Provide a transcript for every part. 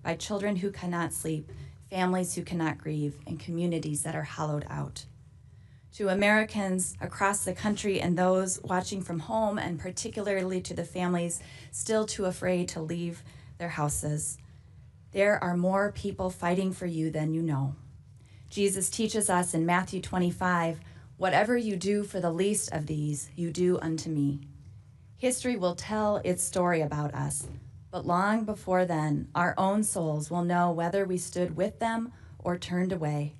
by children who cannot sleep, families who cannot grieve, and communities that are hollowed out. To Americans across the country and those watching from home, and particularly to the families still too afraid to leave their houses, there are more people fighting for you than you know. Jesus teaches us in Matthew 25, "Whatever you do for the least of these, you do unto me." History will tell its story about us, but long before then, our own souls will know whether we stood with them or turned away.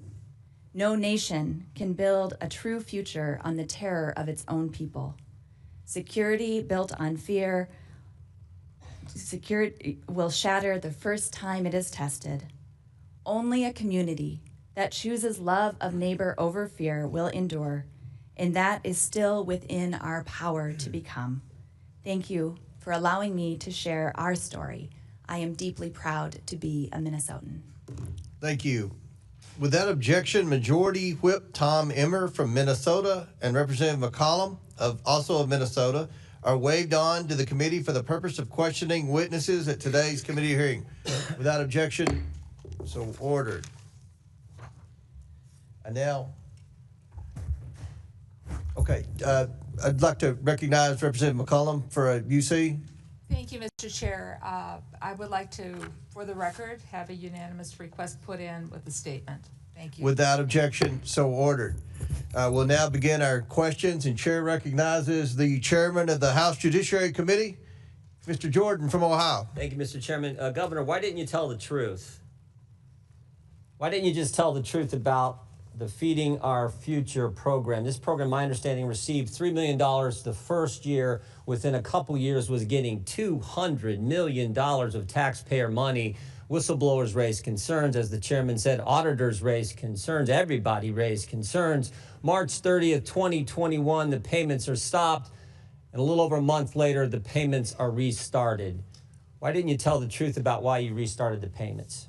No nation can build a true future on the terror of its own people. Security built on fear will shatter the first time it is tested. Only a community that chooses love of neighbor over fear will endure, and that is still within our power to become. Thank you for allowing me to share our story. I am deeply proud to be a Minnesotan. Thank you. Without objection, Majority Whip Tom Emmer from Minnesota and Representative McCollum, also of Minnesota, are waived on to the committee for the purpose of questioning witnesses at today's committee hearing. Without objection, so ordered. And now, okay, I'd like to recognize Representative McCollum for a UC. Thank you, Mr. Chair. I would like to, for the record, have a unanimous request put in with a statement. Thank you. Without objection, so ordered. We'll now begin our questions, and Chair recognizes the Chairman of the House Judiciary Committee, Mr. Jordan from Ohio. Thank you, Mr. Chairman. Governor, why didn't you tell the truth? Why didn't you just tell the truth about the Feeding Our Future program? This program, my understanding, received $3 million the first year. Within a couple years was getting $200 million of taxpayer money. Whistleblowers raised concerns. As the chairman said, auditors raised concerns. Everybody raised concerns. March 30th, 2021, the payments are stopped. And a little over a month later, the payments are restarted. Why didn't you tell the truth about why you restarted the payments?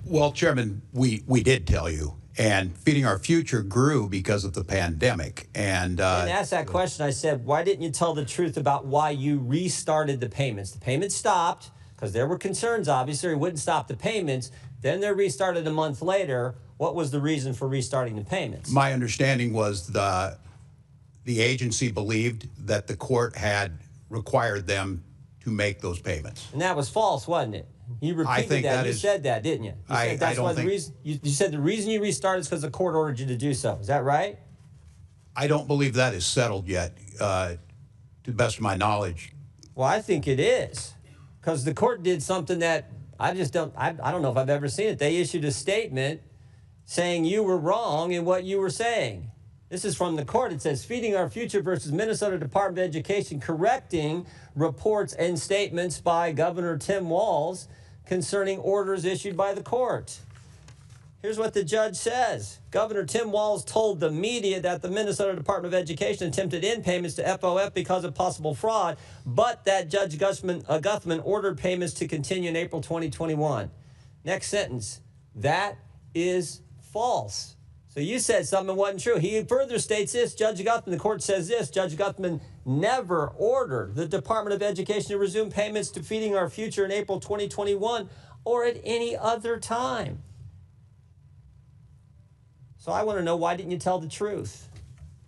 Well, Chairman, we did tell you, and Feeding Our Future grew because of the pandemic. And I didn't ask that question. I said, why didn't you tell the truth about why you restarted the payments? The payments stopped because there were concerns, obviously. It wouldn't stop the payments. Then they're restarted a month later. What was the reason for restarting the payments? My understanding was the agency believed that the court had required them to make those payments. And that was false, wasn't it? You repeated that. You said that, didn't you? You said that's why the reason you said the reason you restarted is because the court ordered you to do so. Is that right? I don't believe that is settled yet, to the best of my knowledge. Well, I think it is, because the court did something that I don't know if I've ever seen it. They issued a statement saying you were wrong in what you were saying. This is from the court. It says, Feeding Our Future versus Minnesota Department of Education, correcting reports and statements by Governor Tim Walz concerning orders issued by the court. Here's what the judge says. Governor Tim Walz told the media that the Minnesota Department of Education attempted in payments to FOF because of possible fraud, but that Judge Guthman ordered payments to continue in April 2021. Next sentence. That is false. So you said something wasn't true. He further states this, Judge Guthman, the court says this, Judge Guthman never ordered the Department of Education to resume payments to Feeding Our Future in April 2021 or at any other time. So I want to know, why didn't you tell the truth?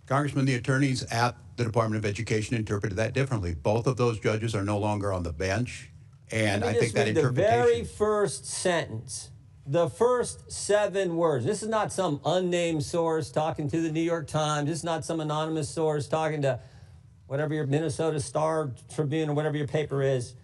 Congressman, the attorneys at the Department of Education interpreted that differently. Both of those judges are no longer on the bench, and I think that interpretation... The very first sentence, the first 7 words. This is not some unnamed source talking to the New York Times. This is not some anonymous source talking to whatever your Minnesota Star Tribune or whatever your paper is.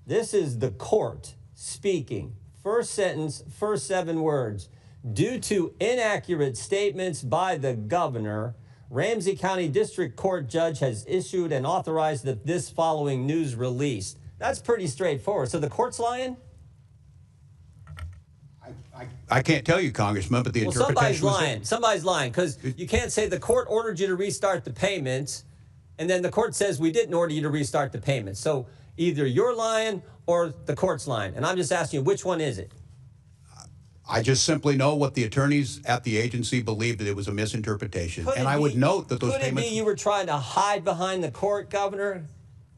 This is the court speaking. First sentence, first 7 words. Due to inaccurate statements by the governor, Ramsey County District Court judge has issued and authorized this following news release. That's pretty straightforward. So the court's lying? I can't tell you, Congressman, but the interpretation was... Somebody's lying, because you can't say the court ordered you to restart the payments, and then the court says we didn't order you to restart the payments. So either you're lying or the court's lying. And I'm just asking you, which one is it? I just simply know what the attorneys at the agency believed, that it was a misinterpretation. And I would note that those payments... Could it be you were trying to hide behind the court, Governor?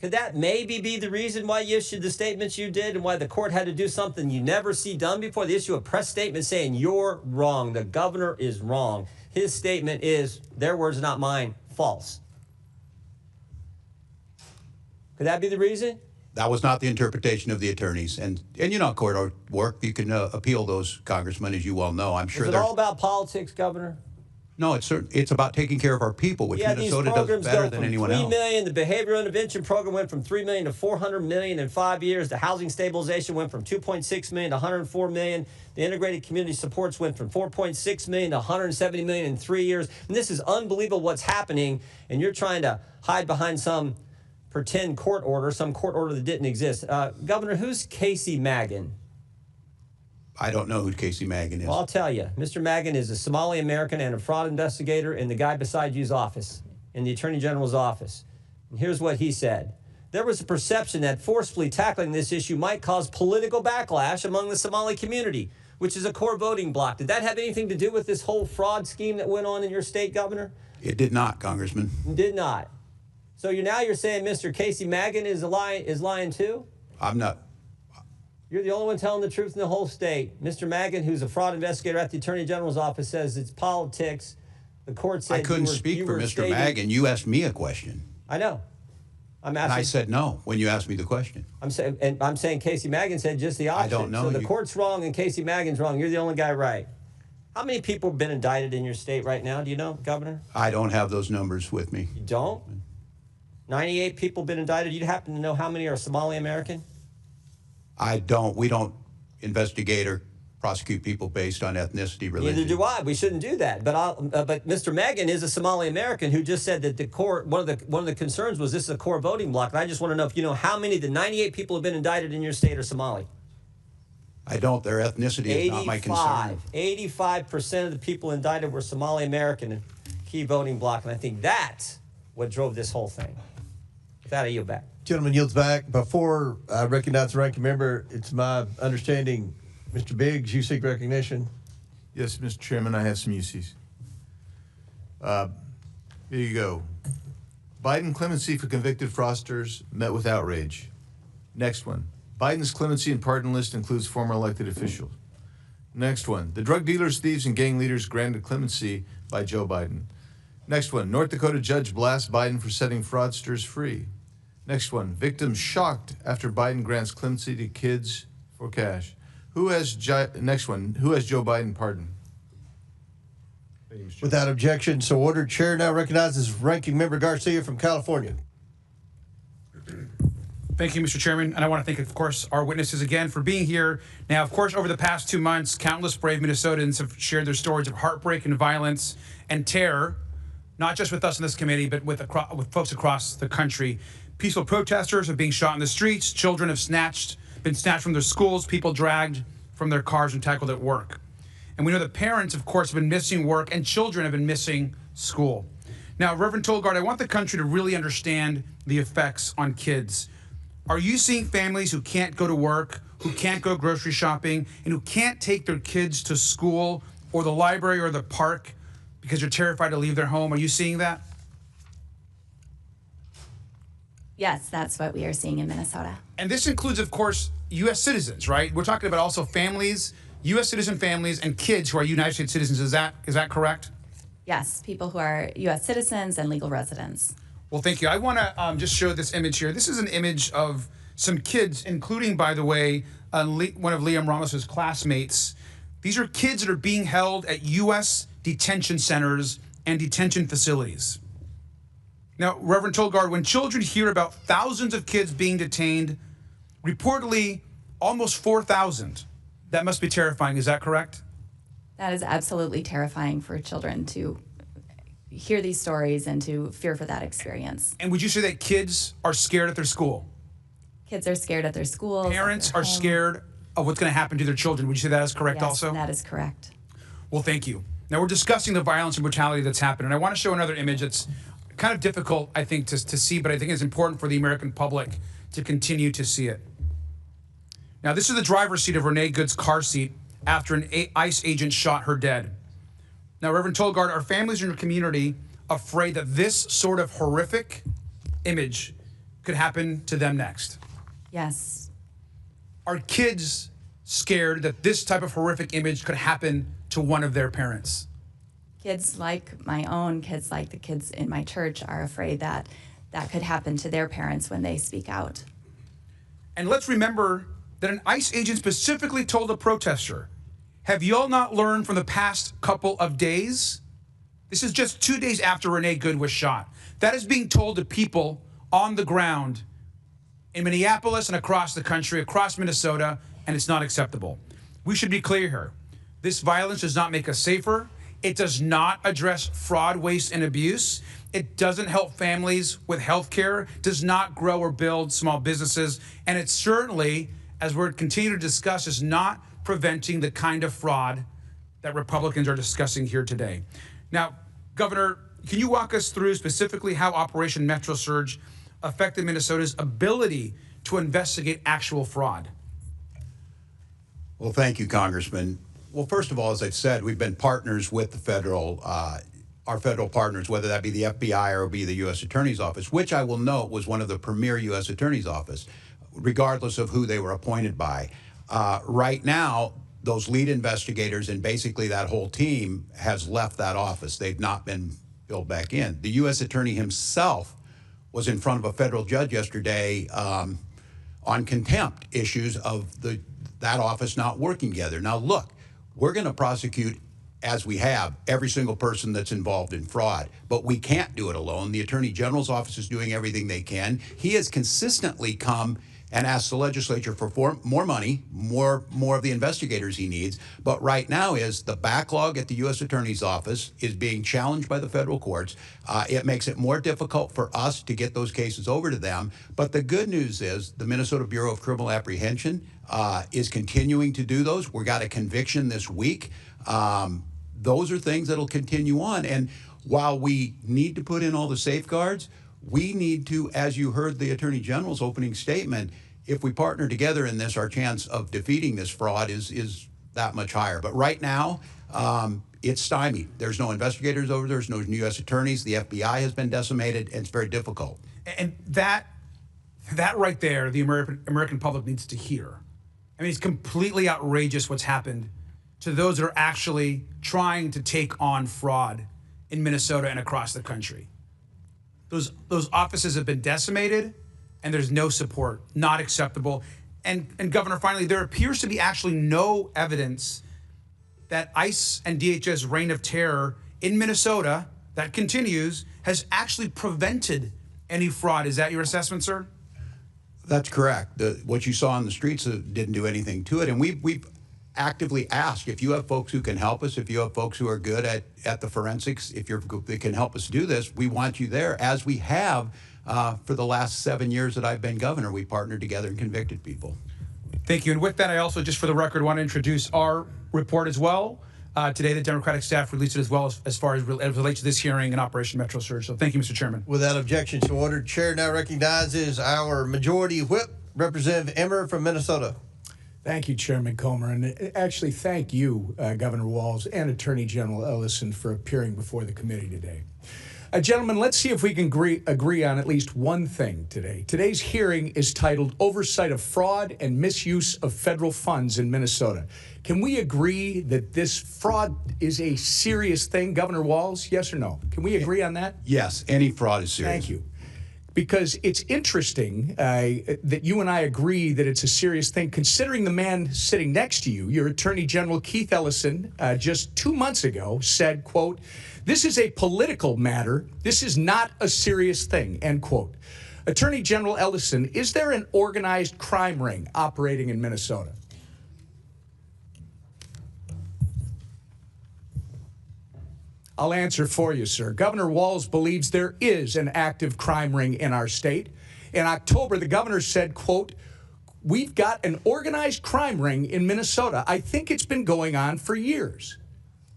Could that maybe be the reason why you issued the statements you did and why the court had to do something you never see done before? They issue a press statement saying you're wrong. The governor is wrong. His statement is, their words, not mine, false. Could that be the reason? That was not the interpretation of the attorneys. And you know, court work, you can appeal those, Congressman, as you well know. I'm sure Is it all about politics, Governor? No, it's about taking care of our people, which Minnesota does better than anyone else. $3 million. The behavioral intervention program went from $3 million to $400 million in 5 years. The housing stabilization went from $2.6 million to $104 million. The integrated community supports went from $4.6 million to $170 million in 3 years. And this is unbelievable what's happening. And you're trying to hide behind some pretend court order, some court order that didn't exist. Governor, who's Casey Magan? I don't know who Casey Magan is. Well, I'll tell you. Mr. Magan is a Somali American and a fraud investigator in the guy beside you's office, in the Attorney General's office. And here's what he said. There was a perception that forcefully tackling this issue might cause political backlash among the Somali community, which is a core voting bloc. Did that have anything to do with this whole fraud scheme that went on in your state, Governor? It did not, Congressman. It did not. So you're saying Mr. Casey Magan is lying too? I'm not. You're the only one telling the truth in the whole state. Mr. Magan, who's a fraud investigator at the Attorney General's office, says it's politics. The court said I couldn't speak for Mr. Magan. You asked me a question. I know. I'm asking. And I said no when you asked me the question. I'm saying Casey Magan said just the opposite. I don't know. So the court's wrong and Casey Magan's wrong. You're the only guy right. How many people have been indicted in your state right now? Do you know, Governor? I don't have those numbers with me. You don't? 98 people have been indicted. You happen to know how many are Somali American? I don't. We don't investigate or prosecute people based on ethnicity, religion. Neither do I. We shouldn't do that. But Mr. Magan is a Somali American who just said that the court, one of the concerns was this is a core voting bloc. And I just want to know if you know how many of the 98 people who have been indicted in your state are Somali. I don't. Their ethnicity is not my concern. 85% of the people indicted were Somali American in key voting bloc. And I think that's what drove this whole thing. With that, I yield back. Gentleman yields back. Before I recognize the ranking member, it's my understanding, Mr. Biggs, you seek recognition. Yes, Mr. Chairman, I have some UCs. Here you go. Biden clemency for convicted fraudsters met with outrage. Next one. Biden's clemency and pardon list includes former elected officials. Next one. The drug dealers, thieves, and gang leaders granted clemency by Joe Biden. Next one. North Dakota judge blasts Biden for setting fraudsters free. Next one. Victims shocked after Biden grants clemency to kids for cash. Next one. Who has Joe Biden pardoned? Without objection, so ordered. Chair now recognizes Ranking Member Garcia from California. Thank you, Mr. Chairman. And I want to thank, of course, our witnesses again for being here. Now, of course, over the past 2 months, countless brave Minnesotans have shared their stories of heartbreak and violence and terror, not just with us in this committee, but with folks across the country. Peaceful protesters are being shot in the streets. Children have been snatched from their schools. People dragged from their cars and tackled at work. And we know that parents, of course, have been missing work and children have been missing school. Now, Reverend Tolgard, I want the country to really understand the effects on kids. Are you seeing families who can't go to work, who can't go grocery shopping, and who can't take their kids to school or the library or the park because they're terrified to leave their home? Are you seeing that? Yes, that's what we are seeing in Minnesota. And this includes, of course, U.S. citizens, right? We're talking about also families, U.S. citizen families, and kids who are United States citizens. Is that correct? Yes, people who are U.S. citizens and legal residents. Well, thank you. I want to just show this image here. This is an image of some kids, including, by the way, one of Liam Ramos's classmates. These are kids that are being held at U.S. detention centers and detention facilities. Now, Reverend Tolgard, when children hear about thousands of kids being detained, reportedly almost 4,000, that must be terrifying. Is that correct? That is absolutely terrifying for children to hear these stories and to fear for that experience. And would you say that kids are scared at their school? Kids are scared at their schools. Parents are scared of what's going to happen to their children. Would you say that is correct also? Yes, that is correct. Well, thank you. Now, we're discussing the violence and brutality that's happened, and I want to show another image that's kind of difficult, I think, to see, but I think it's important for the American public to continue to see it. Now, this is the driver's seat of Renee Good's car seat after an ICE agent shot her dead. Now, Reverend Tolgard, are families in your community afraid that this sort of horrific image could happen to them next? Yes. Are kids scared that this type of horrific image could happen to one of their parents? Kids like my own kids, like the kids in my church, are afraid that that could happen to their parents when they speak out. And let's remember that an ICE agent specifically told a protester, have y'all not learned from the past couple of days? This is just 2 days after Renee Good was shot. That is being told to people on the ground in Minneapolis and across the country, across Minnesota, and it's not acceptable. We should be clear here. This violence does not make us safer. It does not address fraud, waste, and abuse. It doesn't help families with health care, does not grow or build small businesses, and it certainly, as we're continuing to discuss, is not preventing the kind of fraud that Republicans are discussing here today. Now, Governor, can you walk us through specifically how Operation Metro Surge affected Minnesota's ability to investigate actual fraud? Well, thank you, Congressman. Well, first of all, as I've said, we've been partners with the federal, our federal partners, whether that be the FBI or be the U.S. Attorney's Office, which I will note was one of the premier U.S. Attorney's Office, regardless of who they were appointed by. Right now, those lead investigators and basically that whole team has left that office. They've not been filled back in. The U.S. Attorney himself was in front of a federal judge yesterday on contempt issues of that office not working together. Now, look, we're going to prosecute, as we have, every single person that's involved in fraud, but we can't do it alone. The Attorney General's office is doing everything they can. He has consistently come and asked the legislature for more money, more of the investigators he needs. But right now is the backlog at the U.S. Attorney's Office is being challenged by the federal courts. It makes it more difficult for us to get those cases over to them. But the good news is the Minnesota Bureau of Criminal Apprehension is continuing to do those. We got a conviction this week. Those are things that'll continue on. And while we need to put in all the safeguards, we need to, as you heard the Attorney General's opening statement, if we partner together in this, our chance of defeating this fraud is that much higher. But right now, it's stymied. There's no investigators over there. There's no U.S. attorneys. The FBI has been decimated, and it's very difficult. And that right there, the American public needs to hear. I mean, it's completely outrageous what's happened to those that are actually trying to take on fraud in Minnesota and across the country. Those offices have been decimated, and there's no support, not acceptable. And Governor, finally, there appears to be actually no evidence that ICE and DHS reign of terror in Minnesota that continues has actually prevented any fraud. Is that your assessment, sir? That's correct. What you saw on the streets didn't do anything to it. And we've actively asked if you have folks who can help us, if you have folks who are good at the forensics, if they can help us do this, we want you there, as we have for the last 7 years that I've been governor. We partnered together and convicted people. Thank you. And with that, I also, just for the record, want to introduce our report as well. Today, the Democratic staff released it as well as far as relates to this hearing and Operation Metro Surge. So thank you, Mr. Chairman. Without objection, so ordered. Chair now recognizes our Majority Whip, Representative Emmer from Minnesota. Thank you, Chairman Comer. And actually, thank you, Governor Walz and Attorney General Ellison, for appearing before the committee today. Gentlemen, let's see if we can agree on at least one thing today. Today's hearing is titled Oversight of Fraud and Misuse of Federal Funds in Minnesota. Can we agree that this fraud is a serious thing, Governor Walz? Yes or no? Can we agree on that? Yes, any fraud is serious. Thank you. Because it's interesting that you and I agree that it's a serious thing, considering the man sitting next to you, your Attorney General Keith Ellison, just 2 months ago said, quote, "This is a political matter. This is not a serious thing," end quote. Attorney General Ellison, is there an organized crime ring operating in Minnesota? I'll answer for you, sir. Governor Walz believes there is an active crime ring in our state. In October, the governor said, quote, "We've got an organized crime ring in Minnesota. I think it's been going on for years."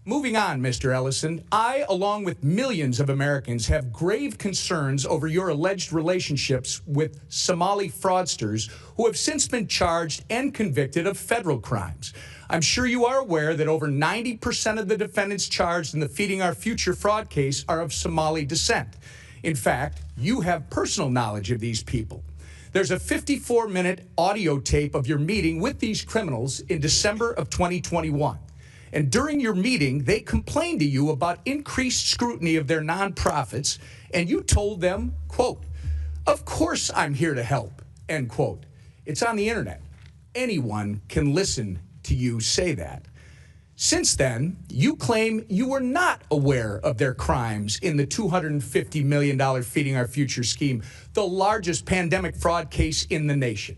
Moving on, Mr. Ellison, I, along with millions of Americans, have grave concerns over your alleged relationships with Somali fraudsters who have since been charged and convicted of federal crimes. I'm sure you are aware that over 90% of the defendants charged in the Feeding Our Future fraud case are of Somali descent. In fact, you have personal knowledge of these people. There's a 54-minute audio tape of your meeting with these criminals in December of 2021. And during your meeting, they complained to you about increased scrutiny of their nonprofits, and you told them, quote, "Of course I'm here to help," end quote. It's on the internet. Anyone can listen to you say that. Since then, you claim you were not aware of their crimes in the $250 million Feeding Our Future scheme, the largest pandemic fraud case in the nation.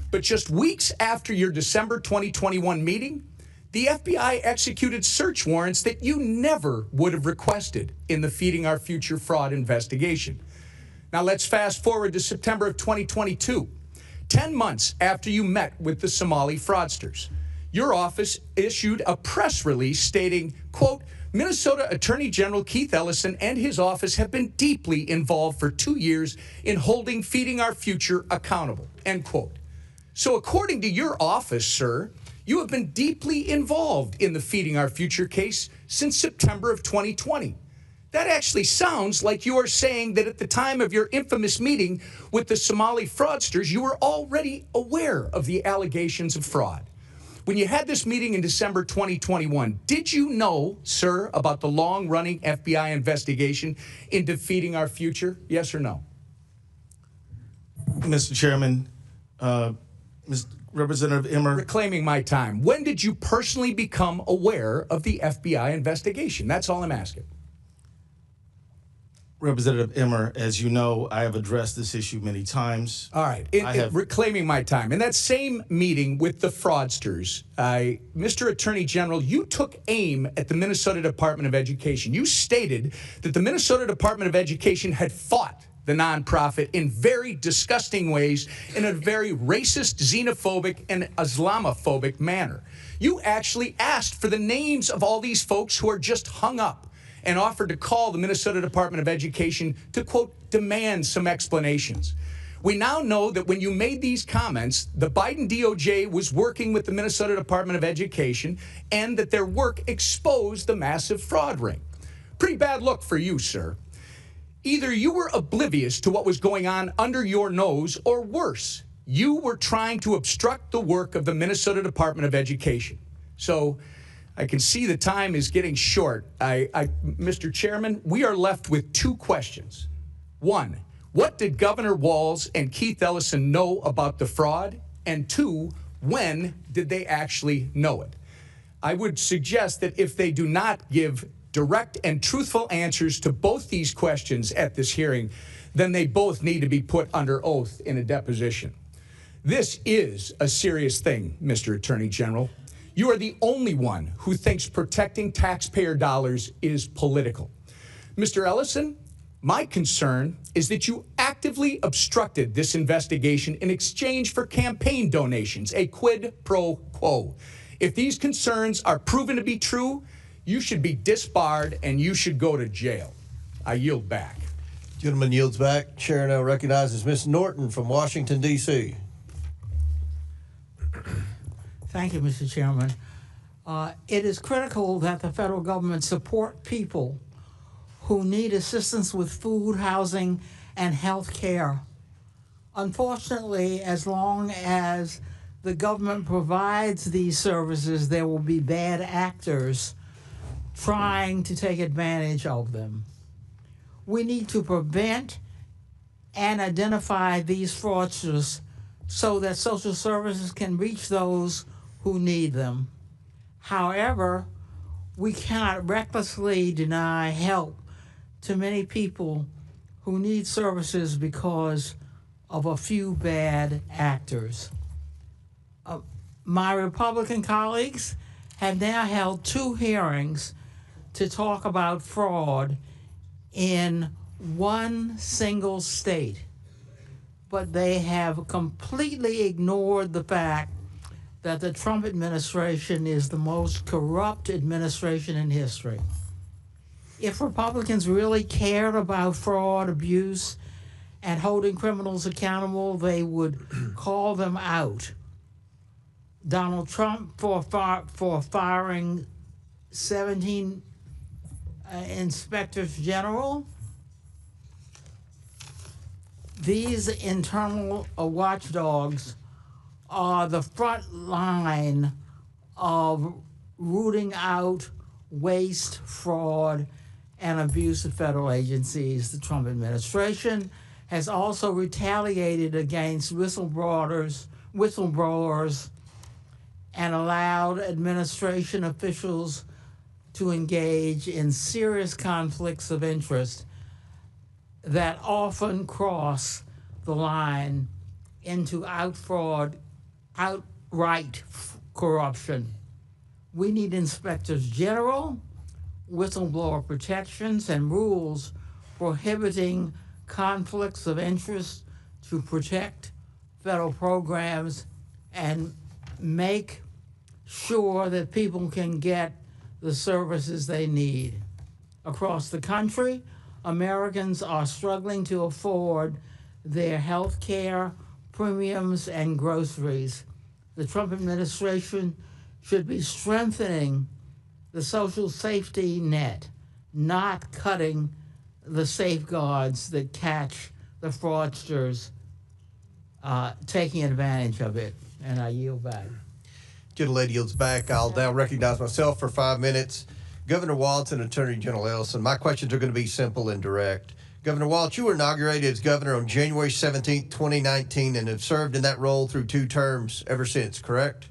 But just weeks after your December 2021 meeting, the FBI executed search warrants that you never would have requested in the Feeding Our Future fraud investigation. Now let's fast forward to September of 2022, 10 months after you met with the Somali fraudsters. Your office issued a press release stating, quote, "Minnesota Attorney General Keith Ellison and his office have been deeply involved for 2 years in holding Feeding Our Future accountable," end quote. So according to your office, sir, you have been deeply involved in the Feeding Our Future case since September of 2020. That actually sounds like you are saying that at the time of your infamous meeting with the Somali fraudsters, you were already aware of the allegations of fraud. When you had this meeting in December 2021, did you know, sir, about the long-running FBI investigation into Feeding Our Future? Yes or no? Mr. Chairman, Representative Emmer. Reclaiming my time. When did you personally become aware of the FBI investigation? That's all I'm asking. Representative Emmer, as you know, I have addressed this issue many times. All right. Reclaiming my time. In that same meeting with the fraudsters, Mr. Attorney General, you took aim at the Minnesota Department of Education. You stated that the Minnesota Department of Education had fought the nonprofit in very disgusting ways, in a very racist, xenophobic, and Islamophobic manner. You actually asked for the names of all these folks who are just hung up and offered to call the Minnesota Department of Education to, quote, demand some explanations. We now know that when you made these comments, the Biden DOJ was working with the Minnesota Department of Education and that their work exposed the massive fraud ring. Pretty bad look for you, sir. Either you were oblivious to what was going on under your nose, or worse, you were trying to obstruct the work of the Minnesota Department of Education. So I can see the time is getting short. Mr. Chairman, we are left with two questions. One, what did Governor Walz and Keith Ellison know about the fraud? And two, when did they actually know it? I would suggest that if they do not give direct and truthful answers to both these questions at this hearing, then they both need to be put under oath in a deposition. This is a serious thing, Mr. Attorney General. You are the only one who thinks protecting taxpayer dollars is political. Mr. Ellison, my concern is that you actively obstructed this investigation in exchange for campaign donations, a quid pro quo. If these concerns are proven to be true, you should be disbarred and you should go to jail. I yield back. Gentleman yields back. Chair now recognizes Ms. Norton from Washington, D.C. Thank you, Mr. Chairman. It is critical that the federal government support people who need assistance with food, housing, and health care. Unfortunately, as long as the government provides these services, there will be bad actors trying to take advantage of them. We need to prevent and identify these fraudsters so that social services can reach those who need them. However, we cannot recklessly deny help to many people who need services because of a few bad actors. My Republican colleagues have now held 2 hearings to talk about fraud in one single state, but they have completely ignored the fact that the Trump administration is the most corrupt administration in history. If Republicans really cared about fraud, abuse, and holding criminals accountable, they would call them out. Donald Trump for firing 17 inspectors general, these internal watchdogs are the front line of rooting out waste, fraud, and abuse of federal agencies. The Trump administration has also retaliated against whistleblowers and allowed administration officials to engage in serious conflicts of interest that often cross the line into outright corruption. We need inspectors general, whistleblower protections, and rules prohibiting conflicts of interest to protect federal programs and make sure that people can get the services they need. Across the country, Americans are struggling to afford their health care, premiums, and groceries. The Trump administration should be strengthening the social safety net, not cutting the safeguards that catch the fraudsters taking advantage of it. And I yield back. Gentlelady yields back. I'll now recognize myself for 5 minutes. Governor Walz and Attorney General Ellison, my questions are going to be simple and direct. Governor Walz, you were inaugurated as governor on January 17, 2019, and have served in that role through 2 terms ever since, correct?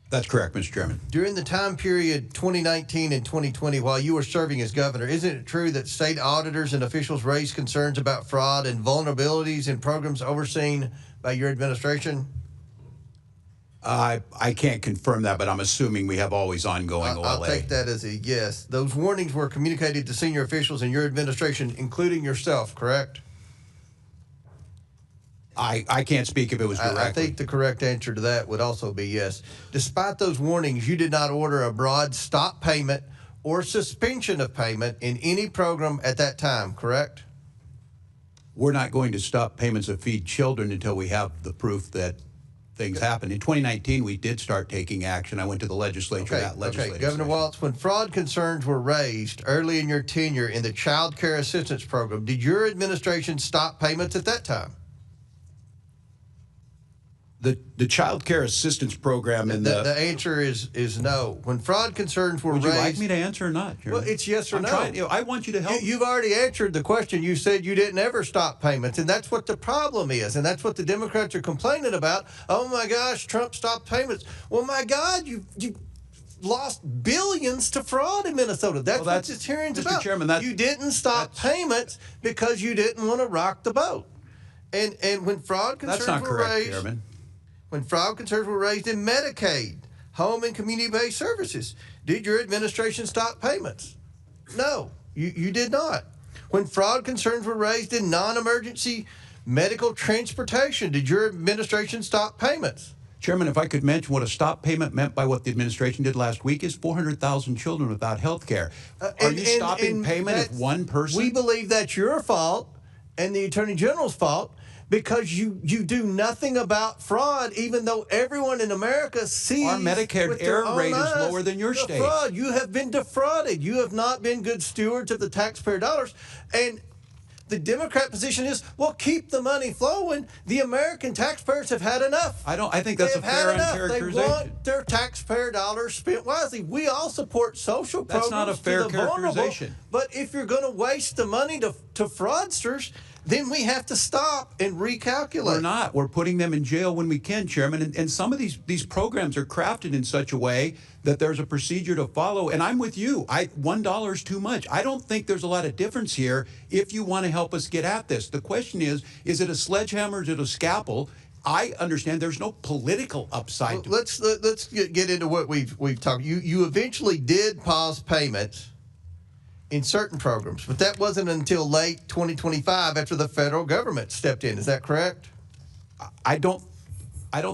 That's correct, Mr. Chairman. During the time period 2019 and 2020, while you were serving as governor, isn't it true that state auditors and officials raised concerns about fraud and vulnerabilities in programs overseen by your administration? I can't confirm that, but I'm assuming we have always ongoing OLA. I'll take that as a yes. Those warnings were communicated to senior officials in your administration, including yourself, correct? I can't speak if it was directly. I think the correct answer to that would also be yes. Despite those warnings, you did not order a broad stop payment or suspension of payment in any program at that time, correct? We're not going to stop payments of feed children until we have the proof that things happen. In 2019, we did start taking action. I went to the legislature. Okay. Governor Walz, when fraud concerns were raised early in your tenure in the Child Care Assistance Program, did your administration stop payments at that time? The Child Care Assistance Program and the answer is no. When fraud concerns were raised... Would you like me to answer or not, Chairman? Well, it's yes or no. I want you to help. You've already answered the question. You said you didn't ever stop payments, and that's what the problem is, and that's what the Democrats are complaining about. Oh, my gosh, Trump stopped payments. Well, my God, you lost billions to fraud in Minnesota. That's what this hearing's about. Mr. Chairman, you didn't stop payments because you didn't want to rock the boat. And when fraud concerns That's not were correct, raised... Chairman. When fraud concerns were raised in Medicaid, home and community-based services, did your administration stop payments? No, you did not. When fraud concerns were raised in non-emergency medical transportation, did your administration stop payments? Chairman, if I could mention what a stop payment meant by what the administration did last week is 400,000 children without health care. Are you stopping payment if one person? We believe that's your fault and the Attorney General's fault, because you do nothing about fraud, even though everyone in America sees our Medicare error rate is lower than your state. Fraud. You have been defrauded. You have not been good stewards of the taxpayer dollars. And the Democrat position is, well, keep the money flowing. The American taxpayers have had enough. I think that's a fair characterization. They want their taxpayer dollars spent wisely. We all support social programs. That's not a fair characterization. But if you're going to waste the money to fraudsters, then we have to stop and recalculate. We're not. We're putting them in jail when we can, Chairman. And some of these programs are crafted in such a way that there's a procedure to follow. And I'm with you. $1 is too much. I don't think there's a lot of difference here if you want to help us get at this. The question is it a sledgehammer or is it a scalpel? I understand there's no political upside. Well, let's get into what we've talked. You eventually did pause payments in certain programs, but that wasn't until late 2025 after the federal government stepped in. Is that correct? I don't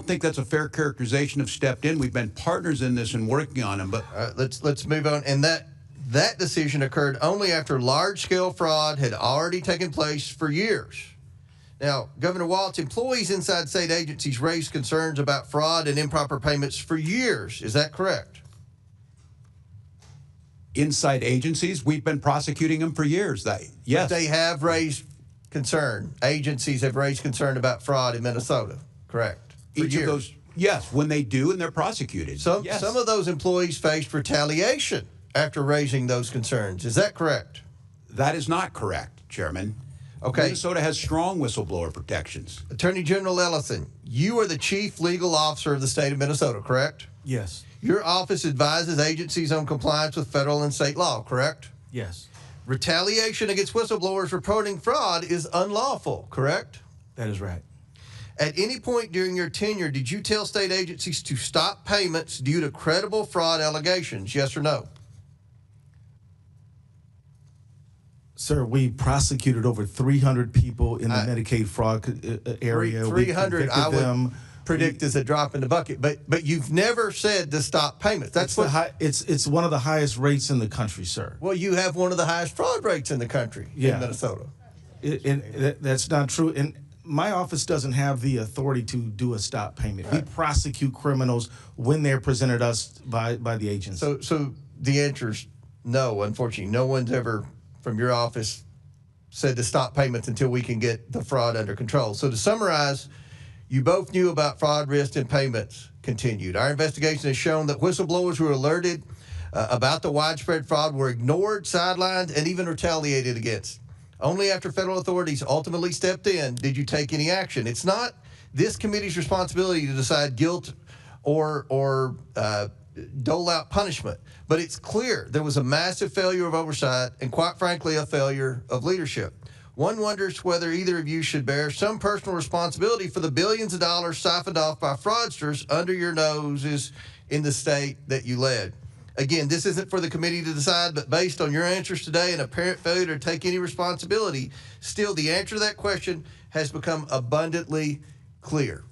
think that's a fair characterization of stepped in. We've been partners in this and working on them. But let's move on. And that decision occurred only after large-scale fraud had already taken place for years. Now, Governor Walz, employees inside state agencies raised concerns about fraud and improper payments for years. Is that correct? Inside agencies, we've been prosecuting them for years. Yes. But they have raised concern. Agencies have raised concern about fraud in Minnesota, correct? For Each years. of those, yes, when they do and they're prosecuted. Some Yes. of those employees faced retaliation after raising those concerns. Is that correct? That is not correct, Chairman. Okay. Minnesota has strong whistleblower protections. Attorney General Ellison, you are the chief legal officer of the state of Minnesota, correct? Yes. Your office advises agencies on compliance with federal and state law, correct? Yes. Retaliation against whistleblowers reporting fraud is unlawful, correct? That is right. At any point during your tenure, did you tell state agencies to stop payments due to credible fraud allegations, yes or no? Sir, we prosecuted over 300 people in the Medicaid fraud area. 300, I would them. predict is a drop in the bucket, but you've never said to stop payments. That's It's one of the highest rates in the country, sir. Well, you have one of the highest fraud rates in the country in Minnesota. That's not true. And my office doesn't have the authority to do a stop payment. We prosecute criminals when they're presented us by the agency. So the answer is no, unfortunately. No one's ever from your office said to stop payments until we can get the fraud under control. So to summarize, you both knew about fraud risk and payments continued. Our investigation has shown that whistleblowers who were alerted about the widespread fraud were ignored, sidelined, and even retaliated against. Only after federal authorities ultimately stepped in did you take any action. It's not this committee's responsibility to decide guilt or dole out punishment, but it's clear there was a massive failure of oversight and, quite frankly, a failure of leadership. One wonders whether either of you should bear some personal responsibility for the billions of dollars siphoned off by fraudsters under your noses in the state that you led. Again, this isn't for the committee to decide, but based on your answers today and apparent failure to take any responsibility, still the answer to that question has become abundantly clear.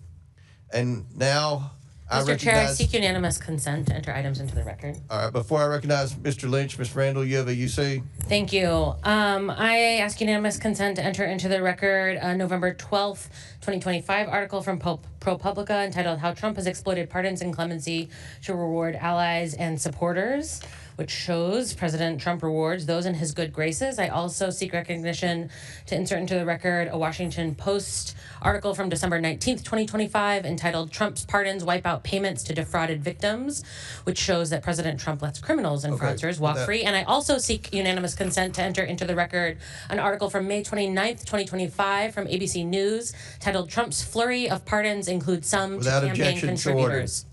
And now Mr. Chair, I seek unanimous consent to enter items into the record. All right, before I recognize Mr. Lynch, Ms. Randall, you have a UC? Thank you. I ask unanimous consent to enter into the record a November 12th, 2025 article from ProPublica entitled How Trump Has Exploited Pardons and Clemency to Reward Allies and Supporters, which shows President Trump rewards those in his good graces. I also seek recognition to insert into the record a Washington Post article from December 19th, 2025 entitled Trump's Pardons Wipe Out Payments to Defrauded Victims, which shows that President Trump lets criminals and fraudsters walk free. And I also seek unanimous consent to enter into the record an article from May 29th, 2025 from ABC News titled Trump's Flurry of Pardons Includes Some Without to Campaign objection, so ordered. Contributors.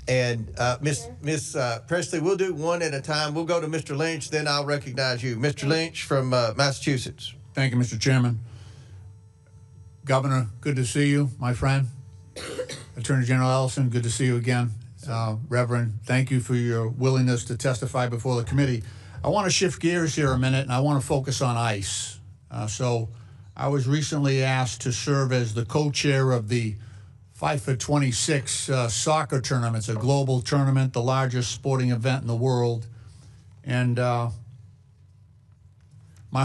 And Miss Presley, we'll do one at a time. We'll go to Mr. Lynch, then I'll recognize you. Mr. Lynch from Massachusetts. Thank you, Mr. Chairman. Governor, good to see you, my friend. Attorney General Ellison, good to see you again. Reverend, thank you for your willingness to testify before the committee. I want to shift gears here a minute, and I want to focus on ICE. So I was recently asked to serve as the co-chair of the FIFA 26 soccer tournament. It's a global tournament, the largest sporting event in the world. And my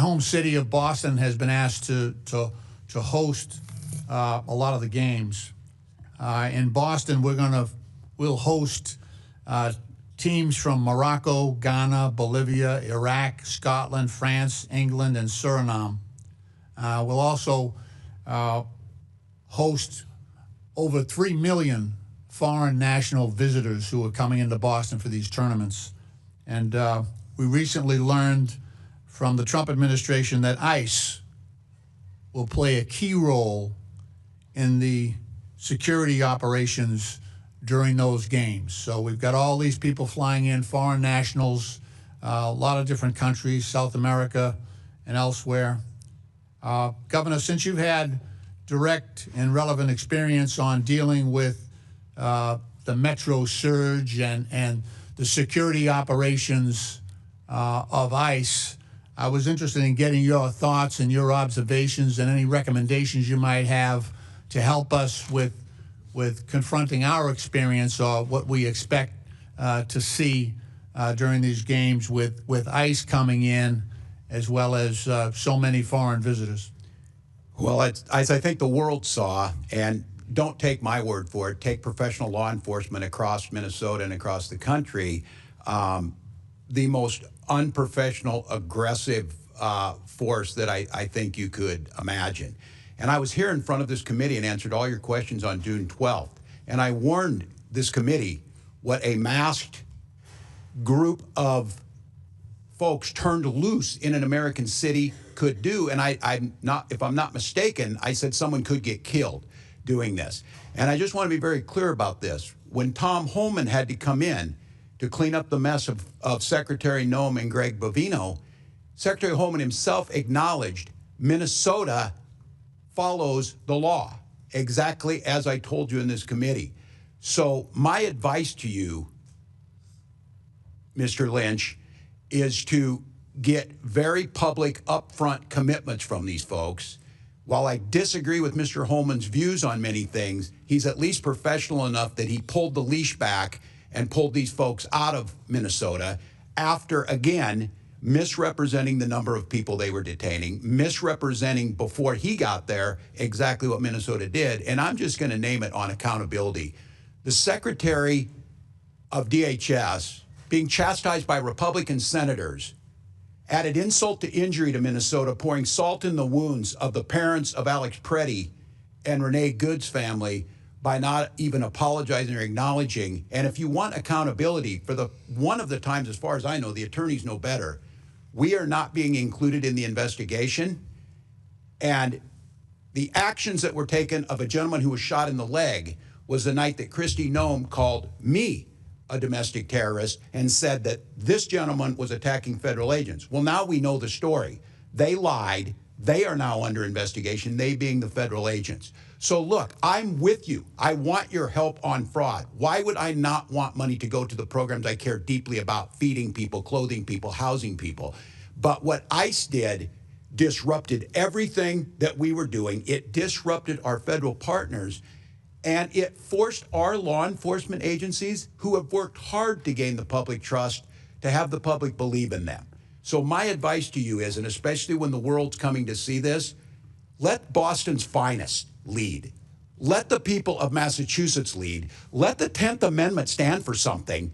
home city of Boston has been asked to host a lot of the games. In Boston, we'll host teams from Morocco, Ghana, Bolivia, Iraq, Scotland, France, England, and Suriname. We'll also host over 3 million foreign national visitors who are coming into Boston for these tournaments. And we recently learned from the Trump administration that ICE will play a key role in the security operations during those games. So we've got all these people flying in, foreign nationals, a lot of different countries, South America and elsewhere. Governor, since you've had direct and relevant experience on dealing with the Metro surge and the security operations of ICE, I was interested in getting your thoughts and your observations and any recommendations you might have to help us with confronting our experience or what we expect to see during these games with ICE coming in as well as so many foreign visitors. Well, as I think the world saw, and don't take my word for it, take professional law enforcement across Minnesota and across the country, the most unprofessional, aggressive force that I think you could imagine. And I was here in front of this committee and answered all your questions on June 12th. And I warned this committee what a masked group of folks turned loose in an American city could do. And I'm not, if I'm not mistaken, I said someone could get killed doing this. And I just want to be very clear about this. When Tom Homan had to come in to clean up the mess of Secretary Noem and Greg Bovino, Secretary Homan himself acknowledged Minnesota follows the law, exactly as I told you in this committee. So my advice to you, Mr. Lynch, is to get very public, upfront commitments from these folks. While I disagree with Mr. Holman's views on many things, he's at least professional enough that he pulled the leash back and pulled these folks out of Minnesota after, again, misrepresenting the number of people they were detaining, misrepresenting before he got there exactly what Minnesota did. And I'm just going to name it on accountability. The Secretary of DHS being chastised by Republican senators added insult to injury to Minnesota, pouring salt in the wounds of the parents of Alex Preddy and Renee Good's family by not even apologizing or acknowledging. And if you want accountability, for the one of the times, as far as I know, the attorneys know better, we are not being included in the investigation. And the actions that were taken of a gentleman who was shot in the leg was the night that Kristi Noem called me a domestic terrorist and said that this gentleman was attacking federal agents. Well, now we know the story. They lied. They are now under investigation, they being the federal agents. So look, I'm with you. I want your help on fraud. Why would I not want money to go to the programs I care deeply about, feeding people, clothing people, housing people? But what ICE did disrupted everything that we were doing. It disrupted our federal partners. And it forced our law enforcement agencies, who have worked hard to gain the public trust, to have the public believe in them. So my advice to you is, and especially when the world's coming to see this, let Boston's finest lead. Let the people of Massachusetts lead. Let the 10th Amendment stand for something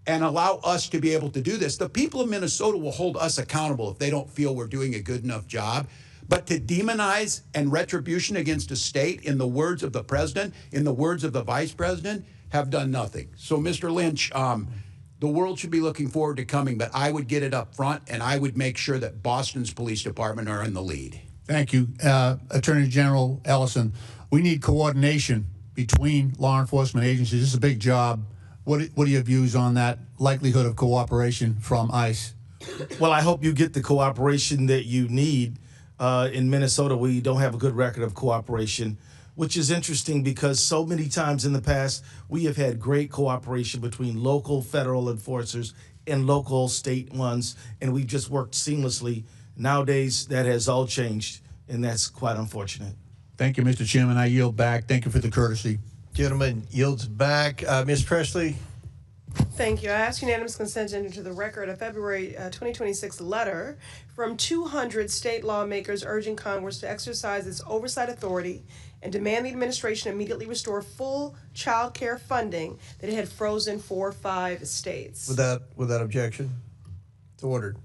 and allow us to be able to do this. The people of Minnesota will hold us accountable if they don't feel we're doing a good enough job. But to demonize and retribution against a state, in the words of the president, in the words of the vice president, have done nothing. So, Mr. Lynch, the world should be looking forward to coming, but I would get it up front, and I would make sure that Boston's police department are in the lead. Thank you. Attorney General Ellison, we need coordination between law enforcement agencies. This is a big job. What are your views on that likelihood of cooperation from ICE? Well, I hope you get the cooperation that you need. In Minnesota, we don't have a good record of cooperation, which is interesting because so many times in the past, we have had great cooperation between local federal enforcers and local state ones, and we've just worked seamlessly. Nowadays, that has all changed, and that's quite unfortunate. Thank you, Mr. Chairman. I yield back. Thank you for the courtesy. Gentleman yields back. Ms. Presley. Thank you. I ask unanimous consent to enter into the record a February 2026 letter from 200 state lawmakers urging Congress to exercise its oversight authority and demand the administration immediately restore full child care funding that it had frozen for 5 states. Without objection, it's ordered.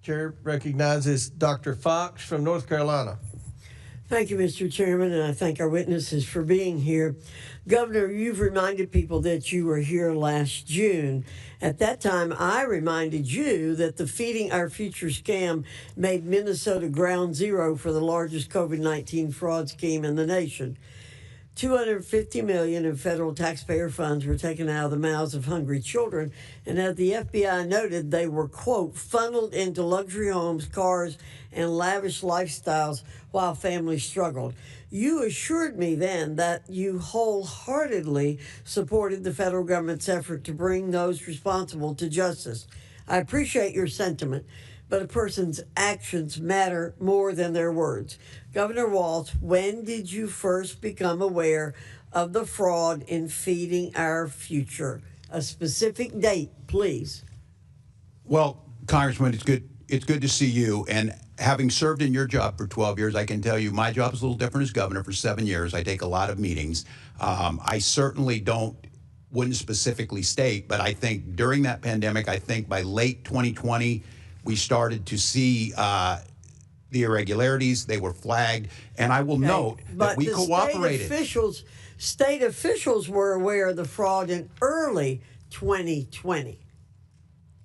Chair recognizes Dr. Fox from North Carolina. Thank you, Mr. Chairman, and I thank our witnesses for being here. Governor, you've reminded people that you were here last June. At that time, I reminded you that the Feeding Our Future scam made Minnesota ground zero for the largest COVID-19 fraud scheme in the nation. $250 million in federal taxpayer funds were taken out of the mouths of hungry children, and as the FBI noted, they were, quote, funneled into luxury homes, cars, and lavish lifestyles while families struggled. You assured me then that you wholeheartedly supported the federal government's effort to bring those responsible to justice. I appreciate your sentiment, but a person's actions matter more than their words. Governor Walz, when did you first become aware of the fraud in Feeding Our Future? A specific date, please. Well, Congressman, it's good to see you. And having served in your job for 12 years, I can tell you my job is a little different as governor. For 7 years, I take a lot of meetings. I certainly wouldn't specifically state, but I think during that pandemic, I think by late 2020, we started to see the irregularities. They were flagged. And I will note that we cooperated. State officials were aware of the fraud in early 2020.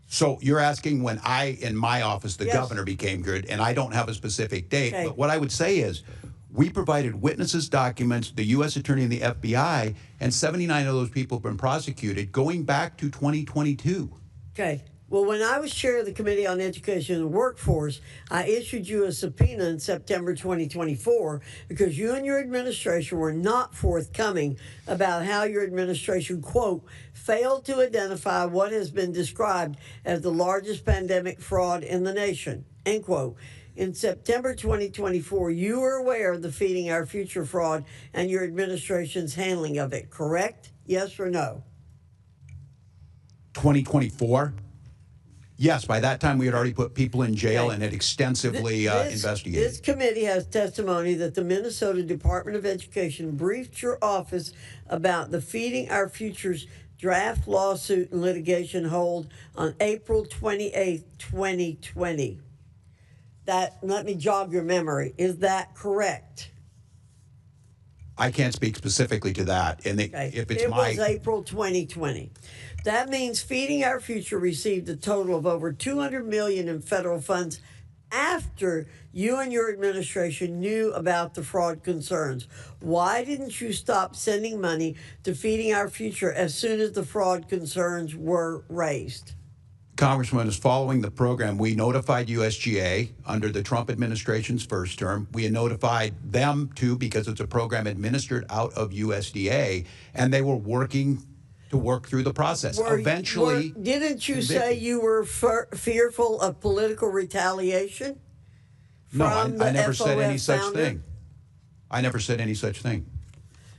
So you're asking when in my office, the governor became good, and I don't have a specific date. But what I would say is we provided witnesses, documents, the U.S. Attorney and the FBI, and 79 of those people have been prosecuted going back to 2022. Okay. Well, when I was chair of the Committee on Education and the Workforce, I issued you a subpoena in September 2024 because you and your administration were not forthcoming about how your administration, quote, failed to identify what has been described as the largest pandemic fraud in the nation, end quote. In September 2024, you were aware of the Feeding Our Future fraud and your administration's handling of it, correct? Yes or no? 2024? Yes, by that time we had already put people in jail and had extensively investigated. This committee has testimony that the Minnesota Department of Education briefed your office about the Feeding Our Future's draft lawsuit and litigation hold on April 28, 2020. Let me jog your memory. Is that correct? I can't speak specifically to that. And if it's it was April 2020. That means Feeding Our Future received a total of over $200 million in federal funds after you and your administration knew about the fraud concerns. Why didn't you stop sending money to Feeding Our Future as soon as the fraud concerns were raised? Congressman, is following the program, we notified USGA under the Trump administration's first term. We had notified them too because it's a program administered out of USDA, and they were working to work through the process. Didn't you say you were fearful of political retaliation? No, I never said any such thing. I never said any such thing.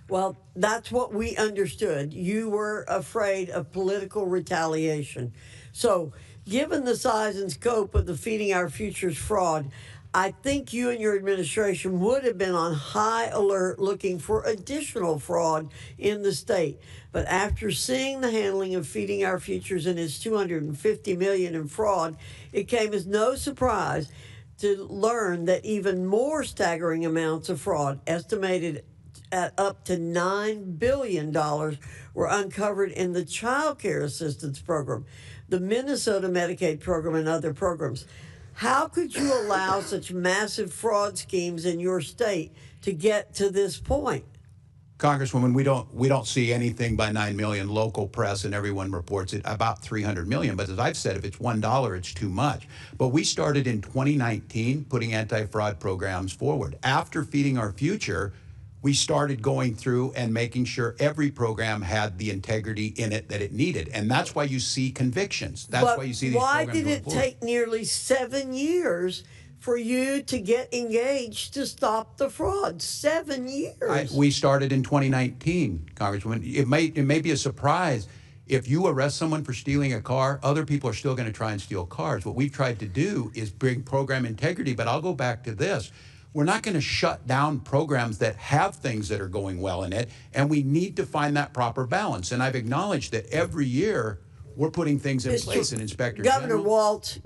Well, that's what we understood. You were afraid of political retaliation. So, given the size and scope of the Feeding Our Future's fraud, I think you and your administration would have been on high alert looking for additional fraud in the state. But after seeing the handling of Feeding Our Futures and its $250 million in fraud, it came as no surprise to learn that even more staggering amounts of fraud, estimated at up to $9 billion, were uncovered in the Child Care Assistance Program, the Minnesota Medicaid program, and other programs. How could you allow such massive fraud schemes in your state to get to this point? Congresswoman, we don't see anything by 9 million. Local press and everyone reports it about 300 million. But as I've said, if it's $1, it's too much. But we started in 2019 putting anti-fraud programs forward. After Feeding Our Future, we started going through and making sure every program had the integrity in it that it needed. And that's why you see convictions. That's why you see these programs going forward. Why did it take nearly 7 years for you to get engaged to stop the fraud? 7 years. We started in 2019, Congresswoman. It may be a surprise. If you arrest someone for stealing a car, other people are still going to try and steal cars. What we've tried to do is bring program integrity. But I'll go back to this. We're not going to shut down programs that have things that are going well in it, and we need to find that proper balance. And I've acknowledged that every year we're putting things in place. And Inspector Governor Walz,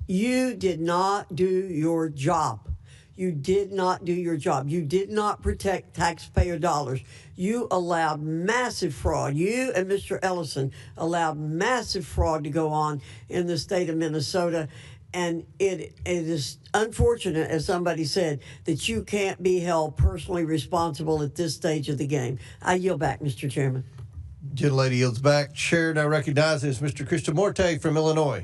you did not do your job. You did not do your job. You did not protect taxpayer dollars. You allowed massive fraud. You and Mr. Ellison allowed massive fraud to go on in the state of Minnesota. And it is unfortunate, as somebody said, that you can't be held personally responsible at this stage of the game. I yield back, Mr. Chairman. Gentlelady yields back. Chair now recognizes Mr. Krishnamurti from Illinois.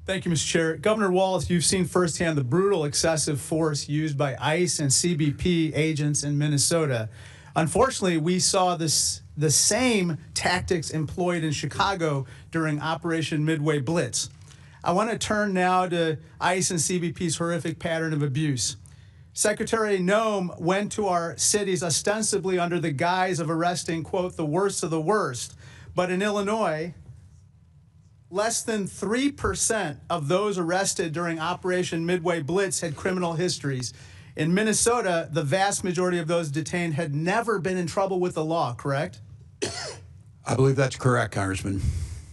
Thank you, Mr. Chair. Governor Walz, you've seen firsthand the brutal excessive force used by ICE and CBP agents in Minnesota. Unfortunately, we saw the same tactics employed in Chicago during Operation Midway Blitz. I want to turn now to ICE and CBP's horrific pattern of abuse. Secretary Noem went to our cities ostensibly under the guise of arresting, quote, the worst of the worst. But in Illinois, less than 3% of those arrested during Operation Midway Blitz had criminal histories. In Minnesota, the vast majority of those detained had never been in trouble with the law, correct? I believe that's correct, Congressman.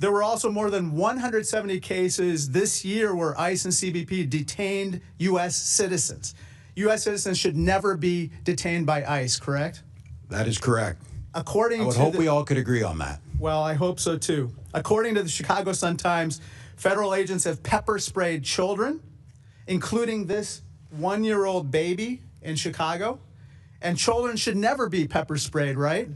There were also more than 170 cases this year where ICE and CBP detained U.S. citizens. U.S. citizens should never be detained by ICE, correct? That is correct. According I would to hope we all could agree on that. Well, I hope so too. According to the Chicago Sun-Times, federal agents have pepper sprayed children, including this 1-year-old baby in Chicago. And children should never be pepper sprayed, right?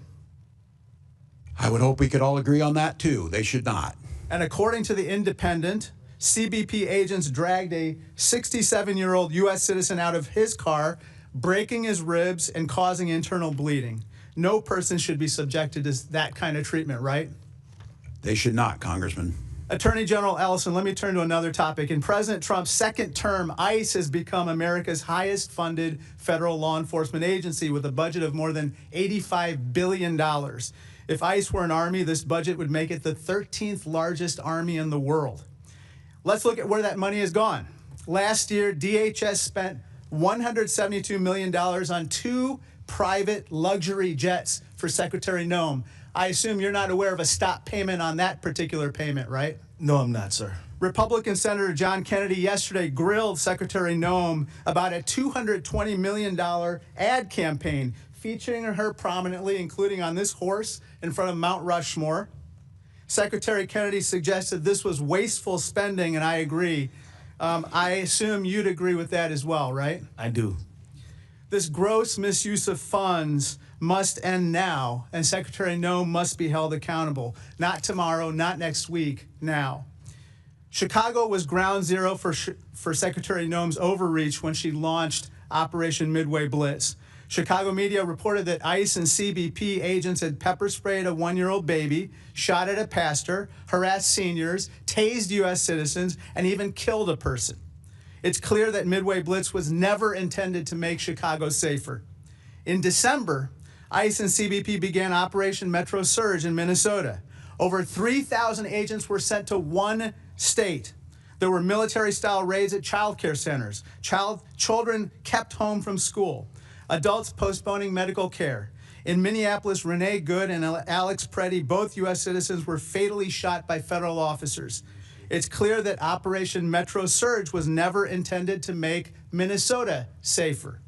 I would hope we could all agree on that too. They should not. And according to The Independent, CBP agents dragged a 67-year-old U.S. citizen out of his car, breaking his ribs and causing internal bleeding. No person should be subjected to that kind of treatment, right? They should not, Congressman. Attorney General Ellison, let me turn to another topic. In President Trump's second term, ICE has become America's highest funded federal law enforcement agency with a budget of more than $85 billion. If ICE were an army, this budget would make it the 13th largest army in the world. Let's look at where that money has gone. Last year, DHS spent $172 million on 2 private luxury jets for Secretary Noem. I assume you're not aware of a stop payment on that particular payment, right? No, I'm not, sir. Republican Senator John Kennedy yesterday grilled Secretary Noem about a $220 million ad campaign featuring her prominently, including on this horse in front of Mount Rushmore. Secretary Kennedy suggested this was wasteful spending, and I agree. I assume you'd agree with that as well, right? I do. This gross misuse of funds must end now, and Secretary Noem must be held accountable. Not tomorrow, not next week, now. Chicago was ground zero for Secretary Noem's overreach when she launched Operation Midway Blitz. Chicago media reported that ICE and CBP agents had pepper sprayed a 1-year-old baby, shot at a pastor, harassed seniors, tased U.S. citizens, and even killed a person. It's clear that Midway Blitz was never intended to make Chicago safer. In December, ICE and CBP began Operation Metro Surge in Minnesota. Over 3,000 agents were sent to one state. There were military-style raids at child care centers. Children kept home from school. Adults postponing medical care. In Minneapolis, Renee Good and Alex Preddy, both U.S. citizens, were fatally shot by federal officers. It's clear that Operation Metro Surge was never intended to make Minnesota safer.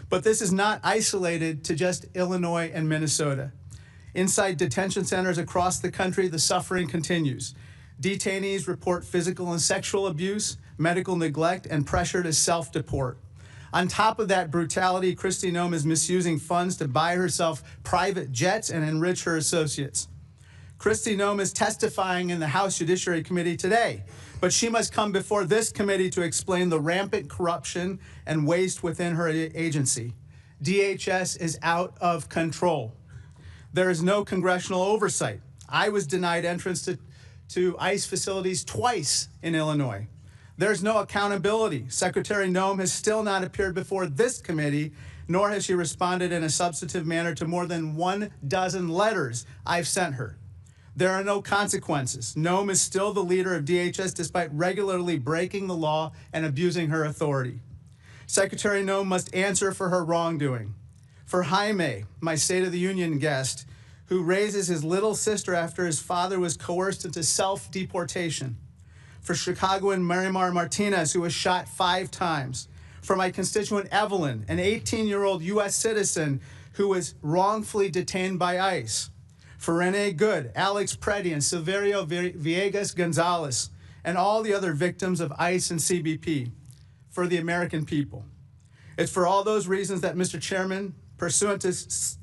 But this is not isolated to just Illinois and Minnesota. Inside detention centers across the country, the suffering continues. Detainees report physical and sexual abuse, medical neglect, and pressure to self-deport. On top of that brutality, Kristi Noem is misusing funds to buy herself private jets and enrich her associates. Kristi Noem is testifying in the House Judiciary Committee today, but she must come before this committee to explain the rampant corruption and waste within her agency. DHS is out of control. There is no congressional oversight. I was denied entrance to ICE facilities twice in Illinois. There's no accountability. Secretary Noem has still not appeared before this committee, nor has she responded in a substantive manner to more than 12 letters I've sent her. There are no consequences. Noem is still the leader of DHS despite regularly breaking the law and abusing her authority. Secretary Noem must answer for her wrongdoing. For Jaime, my State of the Union guest, who raises his little sister after his father was coerced into self-deportation. For Chicagoan Marimar Martinez, who was shot 5 times. For my constituent Evelyn, an 18-year-old U.S. citizen who was wrongfully detained by ICE. For Renee Good, Alex Preddy, and Silverio Villegas Gonzalez, and all the other victims of ICE and CBP. For the American people. It's for all those reasons that, Mr. Chairman, pursuant to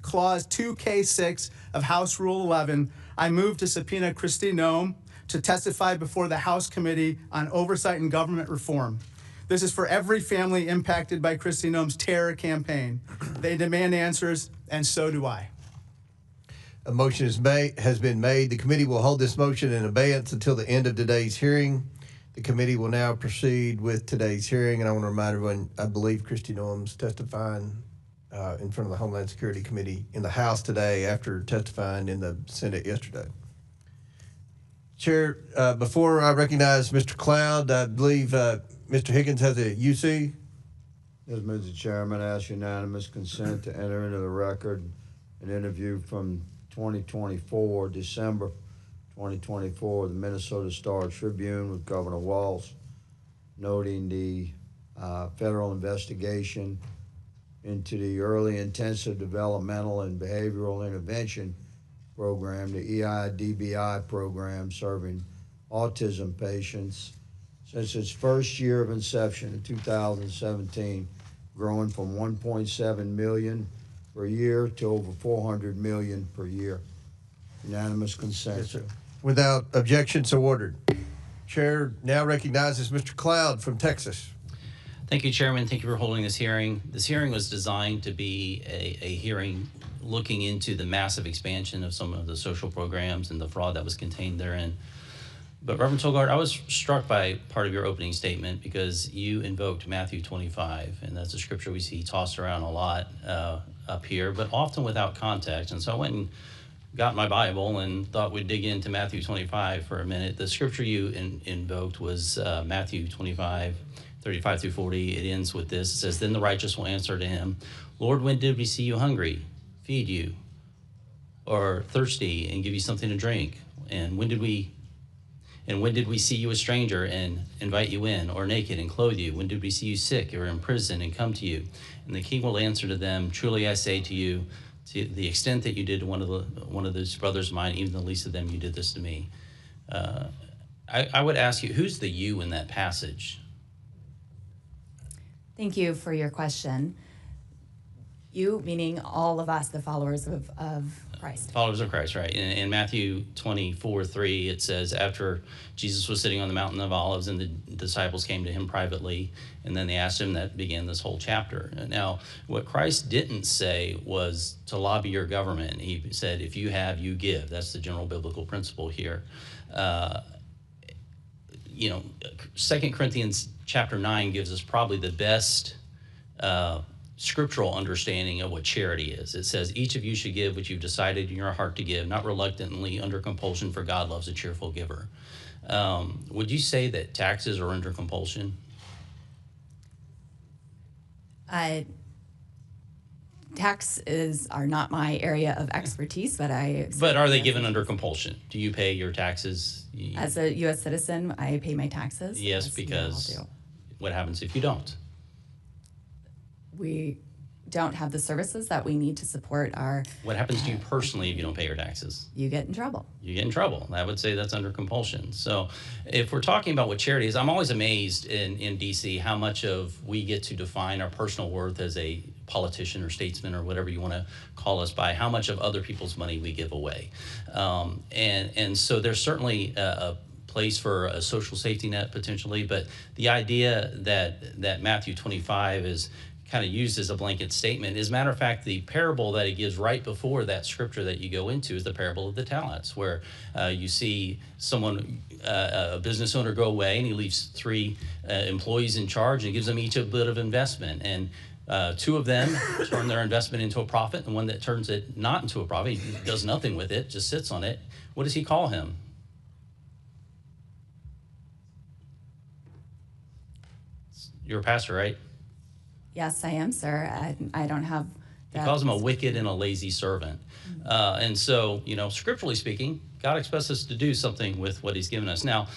Clause 2K6 of House Rule 11, I move to subpoena Kristi Noem to testify before the House Committee on Oversight and Government Reform. This is for every family impacted by Kristi Noem's terror campaign. They demand answers, and so do I. A motion has been made. The committee will hold this motion in abeyance until the end of today's hearing. The committee will now proceed with today's hearing, and I want to remind everyone, I believe Kristi Noem's testifying in front of the Homeland Security Committee in the House today after testifying in the Senate yesterday. Chair, before I recognize Mr. Cloud, I believe Mr. Higgins has a UC. Yes, Mr. Chairman, I ask unanimous consent to enter into the record an interview from 2024, December 2024, the Minnesota Star Tribune with Governor Walz, noting the federal investigation into the Early Intensive Developmental and Behavioral Intervention Program, the EIDBI program serving autism patients. Since its first year of inception in 2017, growing from 1.7 million per year to over 400 million per year. Unanimous consent. Yes, sir. Without objection, so ordered. Chair now recognizes Mr. Cloud from Texas. Thank you, Chairman. Thank you for holding this hearing. This hearing was designed to be a hearing looking into the massive expansion of some of the social programs and the fraud that was contained therein. But Reverend Tolgard, I was struck by part of your opening statement because you invoked Matthew 25, and that's a scripture we see tossed around a lot up here, but often without context. And so I went and got my Bible and thought we'd dig into Matthew 25 for a minute. The scripture you invoked was Matthew 25, 35 through 40. It ends with this. It says, "Then the righteous will answer to him, Lord, when did we see you hungry, feed you, or thirsty and give you something to drink? And when did we see you a stranger and invite you in, or naked and clothe you? When did we see you sick or in prison and come to you?" And the king will answer to them, "Truly I say to you, to the extent that you did to one of those brothers of mine, even the least of them, you did this to me." I would ask you, who's the you in that passage? Thank you for your question. You, meaning all of us, the followers of Christ. Followers of Christ, right. In Matthew 24:3, it says, after Jesus was sitting on the Mountain of Olives and the disciples came to him privately, and then they asked him, that began this whole chapter. Now, what Christ didn't say was to lobby your government. He said, if you have, you give. That's the general biblical principle here. 2 Corinthians chapter 9 gives us probably the best scriptural understanding of what charity is. It says, each of you should give what you've decided in your heart to give, not reluctantly, under compulsion, for God loves a cheerful giver. Would you say that taxes are under compulsion? Taxes are not my area of expertise, but But are they given under compulsion? Do you pay your taxes? As a U.S. citizen, I pay my taxes. Yes, because what happens if you don't? We don't have the services that we need to support our... What happens to you personally if you don't pay your taxes? You get in trouble. You get in trouble. I would say that's under compulsion. So if we're talking about what charity is, I'm always amazed in D.C. how much of we get to define our personal worth as a politician or statesman or whatever you want to call us by how much of other people's money we give away. And so there's certainly a place for a social safety net potentially, but the idea that Matthew 25 is kind of used as a blanket statement. As a matter of fact, the parable that he gives right before that scripture that you go into is the parable of the talents, where you see someone, a business owner, go away and he leaves 3 employees in charge and gives them each a bit of investment. And 2 of them turn their investment into a profit, and one that turns it not into a profit, he does nothing with it, just sits on it. What does he call him? You're a pastor, right? Yes, I am, sir. I don't have that. He calls him a wicked and a lazy servant. And so, scripturally speaking, God expects us to do something with what he's given us. Now,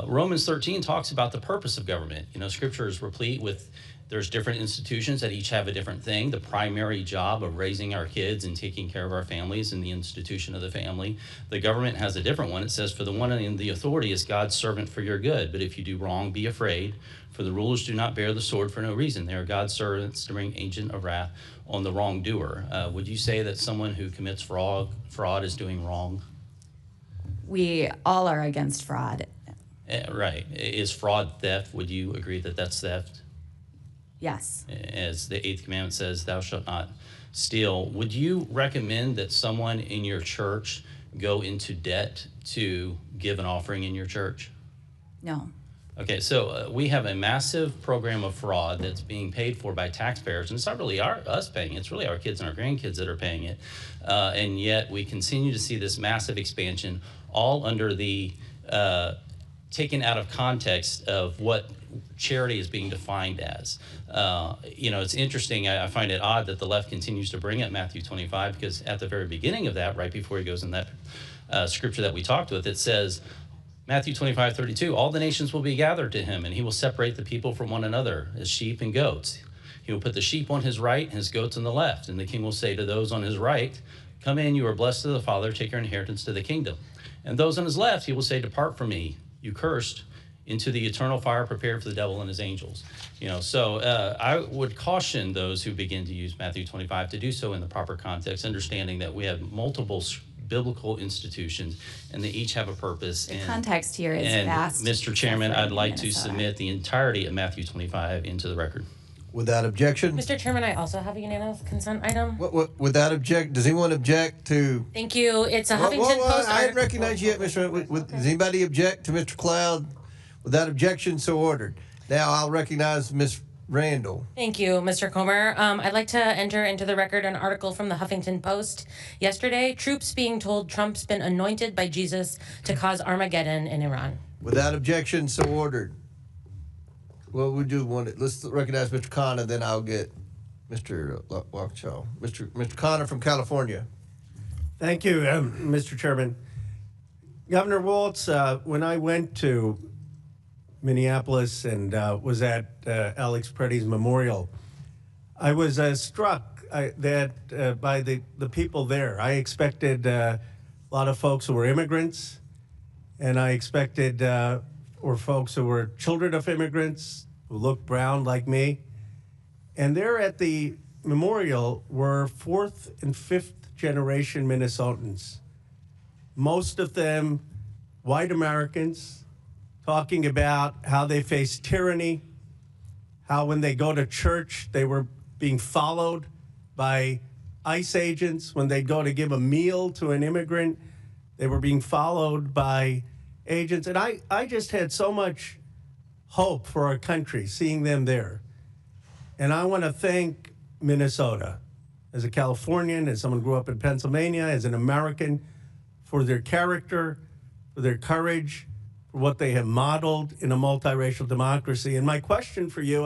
Romans 13 talks about the purpose of government. Scripture is replete with, there's different institutions that each have a different thing. The primary job of raising our kids and taking care of our families and the institution of the family. The government has a different one. It says, for the one in the authority is God's servant for your good. But if you do wrong, be afraid. For the rulers do not bear the sword for no reason. They are God's servants to bring agent of wrath on the wrongdoer. Would you say that someone who commits fraud is doing wrong? We all are against fraud. Right. Is fraud theft? Would you agree that that's theft? Yes. As the 8th commandment says, thou shalt not steal. Would you recommend that someone in your church go into debt to give an offering in your church? No. Okay, so we have a massive program of fraud that's being paid for by taxpayers, and it's not really us paying it, it's really our kids and our grandkids that are paying it. And yet we continue to see this massive expansion all under the taken out of context of what charity is being defined as. It's interesting. I find it odd that the left continues to bring up Matthew 25, because at the very beginning of that, right before he goes in that scripture that we talked with, it says, Matthew 25:32, all the nations will be gathered to him, and he will separate the people from one another as sheep and goats. He will put the sheep on his right and his goats on the left. And the king will say to those on his right, come in, you are blessed of the Father, take your inheritance to the kingdom. And those on his left, he will say, depart from me, you cursed, into the eternal fire prepared for the devil and his angels. So I would caution those who begin to use Matthew 25 to do so in the proper context, understanding that we have multiple biblical institutions, and they each have a purpose. The context here is and vast. Mr. Chairman, I'd like to Minnesota. submit the entirety of Matthew 25 into the record. Without objection? Mr. Chairman, I also have a unanimous consent item. Without object, does anyone object to? Thank you. It's a Huffington Post I didn't article. recognize you yet, Mr. Does anybody object to Mr. Cloud? Without objection, so ordered. Now I'll recognize Ms. Randall. Thank you, Mr. Comer. I'd like to enter into the record an article from the Huffington Post yesterday. Troops being told Trump's been anointed by Jesus to cause Armageddon in Iran. Without objection, so ordered. Well, we do want it. Let's recognize Mr. Connor, then I'll get Mr. Waukesha. Mr. Connor from California. Thank you, Mr. Chairman. Governor Walz, when I went to Minneapolis and was at Alex Preddy's memorial, I was struck that by the people there. I expected a lot of folks who were immigrants, and I expected or folks who were children of immigrants who looked brown like me. And there at the memorial were 4th and 5th generation Minnesotans, most of them white Americans, talking about how they faced tyranny, how when they go to church, they were being followed by ICE agents. When they go to give a meal to an immigrant, they were being followed by agents. And I just had so much hope for our country seeing them there. And I want to thank Minnesota, as a Californian, as someone who grew up in Pennsylvania, as an American, for their character, for their courage, for what they have modeled in a multiracial democracy. And my question for you,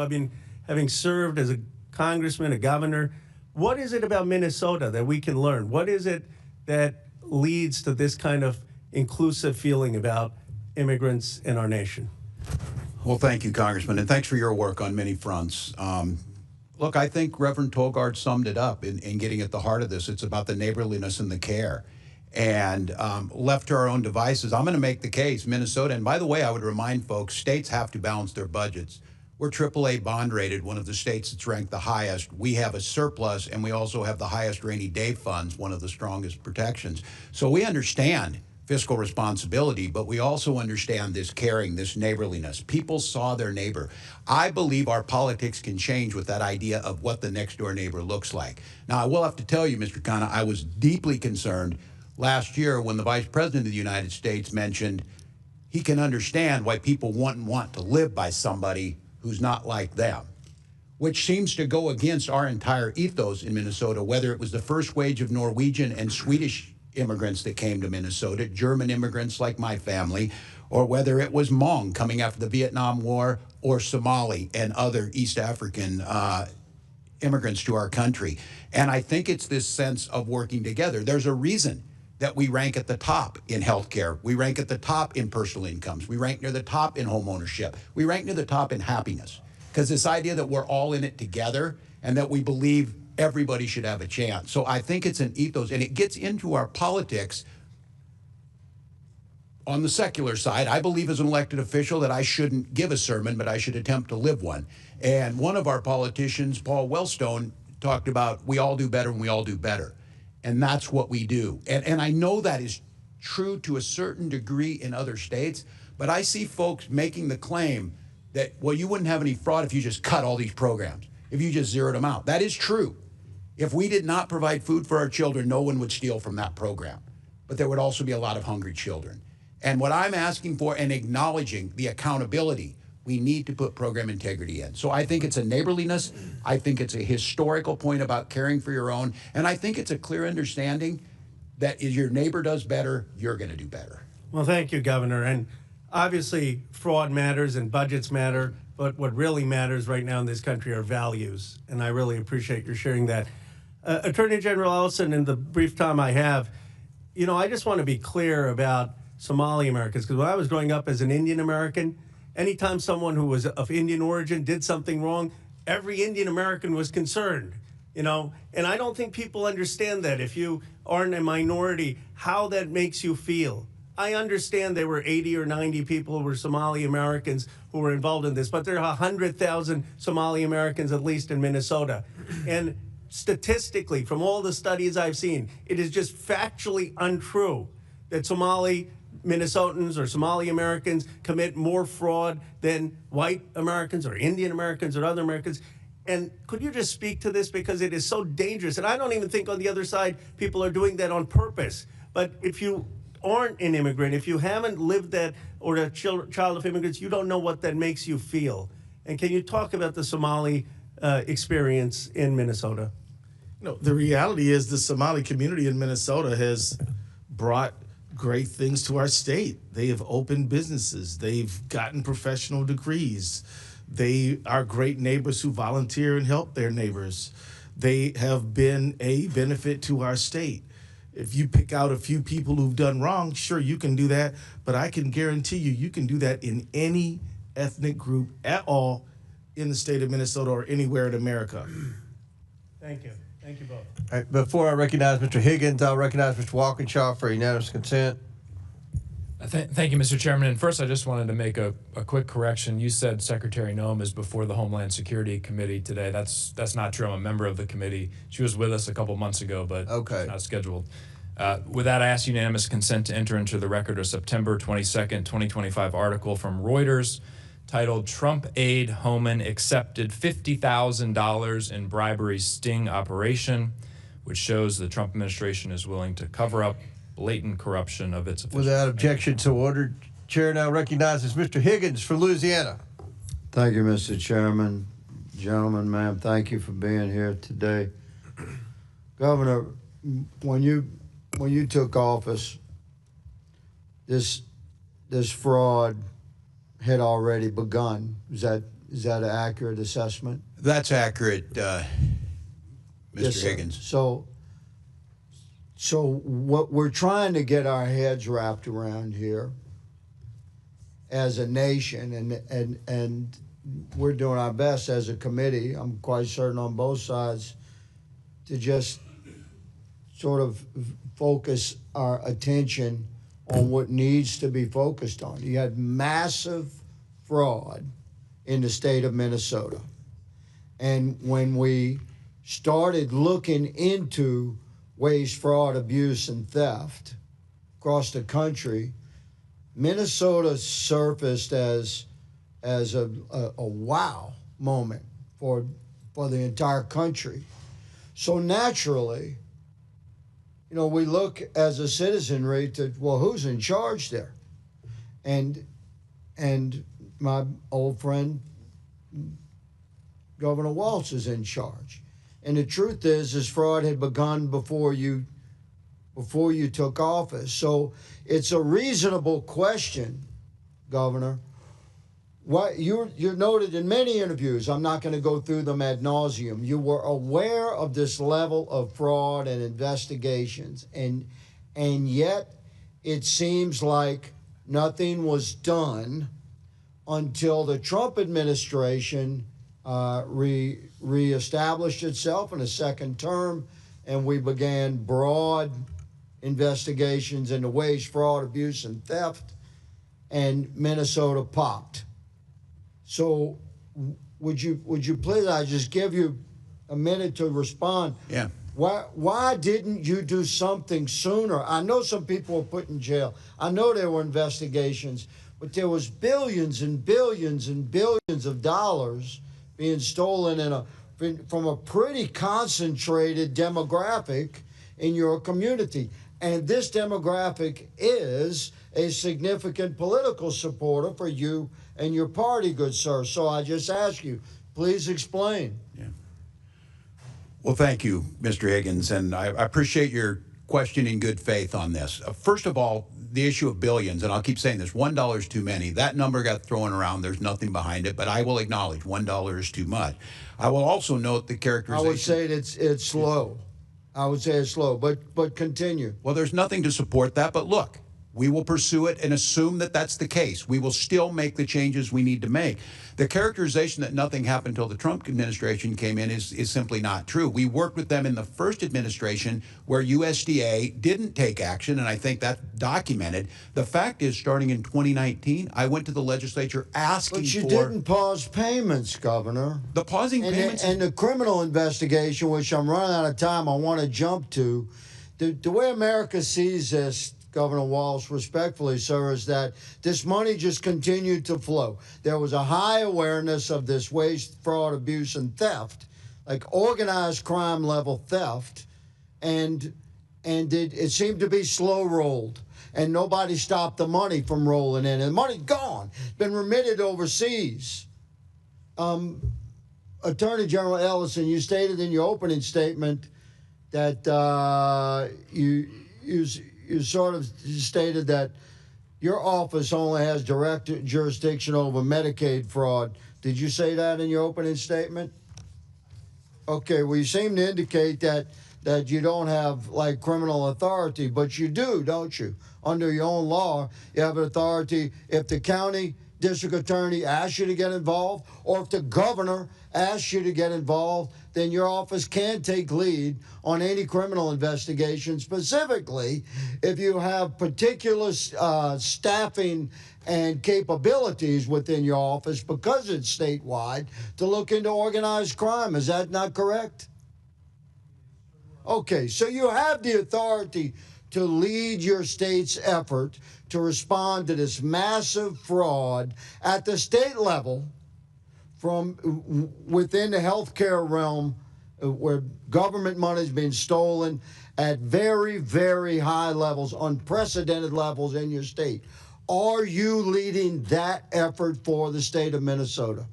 having served as a congressman, a governor, what is it about Minnesota that we can learn? What is it that leads to this kind of inclusive feeling about immigrants in our nation? Well, thank you, Congressman, and thanks for your work on many fronts. Look, I think Reverend Tolgard summed it up in getting at the heart of this. It's about the neighborliness and the care. And left to our own devices, I'm going to make the case, Minnesota, and by the way, I would remind folks, states have to balance their budgets. We're AAA bond rated, one of the states that's ranked the highest. We have a surplus, and we also have the highest rainy day funds, one of the strongest protections. So we understand fiscal responsibility, but we also understand this caring, this neighborliness. People saw their neighbor. I believe our politics can change with that idea of what the next door neighbor looks like. Now, I will have to tell you, Mr. Khanna, I was deeply concerned last year when the Vice President of the United States mentioned he can understand why people wouldn't want to live by somebody who's not like them, which seems to go against our entire ethos in Minnesota, whether it was the first wave of Norwegian and Swedish immigrants that came to Minnesota, German immigrants like my family, or whether it was Hmong coming after the Vietnam War, or Somali and other East African immigrants to our country. And I think it's this sense of working together. There's a reason that we rank at the top in healthcare. We rank at the top in personal incomes. We rank near the top in home ownership. We rank near the top in happiness. Because this idea that we're all in it together and that we believe everybody should have a chance. So I think it's an ethos, and it gets into our politics on the secular side. I believe as an elected official that I shouldn't give a sermon, but I should attempt to live one. And one of our politicians, Paul Wellstone, talked about we all do better when we all do better. And that's what we do. And I know that is true to a certain degree in other states, but I see folks making the claim that, well, you wouldn't have any fraud if you just cut all these programs, if you just zeroed them out. That is true. If we did not provide food for our children, no one would steal from that program. But there would also be a lot of hungry children. And what I'm asking for and acknowledging the accountability, we need to put program integrity in. So I think it's a neighborliness. I think it's a historical point about caring for your own. And I think it's a clear understanding that if your neighbor does better, you're going to do better. Well, thank you, Governor. And obviously fraud matters and budgets matter, but what really matters right now in this country are values, and I really appreciate your sharing that. Attorney General Ellison, in the brief time I have, you know, I just want to be clear about Somali Americans, because when I was growing up as an Indian American, anytime someone who was of Indian origin did something wrong, every Indian American was concerned, you know, and I don't think people understand that. If you aren't a minority, how that makes you feel. I understand there were 80 or 90 people who were Somali Americans who were involved in this, but there are 100,000 Somali Americans at least in Minnesota. And statistically, from all the studies I've seen, it is just factually untrue that Somali Minnesotans or Somali Americans commit more fraud than white Americans or Indian Americans or other Americans. And could you just speak to this, because it is so dangerous? And I don't even think on the other side people are doing that on purpose. But if you aren't an immigrant, if you haven't lived that or a child of immigrants, you don't know what that makes you feel. And can you talk about the Somali experience in Minnesota? You know, the reality is the Somali community in Minnesota has brought great things to our state. They have opened businesses. They've gotten professional degrees. They are great neighbors who volunteer and help their neighbors. They have been a benefit to our state. If you pick out a few people who've done wrong, sure, you can do that, but I can guarantee you can do that in any ethnic group at all in the state of Minnesota or anywhere in America. Thank you. Thank you both. All right, before I recognize Mr. Higgins, I'll recognize Mr. Walkinshaw for unanimous consent. Thank you, Mr. Chairman. And first, I just wanted to make a quick correction. You said Secretary Noem is before the Homeland Security Committee today. That's not true. I'm a member of the committee. She was with us a couple months ago, but okay, not scheduled. With that, I ask unanimous consent to enter into the record a September 22nd, 2025 article from Reuters titled "Trump Aide Homan Accepted $50,000 in Bribery Sting Operation," which shows the Trump administration is willing to cover up blatant corruption of its officials. Without objection, so ordered. Chair now recognizes Mr. Higgins for Louisiana. Thank you, Mr. Chairman. Gentlemen, ma'am, thank you for being here today. Governor, when you took office, this fraud had already begun. Is that an accurate assessment? That's accurate, Mr. Yes, Higgins. So what we're trying to get our heads wrapped around here as a nation, and we're doing our best as a committee, I'm quite certain on both sides, to just sort of focus our attention on what needs to be focused on. You had massive fraud in the state of Minnesota. And when we started looking into waste, fraud, abuse, and theft across the country, Minnesota surfaced as a wow moment for the entire country. So naturally, you know, we look as a citizenry to, well, who's in charge there? And my old friend, Governor Walz, is in charge. And the truth is, this fraud had begun before you took office. So it's a reasonable question, Governor. What you're noted in many interviews, I'm not going to go through them ad nauseum. You were aware of this level of fraud and investigations, and yet it seems like nothing was done until the Trump administration reestablished itself in a second term, and we began broad investigations into waste, fraud, abuse, and theft, and Minnesota popped. So would you please, I just give you a minute to respond. Yeah. Why didn't you do something sooner? I know some people were put in jail. I know there were investigations, but there was billions and billions and billions of dollars being stolen from a pretty concentrated demographic in your community. And this demographic is a significant political supporter for you and your party, good sir. So I just ask you, please explain. Yeah. Well, thank you, Mr. Higgins, and I appreciate your question in good faith on this. First of all, the issue of billions, and I'll keep saying this, $1 is too many. That number got thrown around. There's nothing behind it, but I will acknowledge $1 is too much. I will also note the characterization. I would say it's slow. I would say it's slow, but continue. Well, there's nothing to support that, but look, we will pursue it and assume that that's the case. We will still make the changes we need to make. The characterization that nothing happened until the Trump administration came in is simply not true. We worked with them in the first administration where USDA didn't take action, and I think that's documented. The fact is, starting in 2019, I went to the legislature asking for... But you didn't pause payments, Governor. The pausing payments... And the criminal investigation, which I'm running out of time, I want to jump to. The way America sees this, Governor Walz, respectfully, sir, is that this money just continued to flow. There was a high awareness of this waste, fraud, abuse, and theft, like organized crime level theft, and it seemed to be slow rolled, and nobody stopped the money from rolling in. And the money's gone, it's been remitted overseas. Attorney General Ellison, you stated in your opening statement that you sort of stated that your office only has direct jurisdiction over Medicaid fraud. Did you say that in your opening statement? Okay, well, you seem to indicate that you don't have, like, criminal authority, but you do, don't you? Under your own law, you have an authority if the county district attorney asks you to get involved, or if the governor asks you to get involved, then your office can take lead on any criminal investigation, specifically if you have particular staffing and capabilities within your office, because it's statewide, to look into organized crime. Is that not correct? Okay, so you have the authority to lead your state's effort to respond to this massive fraud at the state level from within the healthcare realm, where government money is being stolen at very, very high levels, unprecedented levels in your state. Are you leading that effort for the state of Minnesota?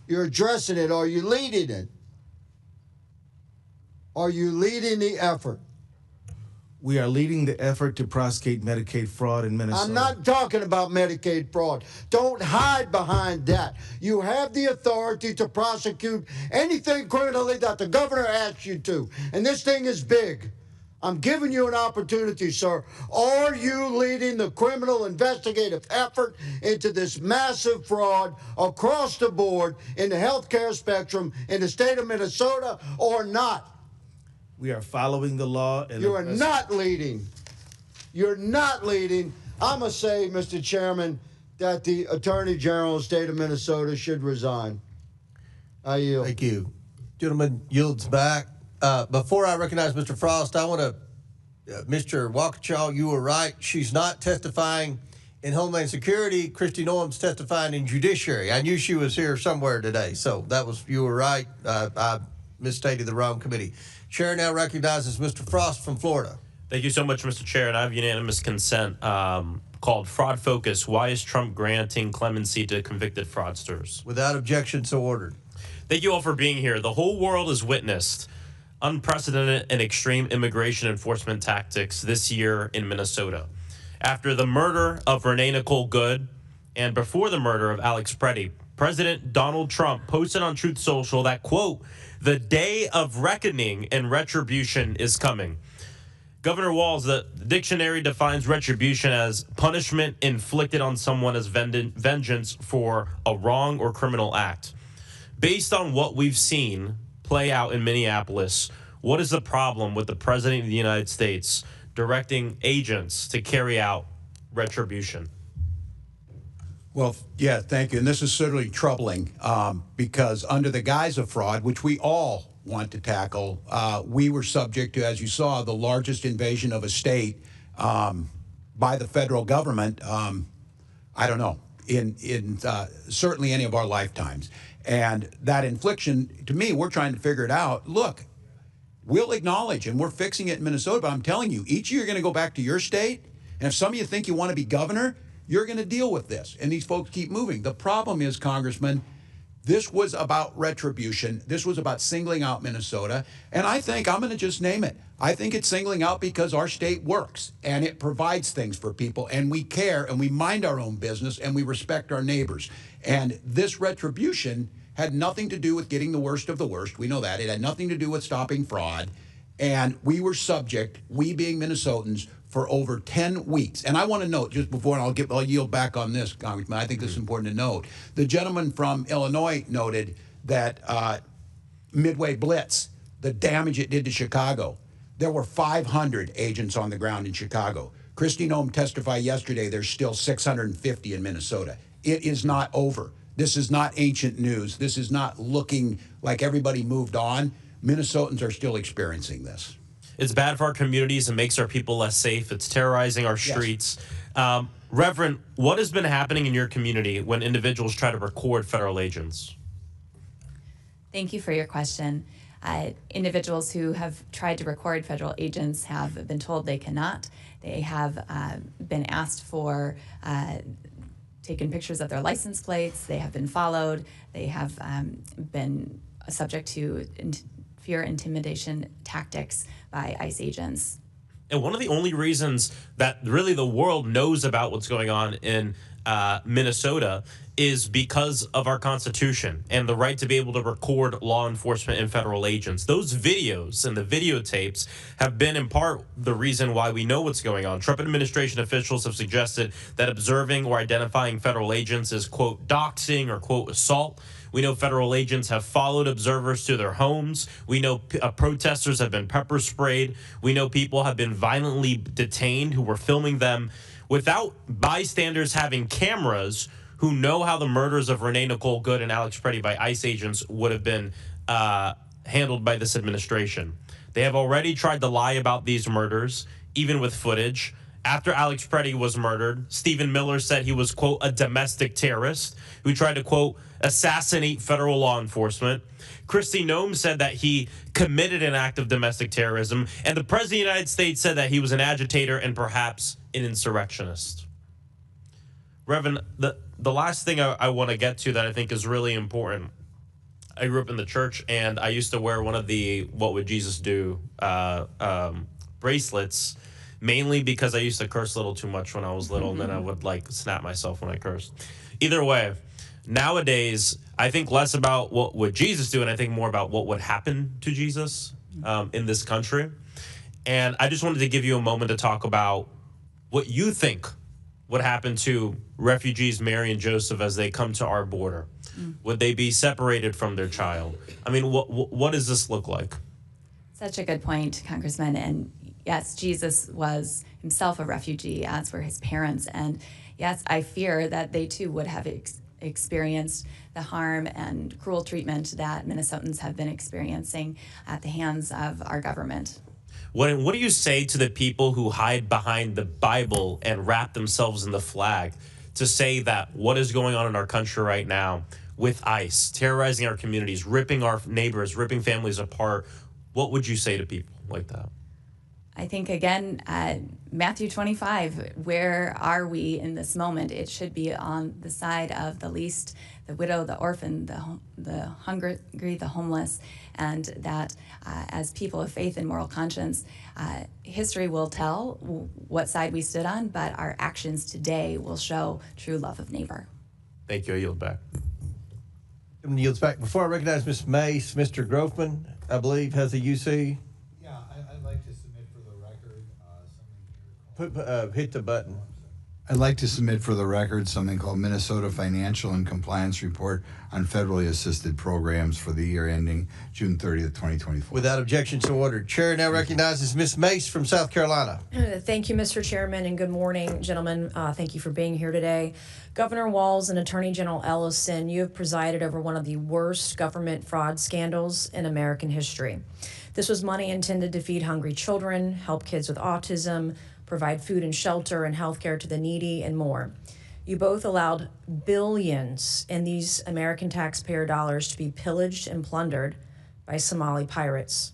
You're addressing it. Are you leading it? Are you leading the effort? We are leading the effort to prosecute Medicaid fraud in Minnesota. I'm not talking about Medicaid fraud. Don't hide behind that. You have the authority to prosecute anything criminally that the governor asks you to. And this thing is big. I'm giving you an opportunity, sir. Are you leading the criminal investigative effort into this massive fraud across the board in the healthcare spectrum in the state of Minnesota or not? We are following the law. And you are not leading. You're not leading. I'm going to say, Mr. Chairman, that the Attorney General of the state of Minnesota should resign. I yield. Thank you. Gentleman yields back. Before I recognize Mr. Frost, I want to, Mr. Waukesha, you were right. She's not testifying in Homeland Security. Kristi Noem's testifying in Judiciary. I knew she was here somewhere today, so you were right. I misstated the wrong committee. Chair now recognizes Mr. Frost from Florida. Thank you so much, Mr. Chair, and I have unanimous consent called Fraud Focus. Why is Trump granting clemency to convicted fraudsters? Without objection, so ordered. Thank you all for being here. The whole world has witnessed unprecedented and extreme immigration enforcement tactics this year in Minnesota. After the murder of Renee Nicole Good and before the murder of Alex Preddy, President Donald Trump posted on Truth Social that, quote, "The day of reckoning and retribution is coming." Governor Walz, the dictionary defines retribution as punishment inflicted on someone as vengeance for a wrong or criminal act. Based on what we've seen play out in Minneapolis, what is the problem with the President of the United States directing agents to carry out retribution? Well, yeah, thank you. And this is certainly troubling because under the guise of fraud, which we all want to tackle, we were subject to, as you saw, the largest invasion of a state by the federal government, I don't know, in certainly any of our lifetimes. And that infliction, to me, we're trying to figure it out. Look, we'll acknowledge, and we're fixing it in Minnesota, but I'm telling you, each of you are going to go back to your state, and if some of you think you want to be governor, you're going to deal with this, and these folks keep moving. The problem is, Congressman, this was about retribution. This was about singling out Minnesota, and I think I'm going to just name it. I think it's singling out because our state works and it provides things for people, and we care and we mind our own business and we respect our neighbors. And this retribution had nothing to do with getting the worst of the worst. We know that. It had nothing to do with stopping fraud. And we were subject, we being Minnesotans, for over 10 weeks. And I want to note, just before, and I'll yield back on this, Congressman, I think this is important to note. The gentleman from Illinois noted that Midway Blitz, the damage it did to Chicago. There were 500 agents on the ground in Chicago. Kristi Noem testified yesterday there's still 650 in Minnesota. It is not over. This is not ancient news. This is not looking like everybody moved on. Minnesotans are still experiencing this. It's bad for our communities and makes our people less safe. It's terrorizing our streets. Yes. Reverend, what has been happening in your community when individuals try to record federal agents? Thank you for your question. Individuals who have tried to record federal agents have been told they cannot. They have been asked for taken pictures of their license plates. They have been followed. They have been subject to fear intimidation tactics by ICE agents. And one of the only reasons that really the world knows about what's going on in Minnesota is because of our Constitution and the right to be able to record law enforcement and federal agents. Those videos and the videotapes have been in part the reason why we know what's going on. Trump administration officials have suggested that observing or identifying federal agents is, quote, doxing or, quote, assault. We know federal agents have followed observers to their homes. We know protesters have been pepper sprayed. We know people have been violently detained who were filming them without bystanders having cameras who know how the murders of Renee Nicole Good and Alex Preddy by ICE agents would have been handled by this administration. They have already tried to lie about these murders, even with footage. After Alex Preddy was murdered, Stephen Miller said he was, quote, a domestic terrorist who tried to, quote, assassinate federal law enforcement. Kristi Noem said that he committed an act of domestic terrorism, and the President of the United States said that he was an agitator and perhaps an insurrectionist. Reverend, the last thing I want to get to that I think is really important. I grew up in the church, and I used to wear one of the "What Would Jesus Do" bracelets, mainly because I used to curse a little too much when I was little, and then I would like snap myself when I cursed. Either way, nowadays I think less about what would Jesus do, and I think more about what would happen to Jesus in this country. And I just wanted to give you a moment to talk about what you think would happen to refugees Mary and Joseph as they come to our border. Would they be separated from their child? I mean, what does this look like? Such a good point, Congressman. And yes, Jesus was himself a refugee, as were his parents. And yes, I fear that they too would have experienced the harm and cruel treatment that Minnesotans have been experiencing at the hands of our government. What do you say to the people who hide behind the Bible and wrap themselves in the flag to say that what is going on in our country right now with ICE, terrorizing our communities, ripping our neighbors, ripping families apart? What would you say to people like that? I think, again, Matthew 25, where are we in this moment? It should be on the side of the least, the widow, the orphan, the hungry, the homeless, and that as people of faith and moral conscience, history will tell what side we stood on, but our actions today will show true love of neighbor. Thank you. I yield back. Yields back. Before I recognize Ms. Mace, Mr. Grofman, I believe, has a UC. Yeah, I'd like to submit for the record Hit the button. I'd like to submit for the record something called Minnesota Financial and Compliance Report on Federally Assisted Programs for the year ending June 30th, 2024. Without objection, so ordered. Chair now recognizes Ms. Mace from South Carolina. Thank you, Mr. Chairman, and good morning, gentlemen. Thank you for being here today. Governor Walz and Attorney General Ellison, you have presided over one of the worst government fraud scandals in American history. This was money intended to feed hungry children, help kids with autism, provide food and shelter and health care to the needy, and more. You both allowed billions in these American taxpayer dollars to be pillaged and plundered by Somali pirates.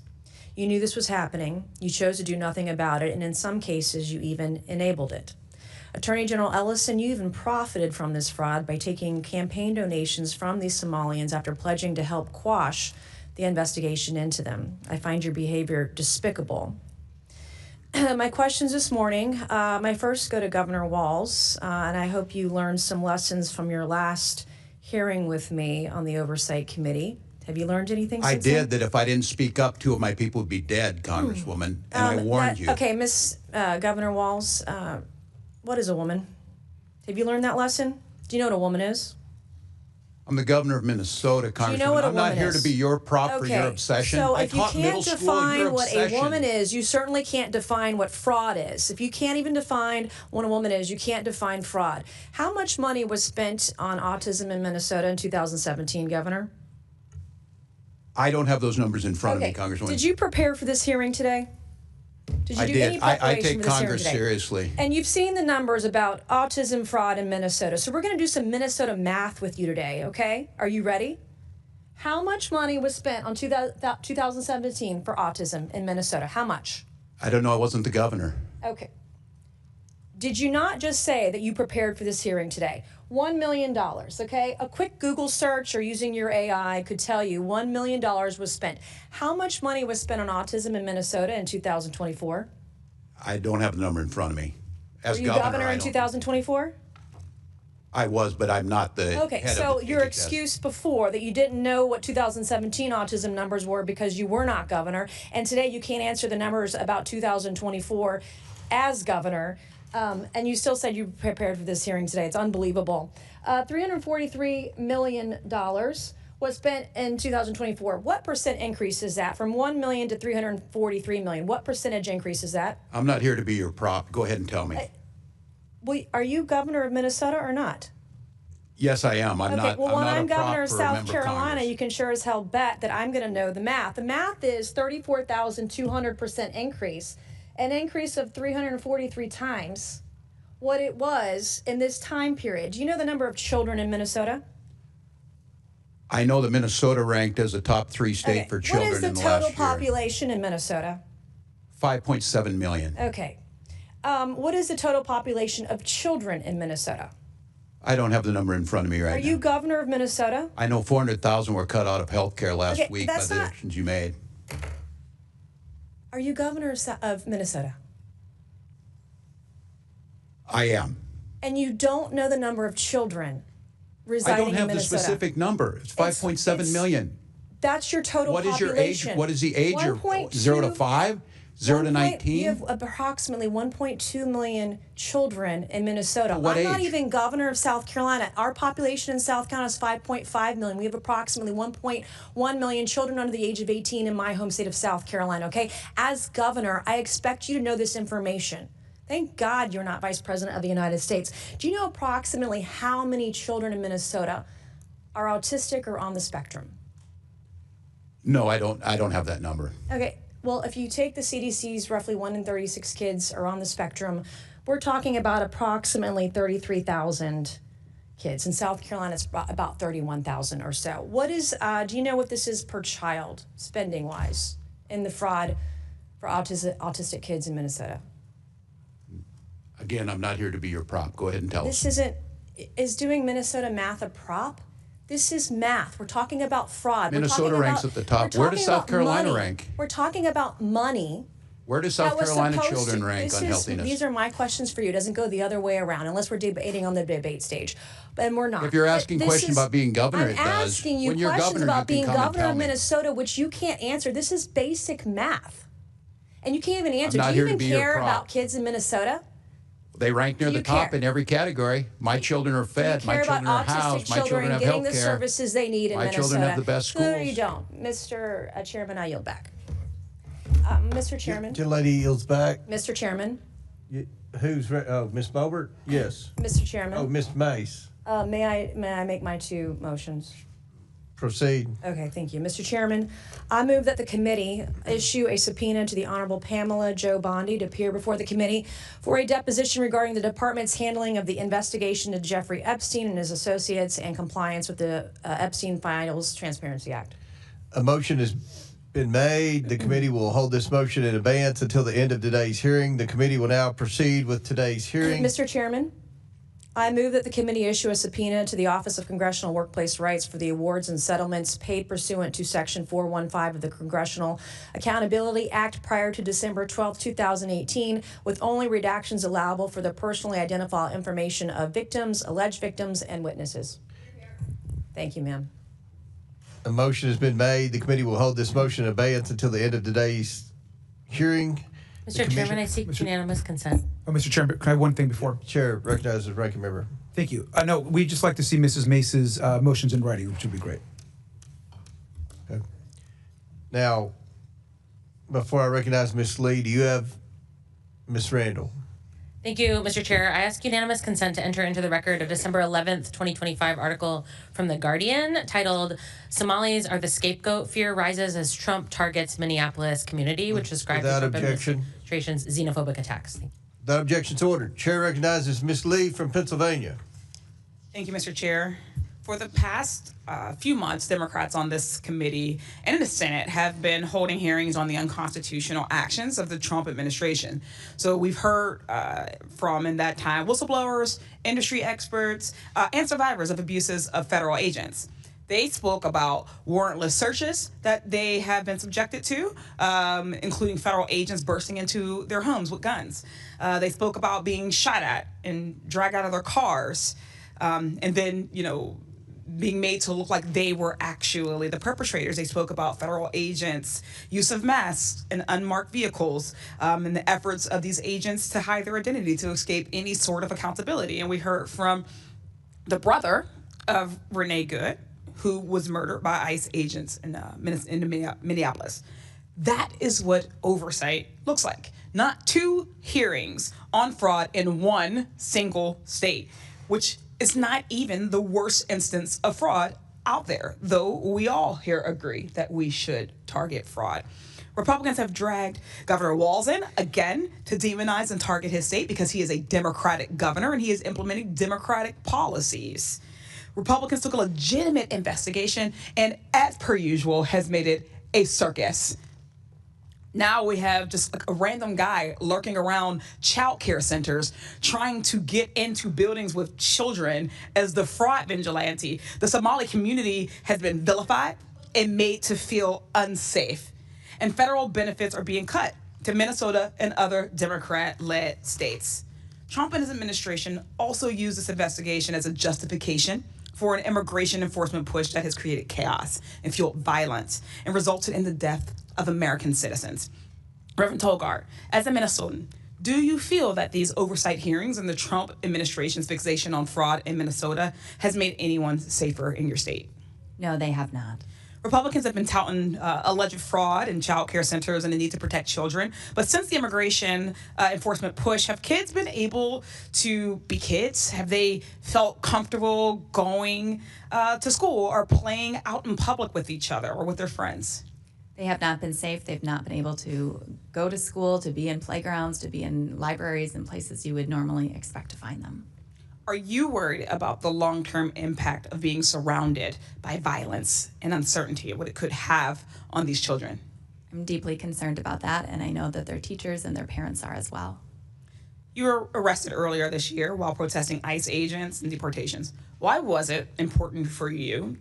You knew this was happening, you chose to do nothing about it, and in some cases, you even enabled it. Attorney General Ellison, you even profited from this fraud by taking campaign donations from these Somalians after pledging to help quash the investigation into them. I find your behavior despicable my questions this morning, my first go to Governor Walz, and I hope you learned some lessons from your last hearing with me on the Oversight Committee. Have you learned anything I since did, then? that if I didn't speak up, 2 of my people would be dead, Congresswoman, and I warned you. Okay, Governor Walz, what is a woman? Have you learned that lesson? Do you know what a woman is? I'm the governor of Minnesota, Congresswoman. Do you know what a I'm not woman here is? to be your prop for your obsession. So I if you taught middle can't school define your what obsession. a woman is, you certainly can't define what fraud is. If you can't even define what a woman is, you can't define fraud. How much money was spent on autism in Minnesota in 2017, Governor? I don't have those numbers in front of me, Congresswoman. Did you prepare for this hearing today? Did you do any I preparation take for this Congress hearing today? seriously. And you've seen the numbers about autism fraud in Minnesota. So we're going to do some Minnesota math with you today, okay? Are you ready? How much money was spent on 2017 for autism in Minnesota? How much? I don't know. I wasn't the governor. Okay. Did you not just say that you prepared for this hearing today? $1 million, okay? A quick Google search or using your AI could tell you $1 million was spent. How much money was spent on autism in Minnesota in 2024? I don't have the number in front of me. As Were you governor I in don't- 2024? I was, but I'm not the Okay, head so of the your HHS. excuse before that you didn't know what 2017 autism numbers were because you were not governor, and today you can't answer the numbers about 2024 as governor, and you still said you prepared for this hearing today. It's unbelievable. $343 million was spent in 2024. What percent increase is that from 1 million to 343 million? What percentage increase is that? I'm not here to be your prop. Go ahead and tell me. Are you governor of Minnesota or not? Yes, I am. I'm Okay, not. well, I'm when not I'm a prop governor of for a South member of Carolina, Congress. you can sure as hell bet that I'm going to know the math. The math is 34,200% increase, an increase of 343 times what it was in this time period. Do you know the number of children in Minnesota? I know that Minnesota ranked as a top 3 state for children What is the in the last total year. population in Minnesota? 5.7 million. Okay. What is the total population of children in Minnesota? I don't have the number in front of me right Are now. you governor of Minnesota? I know 400,000 were cut out of health care last Okay, week by that's the not- actions you made. Are you governor of Minnesota? I am. And you don't know the number of children I residing don't have in the Minnesota? specific number. It's 5.7 million. That's your total What is your age? population. What is the age? 0 to 5? 0 to 19? You have approximately 1.2 million children in Minnesota. What I'm not age? even governor of South Carolina. Our population in South Carolina is 5.5 million. We have approximately 1.1 million children under the age of 18 in my home state of South Carolina, okay? As governor, I expect you to know this information. Thank God you're not Vice President of the United States. Do you know approximately how many children in Minnesota are autistic or on the spectrum? No, I don't have that number. Okay, well, if you take the CDC's roughly 1 in 36 kids are on the spectrum, we're talking about approximately 33,000 kids. In South Carolina, it's about 31,000 or so. What is, do you know what this is per child, spending-wise, in the fraud for autistic kids in Minnesota? Again, I'm not here to be your prop. Go ahead and tell us. Is doing Minnesota math a prop? This is math. We're talking about fraud. Minnesota ranks at the top. Where does South Carolina rank? We're talking about money. Where does That South was Carolina supposed children to- rank on healthiness? These are my questions for you. It doesn't go the other way around unless we're debating on the debate stage. And we're not. If you're asking questions about being governor, I'm it does. asking you When you're questions governor, about you can being come and governor tell of me. Minnesota, which you can't answer. This is basic math. And you can't even answer. not Do you here to even be your care prop. about kids in Minnesota? They rank near Do the you top care? in every category. My children are fed. My Care children about are autistic housed. My children children have getting health the care. services they need in My Minnesota. children have the best No, schools. you don't. Mr. Chairman, I yield back. Mr. Chairman. Lady yields back. Mr. Chairman. Oh, Miss Bobert? Yes. Mr. Chairman. Oh, Miss Mace. May I make my 2 motions? Proceed. Okay, thank you. Mr. Chairman, I move that the committee issue a subpoena to the Honorable Pamela Jo Bondi to appear before the committee for a deposition regarding the department's handling of the investigation into Jeffrey Epstein and his associates and compliance with the Epstein Files Transparency Act. A motion has been made. The committee will hold this motion in abeyance until the end of today's hearing. The committee will now proceed with today's hearing. Mr. Chairman, I move that the committee issue a subpoena to the Office of Congressional Workplace Rights for the awards and settlements paid pursuant to Section 415 of the Congressional Accountability Act prior to December 12, 2018, with only redactions allowable for the personally identifiable information of victims, alleged victims, and witnesses. Thank you, ma'am. A motion has been made. The committee will hold this motion in abeyance until the end of today's hearing. Mr. Chairman, I seek unanimous consent. Oh, Mr. Chairman, can I have one thing before? Chair recognizes the ranking member. Thank you. No, we'd just like to see Mrs. Mace's motions in writing, which would be great. Okay. Now, before I recognize Ms. Lee, do you have Ms. Randall? Thank you, Mr. Chair. I ask unanimous consent to enter into the record a December 11th, 2025 article from The Guardian titled Somalis Are the Scapegoat. Fear Rises as Trump Targets Minneapolis Community, which describes the Trump administration's xenophobic attacks. Without objections ordered. Chair recognizes Ms. Lee from Pennsylvania. Thank you, Mr. Chair. For the past few months, Democrats on this committee and in the Senate have been holding hearings on the unconstitutional actions of the Trump administration. So we've heard from, in that time, whistleblowers, industry experts, and survivors of abuses of federal agents. They spoke about warrantless searches that they have been subjected to, including federal agents bursting into their homes with guns. They spoke about being shot at and dragged out of their cars, and then, being made to look like they were actually the perpetrators. They spoke about federal agents' use of masks in unmarked vehicles, and the efforts of these agents to hide their identity to escape any sort of accountability. And we heard from the brother of Renee Good, who was murdered by ICE agents in Minneapolis. That is what oversight looks like. Not two hearings on fraud in one single state, which is not even the worst instance of fraud out there, though we all here agree that we should target fraud. Republicans have dragged Governor Walz in again to demonize and target his state because he is a Democratic governor and he is implementing Democratic policies. Republicans took a legitimate investigation and, as per usual, has made it a circus. Now we have just a random guy lurking around child care centers trying to get into buildings with children as the fraud vigilante. The Somali community has been vilified and made to feel unsafe. And federal benefits are being cut to Minnesota and other Democrat-led states. Trump and his administration also used this investigation as a justification for an immigration enforcement push that has created chaos and fueled violence and resulted in the death of American citizens. Reverend Tolgard, as a Minnesotan, do you feel that these oversight hearings and the Trump administration's fixation on fraud in Minnesota has made anyone safer in your state? No, they have not. Republicans have been touting alleged fraud in child care centers and the need to protect children. But since the immigration enforcement push, have kids been able to be kids? Have they felt comfortable going to school or playing out in public with each other or with their friends? They have not been safe. They've not been able to go to school, to be in playgrounds, to be in libraries and places you would normally expect to find them. Are you worried about the long-term impact of being surrounded by violence and uncertainty and what it could have on these children? I'm deeply concerned about that, and I know that their teachers and their parents are as well. You were arrested earlier this year while protesting ICE agents and deportations. Why was it important for you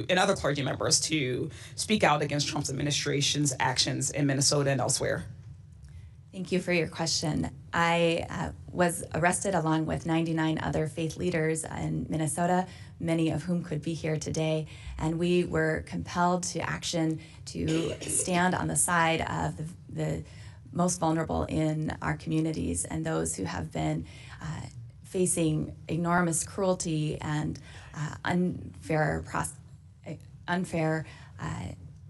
and other clergy members to speak out against Trump's administration's actions in Minnesota and elsewhere? Thank you for your question. I was arrested along with 99 other faith leaders in Minnesota, many of whom could be here today, and we were compelled to action to stand on the side of the most vulnerable in our communities and those who have been facing enormous cruelty and unfair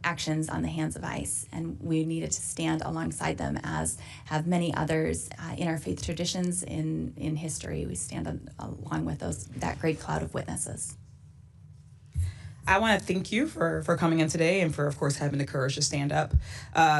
actions on the hands of ICE. And we needed to stand alongside them, as have many others in our faith traditions in history. We stand along with that great cloud of witnesses. I want to thank you for coming in today and for, of course, having the courage to stand up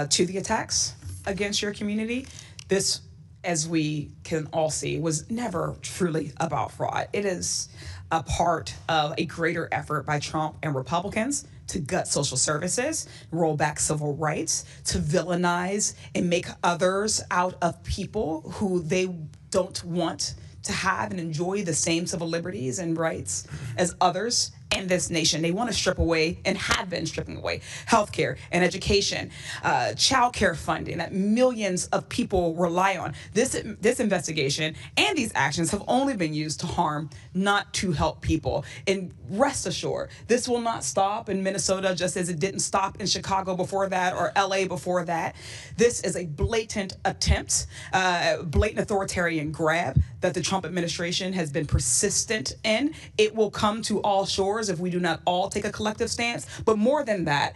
to the attacks against your community. This, as we can all see, was never truly about fraud. It is a part of a greater effort by Trump and Republicans to gut social services, roll back civil rights, to villainize and make others out of people who they don't want to have and enjoy the same civil liberties and rights as others in this nation. They want to strip away and have been stripping away healthcare and education, childcare funding that millions of people rely on. This investigation and these actions have only been used to harm, not to help people. And rest assured, this will not stop in Minnesota, just as it didn't stop in Chicago before that or LA before that. This is a blatant attempt, blatant authoritarian grab that the Trump administration has been persistent in. It will come to all shores if we do not all take a collective stance. But more than that,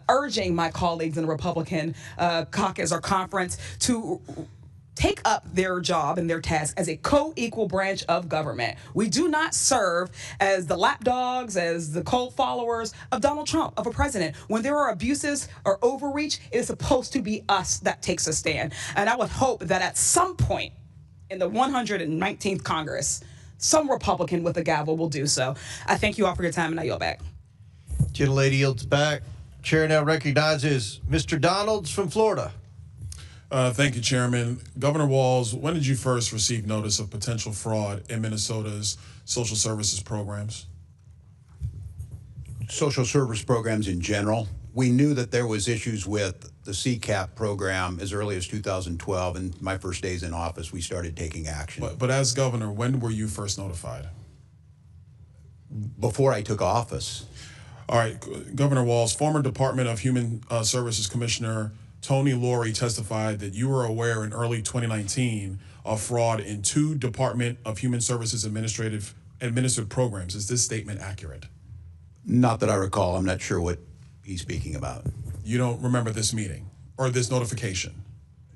urging my colleagues in the Republican caucus or conference to take up their job and their task as a co-equal branch of government. We do not serve as the lapdogs, as the cult followers of Donald Trump, of a president. When there are abuses or overreach, it is supposed to be us that takes a stand. And I would hope that at some point in the 119th Congress, some Republican with a gavel will do so. I thank you all for your time, and I yield back. Gentlelady yields back. Chair now recognizes Mr. Donalds from Florida. Thank you, Chairman. Governor Walz, when did you first receive notice of potential fraud in Minnesota's social services programs? Social service programs in general. We knew that there was issues with the CCAP program as early as 2012, and my first days in office, we started taking action. But as governor, when were you first notified? Before I took office. All right, Governor Walz, former Department of Human Services Commissioner Tony Laurie testified that you were aware in early 2019 of fraud in 2 Department of Human Services administered programs. Is this statement accurate? Not that I recall. I'm not sure what he's speaking about. You don't remember this meeting or this notification?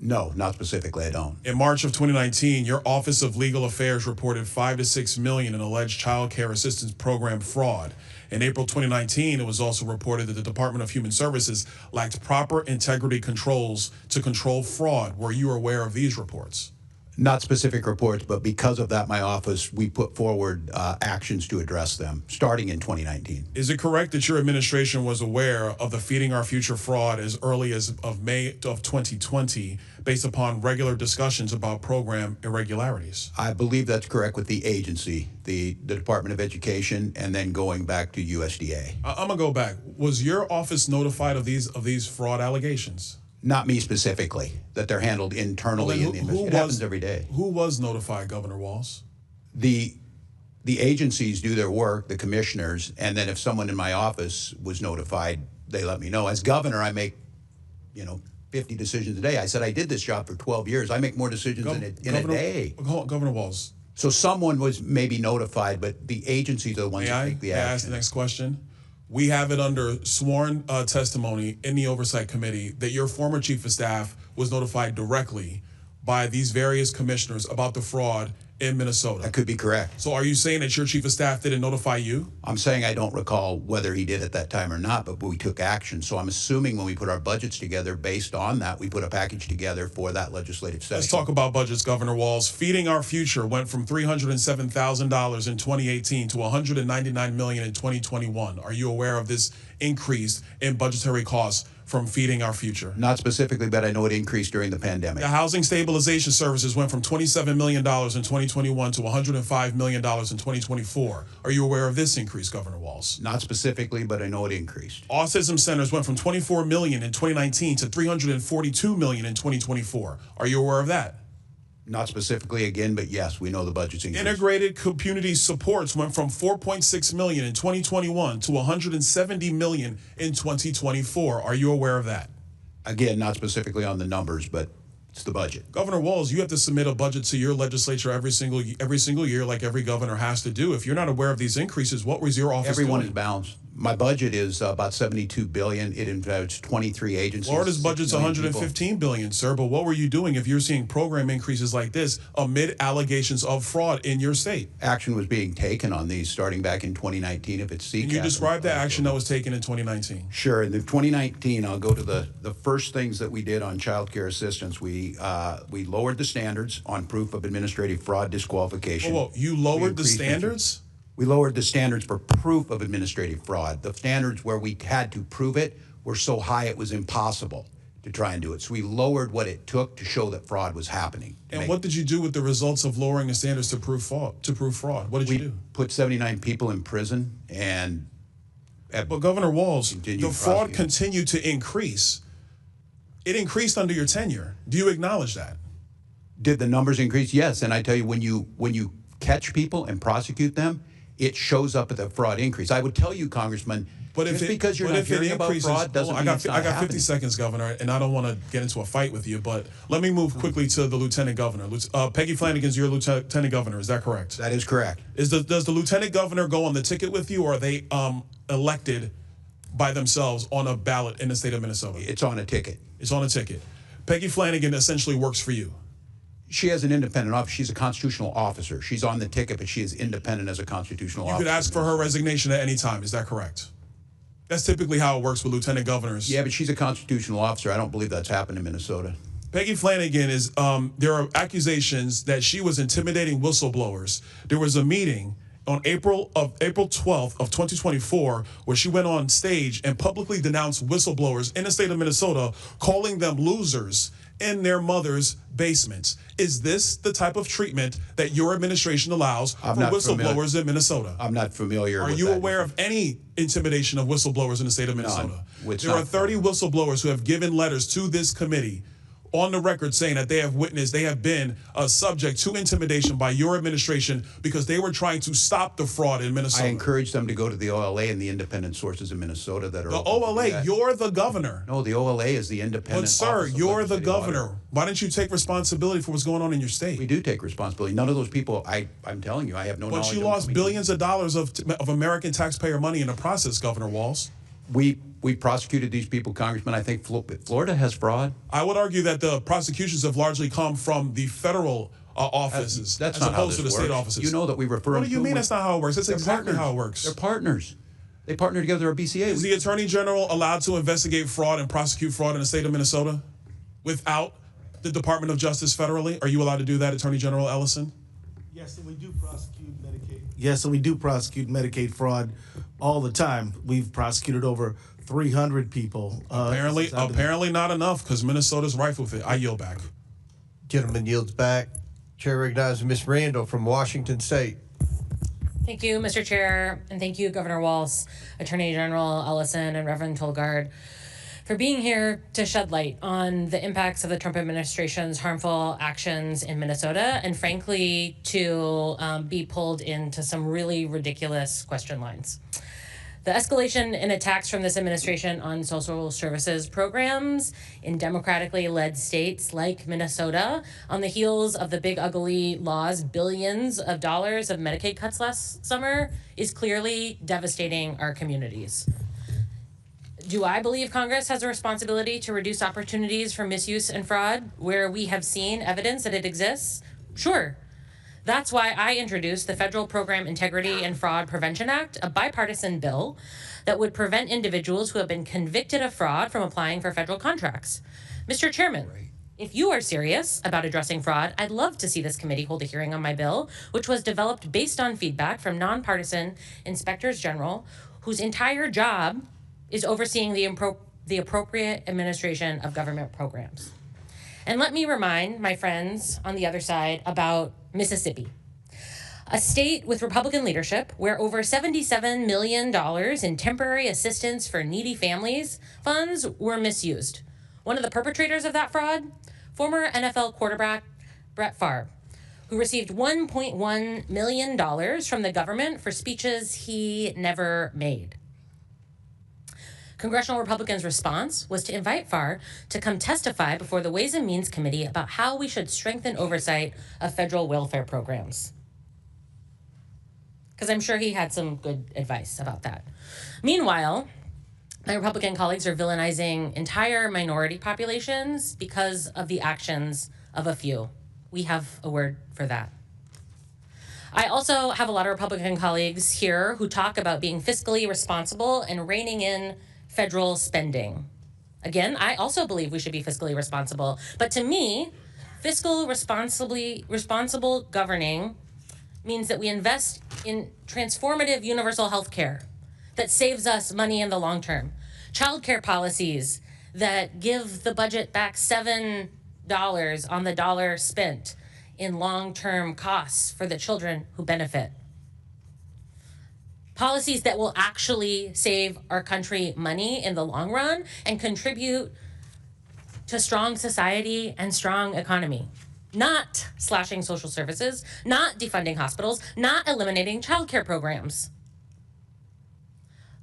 No, not specifically, I don't. In March of 2019, your Office of Legal Affairs reported $5 to $6 million in alleged child care assistance program fraud. In April 2019, it was also reported that the Department of Human Services lacked proper integrity controls to control fraud. Were you aware of these reports? Not specific reports, but because of that, my office, we put forward actions to address them, starting in 2019. Is it correct that your administration was aware of the Feeding Our Future fraud as early as of May of 2020, based upon regular discussions about program irregularities? I believe that's correct with the agency, the Department of Education, and then going back to USDA. I'm gonna go back. Was your office notified of these fraud allegations? Not me specifically, that they're handled internally in the investigation. It happens every day. Who was notified, Governor Walz? The agencies do their work, the commissioners, and then if someone in my office was notified, they let me know. As governor, I make, 50 decisions a day. I said I did this job for 12 years. I make more decisions in a day. Governor Walz. So someone was maybe notified, but the agencies are the ones that take the action. May I ask the next question? We have it under sworn testimony in the Oversight Committee that your former chief of staff was notified directly by these various commissioners about the fraud in Minnesota. That could be correct. So are you saying that your chief of staff didn't notify you? I'm saying I don't recall whether he did at that time or not, but we took action. So I'm assuming when we put our budgets together, based on that, we put a package together for that legislative session. Let's talk about budgets, Governor Walz. Feeding Our Future went from $307,000 in 2018 to $199 million in 2021. Are you aware of this increase in budgetary costs from Feeding Our Future? Not specifically, but I know it increased during the pandemic. The Housing Stabilization Services went from $27 million in 2021 to $105 million in 2024. Are you aware of this increase, Governor Walz? Not specifically, but I know it increased. Autism centers went from $24 million in 2019 to $342 million in 2024. Are you aware of that? Not specifically again, but yes, we know the budget's increased. Integrated community supports went from $4.6 million in 2021 to $170 million in 2024. Are you aware of that? Again, not specifically on the numbers, but it's the budget. Governor Walz, you have to submit a budget to your legislature every single year, like every governor has to do. If you're not aware of these increases, what was your office Everyone doing? is balanced. My budget is about $72 billion. It involves 23 agencies. Florida's budget's $115 billion, sir. But what were you doing if you're seeing program increases like this amid allegations of fraud in your state? Action was being taken on these starting back in 2019. If it's CCAP. Can you describe the action that was taken in 2019? Sure. In 2019, I'll go to the first things that we did on child care assistance. We lowered the standards on proof of administrative fraud disqualification. Whoa, you lowered the standards? We lowered the standards for proof of administrative fraud. The standards where we had to prove it were so high it was impossible. to try and do it. So we lowered what it took to show that fraud was happening. And what did you do with the results of lowering the standards to prove fraud? What did you do? Put 79 people in prison, and but Governor Walz, the fraud continued to increase. It increased under your tenure. Do you acknowledge that? Did the numbers increase? Yes. And I tell you, when you catch people and prosecute them, it shows up at the fraud increase. I would tell you, Congressman, just because you're not hearing about fraud doesn't mean it's not I got 50 happening. seconds, Governor, and I don't want to get into a fight with you, but let me move quickly to the Lieutenant Governor. Peggy Flanagan's your Lieutenant Governor, is that correct? That is correct. Does the Lieutenant Governor go on the ticket with you, or are they elected by themselves on a ballot in the state of Minnesota? It's on a ticket. It's on a ticket. Peggy Flanagan essentially works for you. She has an independent office. She's a constitutional officer. She's on the ticket, but she is independent as a constitutional officer. You could ask for her resignation at any time. Is that correct? That's typically how it works with lieutenant governors. Yeah, but she's a constitutional officer. I don't believe that's happened in Minnesota. Peggy Flanagan is, there are accusations that she was intimidating whistleblowers. There was a meeting on April 12th of 2024 where she went on stage and publicly denounced whistleblowers in the state of Minnesota, calling them losers in their mother's basements. Is this the type of treatment that your administration allows for whistleblowers in Minnesota? I'm not familiar with that. Are you aware of any intimidation of whistleblowers in the state of Minnesota? There are 30 whistleblowers who have given letters to this committee on the record saying that they have witnessed, they have been subject to intimidation by your administration because they were trying to stop the fraud in Minnesota. I encourage them to go to the OLA and the independent sources in Minnesota that are the OLA, you're the governor. No, the OLA is the independent. But sir, you're the governor. Auditor. Why don't you take responsibility for what's going on in your state? We do take responsibility. None of those people, I'm telling you, I have no knowledge. But you lost billions of dollars of American taxpayer money in the process, Governor Walz. We prosecuted these people, Congressman. I think Florida has fraud. I would argue that the prosecutions have largely come from the federal offices that's as not how opposed to the this state works. offices. You know that we refer them What do you to mean them that's not how it works? That's exactly partners. how it works. They're partners. They partner together, our BCA. Is the Attorney General allowed to investigate fraud and prosecute fraud in the state of Minnesota without the Department of Justice federally? Are you allowed to do that, Attorney General Ellison? Yes, and we do prosecute Medicaid. Yes, and we do prosecute Medicaid fraud all the time. We've prosecuted over 300 people. Apparently not enough, because Minnesota's rife with it. I yield back. Gentleman yields back. Chair recognizes Ms. Randall from Washington State. Thank you, Mr. Chair, and thank you, Governor Walz, Attorney General Ellison, and Reverend Tolgard, for being here to shed light on the impacts of the Trump administration's harmful actions in Minnesota, and frankly, to be pulled into some really ridiculous question lines. The escalation in attacks from this administration on social services programs in democratically led states like Minnesota, on the heels of the big ugly law's billions of dollars of Medicaid cuts last summer, is clearly devastating our communities. Do I believe Congress has a responsibility to reduce opportunities for misuse and fraud where we have seen evidence that it exists? Sure. That's why I introduced the Federal Program Integrity and Fraud Prevention Act, a bipartisan bill that would prevent individuals who have been convicted of fraud from applying for federal contracts. Mr. Chairman, if you are serious about addressing fraud, I'd love to see this committee hold a hearing on my bill, which was developed based on feedback from nonpartisan inspectors general whose entire job is overseeing the appropriate administration of government programs. And let me remind my friends on the other side about Mississippi, a state with Republican leadership where over $77 million in temporary assistance for needy families funds were misused. One of the perpetrators of that fraud, former NFL quarterback Brett Favre, who received $1.1 million from the government for speeches he never made. Congressional Republicans' response was to invite Favre to come testify before the Ways and Means Committee about how we should strengthen oversight of federal welfare programs. Because I'm sure he had some good advice about that. Meanwhile, my Republican colleagues are villainizing entire minority populations because of the actions of a few. We have a word for that. I also have a lot of Republican colleagues here who talk about being fiscally responsible and reining in federal spending. Again, I also believe we should be fiscally responsible. But to me, responsible governing means that we invest in transformative universal health care that saves us money in the long term. Childcare policies that give the budget back $7 on the dollar spent in long-term costs for the children who benefit. Policies that will actually save our country money in the long run and contribute to strong society and strong economy. Not slashing social services, not defunding hospitals, not eliminating childcare programs.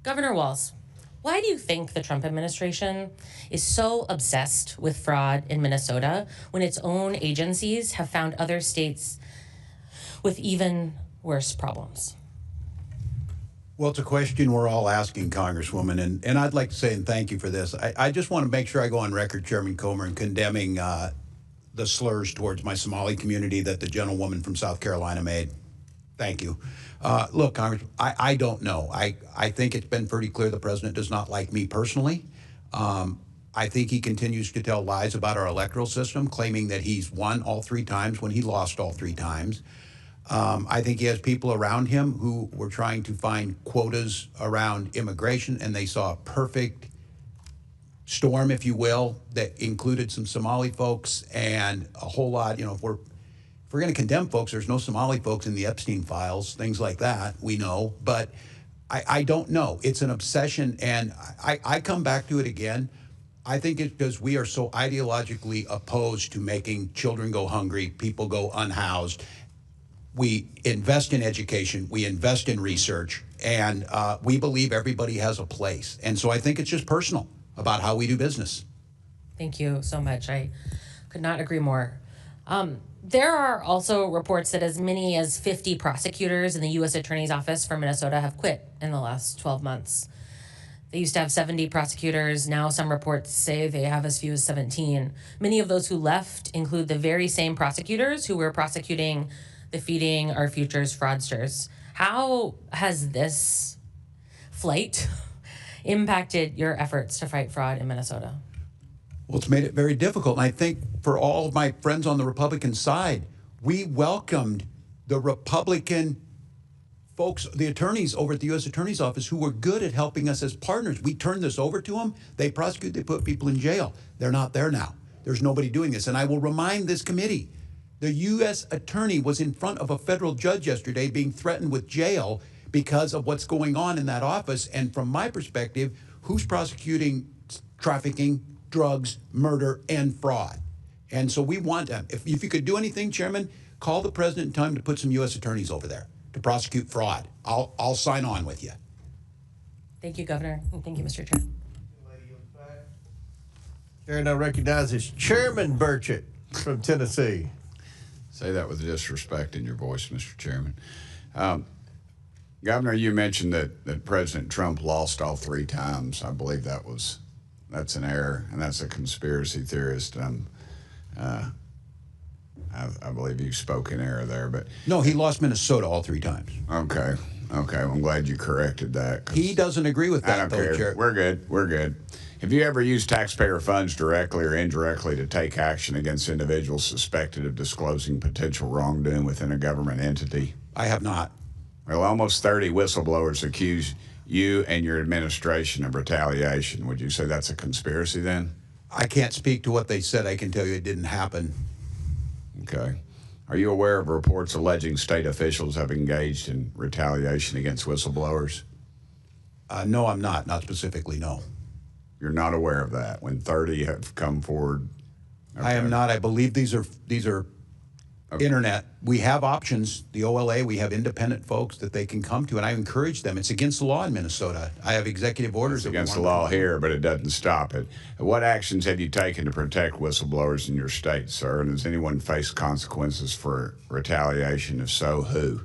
Governor Walz, why do you think the Trump administration is so obsessed with fraud in Minnesota when its own agencies have found other states with even worse problems? Well, it's a question we're all asking, Congresswoman, and I'd like to say, and thank you for this, I just want to make sure I go on record, Chairman Comer, in condemning the slurs towards my Somali community that the gentlewoman from South Carolina made. Thank you. Look, Congress, I don't know. I think it's been pretty clear the president does not like me personally. I think he continues to tell lies about our electoral system, claiming that he's won all 3 times when he lost all 3 times. I think he has people around him who were trying to find quotas around immigration, and they saw a perfect storm, if you will, that included some Somali folks and a whole lot, if we're going to condemn folks, there's no Somali folks in the Epstein files, things like that, we know. But I don't know. It's an obsession, and I come back to it again. I think it's because we are so ideologically opposed to making children go hungry, people go unhoused. We invest in education, we invest in research, and we believe everybody has a place. And so I think it's just personal about how we do business. Thank you so much. I could not agree more. There are also reports that as many as 50 prosecutors in the U.S. Attorney's Office for Minnesota have quit in the last 12 months. They used to have 70 prosecutors. Now some reports say they have as few as 17. Many of those who left include the very same prosecutors who were prosecuting the Feeding Our Futures fraudsters. How has this flight impacted your efforts to fight fraud in Minnesota? Well, it's made it very difficult. And I think for all of my friends on the Republican side, we welcomed the Republican folks, the attorneys over at the U.S. Attorney's Office who were good at helping us as partners. We turned this over to them. They prosecute, they put people in jail. They're not there now. There's nobody doing this. And I will remind this committee, the U.S. attorney was in front of a federal judge yesterday being threatened with jail because of what's going on in that office. And from my perspective, who's prosecuting trafficking, drugs, murder, and fraud? And so we want them. If you could do anything, Chairman, call the president in time to put some U.S. attorneys over there to prosecute fraud. I'll sign on with you. Thank you, Governor, and thank you, Mr. Chair. Chair now recognizes Chairman Burchett from Tennessee. Say that with disrespect in your voice, Mr. Chairman. Governor, you mentioned that President Trump lost all 3 times. I believe that's an error, and that's a conspiracy theorist. I believe you spoke in error there, but no, he lost Minnesota all 3 times. Okay. Well, I'm glad you corrected that. He doesn't agree with that, I don't care. We're good. Have you ever used taxpayer funds directly or indirectly to take action against individuals suspected of disclosing potential wrongdoing within a government entity? I have not. Well, almost 30 whistleblowers accuse you and your administration of retaliation. Would you say that's a conspiracy then? I can't speak to what they said. I can tell you it didn't happen. Okay. Are you aware of reports alleging state officials have engaged in retaliation against whistleblowers? No, I'm not. Not specifically, no. You're not aware of that when 30 have come forward? Okay. I am not. I believe these are okay. Internet. We have options. The OLA, we have independent folks that they can come to, and I encourage them. It's against the law in Minnesota. I have executive orders. It's against the law here, but it doesn't stop it. What actions have you taken to protect whistleblowers in your state, sir? And has anyone faced consequences for retaliation? If so, who?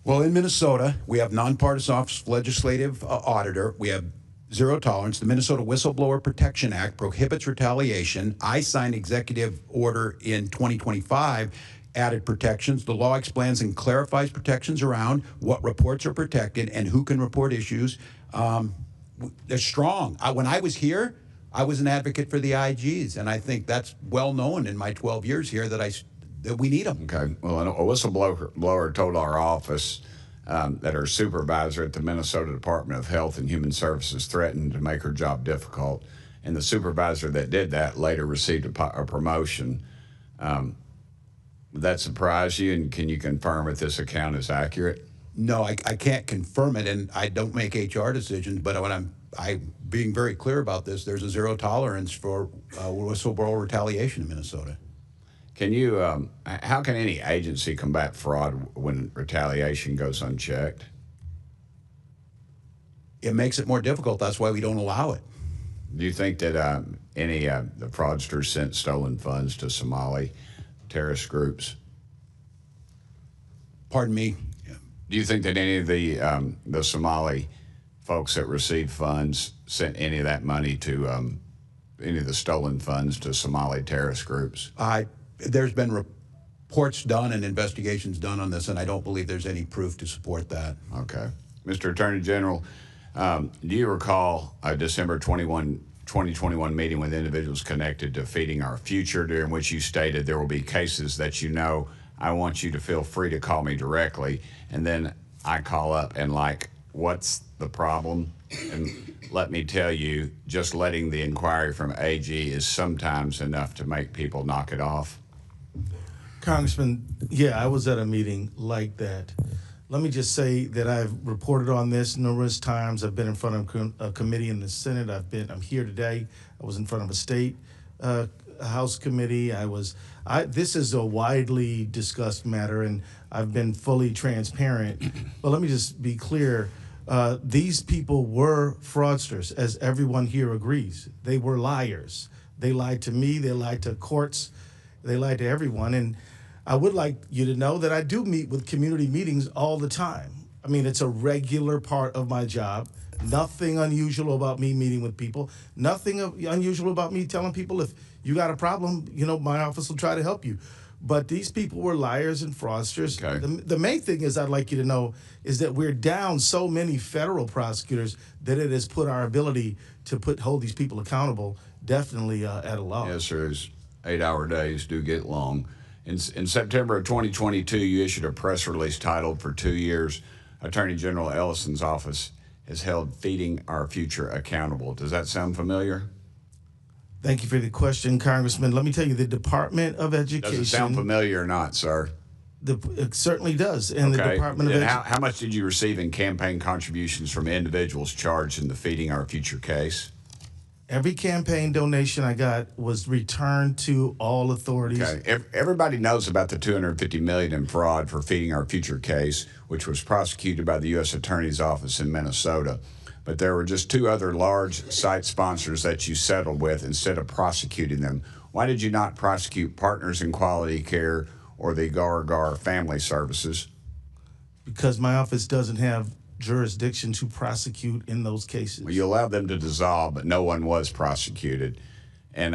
Well, in Minnesota, we have nonpartisan legislative auditor. We have zero tolerance. The Minnesota Whistleblower Protection Act prohibits retaliation. I signed executive order in 2025, added protections. The law explains and clarifies protections around what reports are protected and who can report issues. They're strong. When I was here, I was an advocate for the IGs, and I think that's well known in my 12 years here that we need them. Okay. Well, a whistleblower told our office that her supervisor at the Minnesota Department of Health and Human Services threatened to make her job difficult. And the supervisor that did that later received a promotion. Would that surprise you? And can you confirm if this account is accurate? No, I can't confirm it, and I don't make HR decisions. But when I'm being very clear about this, there's a zero tolerance for whistleblower retaliation in Minnesota. Can you? How can any agency combat fraud when retaliation goes unchecked? It makes it more difficult. That's why we don't allow it. Do you think that any the fraudsters sent stolen funds to Somali terrorist groups? Pardon me? Do you think that any of the Somali folks that received funds sent any of that money to any of the stolen funds to Somali terrorist groups? There's been reports done and investigations done on this, and I don't believe there's any proof to support that. Okay. Mr. Attorney General, do you recall a December 2021 meeting with individuals connected to Feeding Our Future, during which you stated there will be cases that you know, I want you to feel free to call me directly, and then I call up and what's the problem? And let me tell you, just letting the inquiry from AG is sometimes enough to make people knock it off. Congressman, yeah, I was at a meeting like that. Let me just say that I've reported on this numerous times. I've been in front of a committee in the Senate. I'm here today. I was in front of a state House committee. This is a widely discussed matter, and I've been fully transparent. But let me just be clear. These people were fraudsters, as everyone here agrees. They were liars. They lied to me. They lied to courts. They lied to everyone. And I would like you to know that I do meet with community meetings all the time. I mean, it's a regular part of my job. Nothing unusual about me meeting with people. Nothing unusual about me telling people if you got a problem, my office will try to help you. But these people were liars and fraudsters. Okay. The main thing is I'd like you to know is that we're down so many federal prosecutors that it has put our ability to hold these people accountable definitely at a loss. Yes, sir. 8-hour days do get long. In September of 2022, you issued a press release titled, "For 2 years, Attorney General Ellison's office has held Feeding Our Future accountable." Does that sound familiar? Thank you for the question, Congressman. Let me tell you, the Department of Education... Does it sound familiar or not, sir? It certainly does. And the Department of Education... How much did you receive in campaign contributions from individuals charged in the Feeding Our Future case? Every campaign donation I got was returned to all authorities. Okay. Everybody knows about the $250 million in fraud for Feeding Our Future case, which was prosecuted by the U.S. Attorney's Office in Minnesota. But there were just 2 other large site sponsors that you settled with instead of prosecuting them. Why did you not prosecute Partners in Quality Care or the Gar Family Services? Because my office doesn't have jurisdiction to prosecute in those cases. Well, you allowed them to dissolve, but no one was prosecuted. And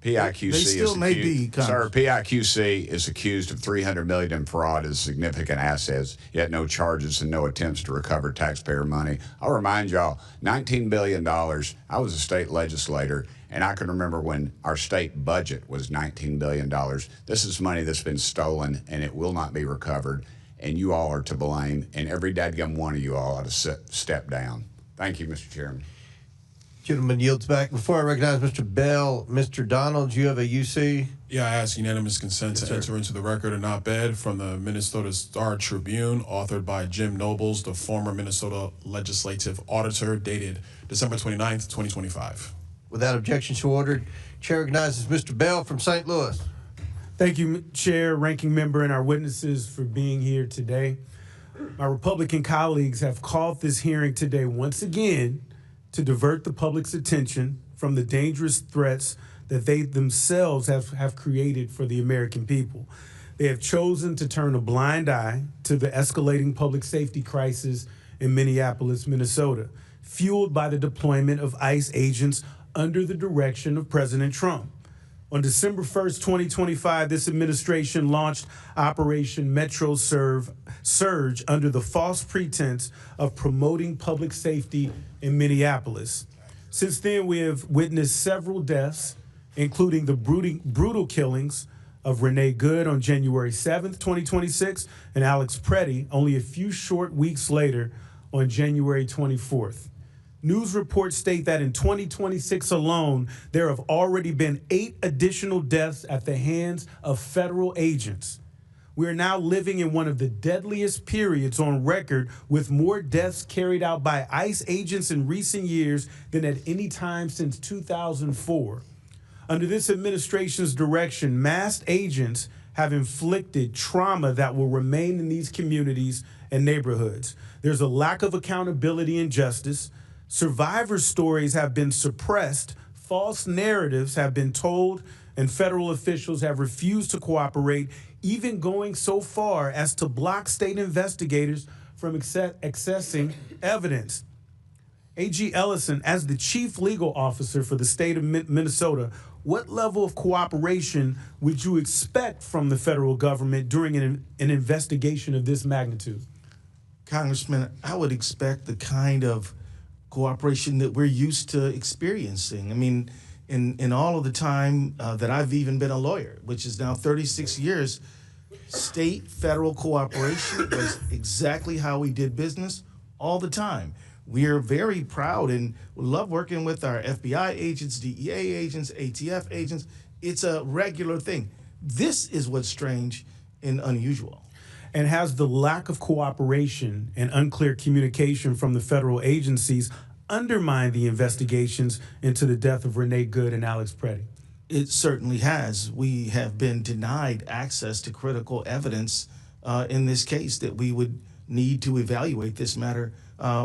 PIQC they still may be, sir, PIQC is accused of $300 million in fraud as significant assets, yet no charges and no attempts to recover taxpayer money. I'll remind y'all, $19 billion. I was a state legislator, and I can remember when our state budget was $19 billion. This is money that's been stolen, and it will not be recovered. And you all are to blame, and every dadgum one of you all ought to step down. Thank you, Mr. Chairman. Gentleman yields back. Before I recognize Mr. Bell, Mr. Donald, you have a UC? Yeah, I ask unanimous consent to enter into the record an op-ed from the Minnesota Star Tribune, authored by Jim Nobles, the former Minnesota legislative auditor, dated December 29th, 2025. Without objection, so ordered. Chair recognizes Mr. Bell from St. Louis. Thank you, Chair, Ranking Member, and our witnesses for being here today. My Republican colleagues have called this hearing today once again to divert the public's attention from the dangerous threats that they themselves have created for the American people. They have chosen to turn a blind eye to the escalating public safety crisis in Minneapolis, Minnesota, fueled by the deployment of ICE agents under the direction of President Trump. On December 1st, 2025, this administration launched Operation Metro Surge under the false pretense of promoting public safety in Minneapolis. Since then, we have witnessed several deaths, including the brutal killings of Renee Good on January 7th, 2026, and Alex Preddy only a few short weeks later on January 24th. News reports state that in 2026 alone, there have already been 8 additional deaths at the hands of federal agents. We are now living in one of the deadliest periods on record, with more deaths carried out by ICE agents in recent years than at any time since 2004. Under this administration's direction, masked agents have inflicted trauma that will remain in these communities and neighborhoods. There's a lack of accountability and justice. Survivor stories have been suppressed, false narratives have been told, and federal officials have refused to cooperate, even going so far as to block state investigators from accessing evidence. A.G. Ellison, as the chief legal officer for the state of Minnesota, what level of cooperation would you expect from the federal government during an investigation of this magnitude? Congressman, I would expect the kind of cooperation that we're used to experiencing. I mean, in all of the time that I've even been a lawyer, which is now 36 years, state-federal cooperation was exactly how we did business all the time. We are very proud and love working with our FBI agents, DEA agents, ATF agents. It's a regular thing. This is what's strange and unusual. And has the lack of cooperation and unclear communication from the federal agencies undermined the investigations into the death of Renee Good and Alex Preddy? It certainly has. We have been denied access to critical evidence in this case that we would need to evaluate this matter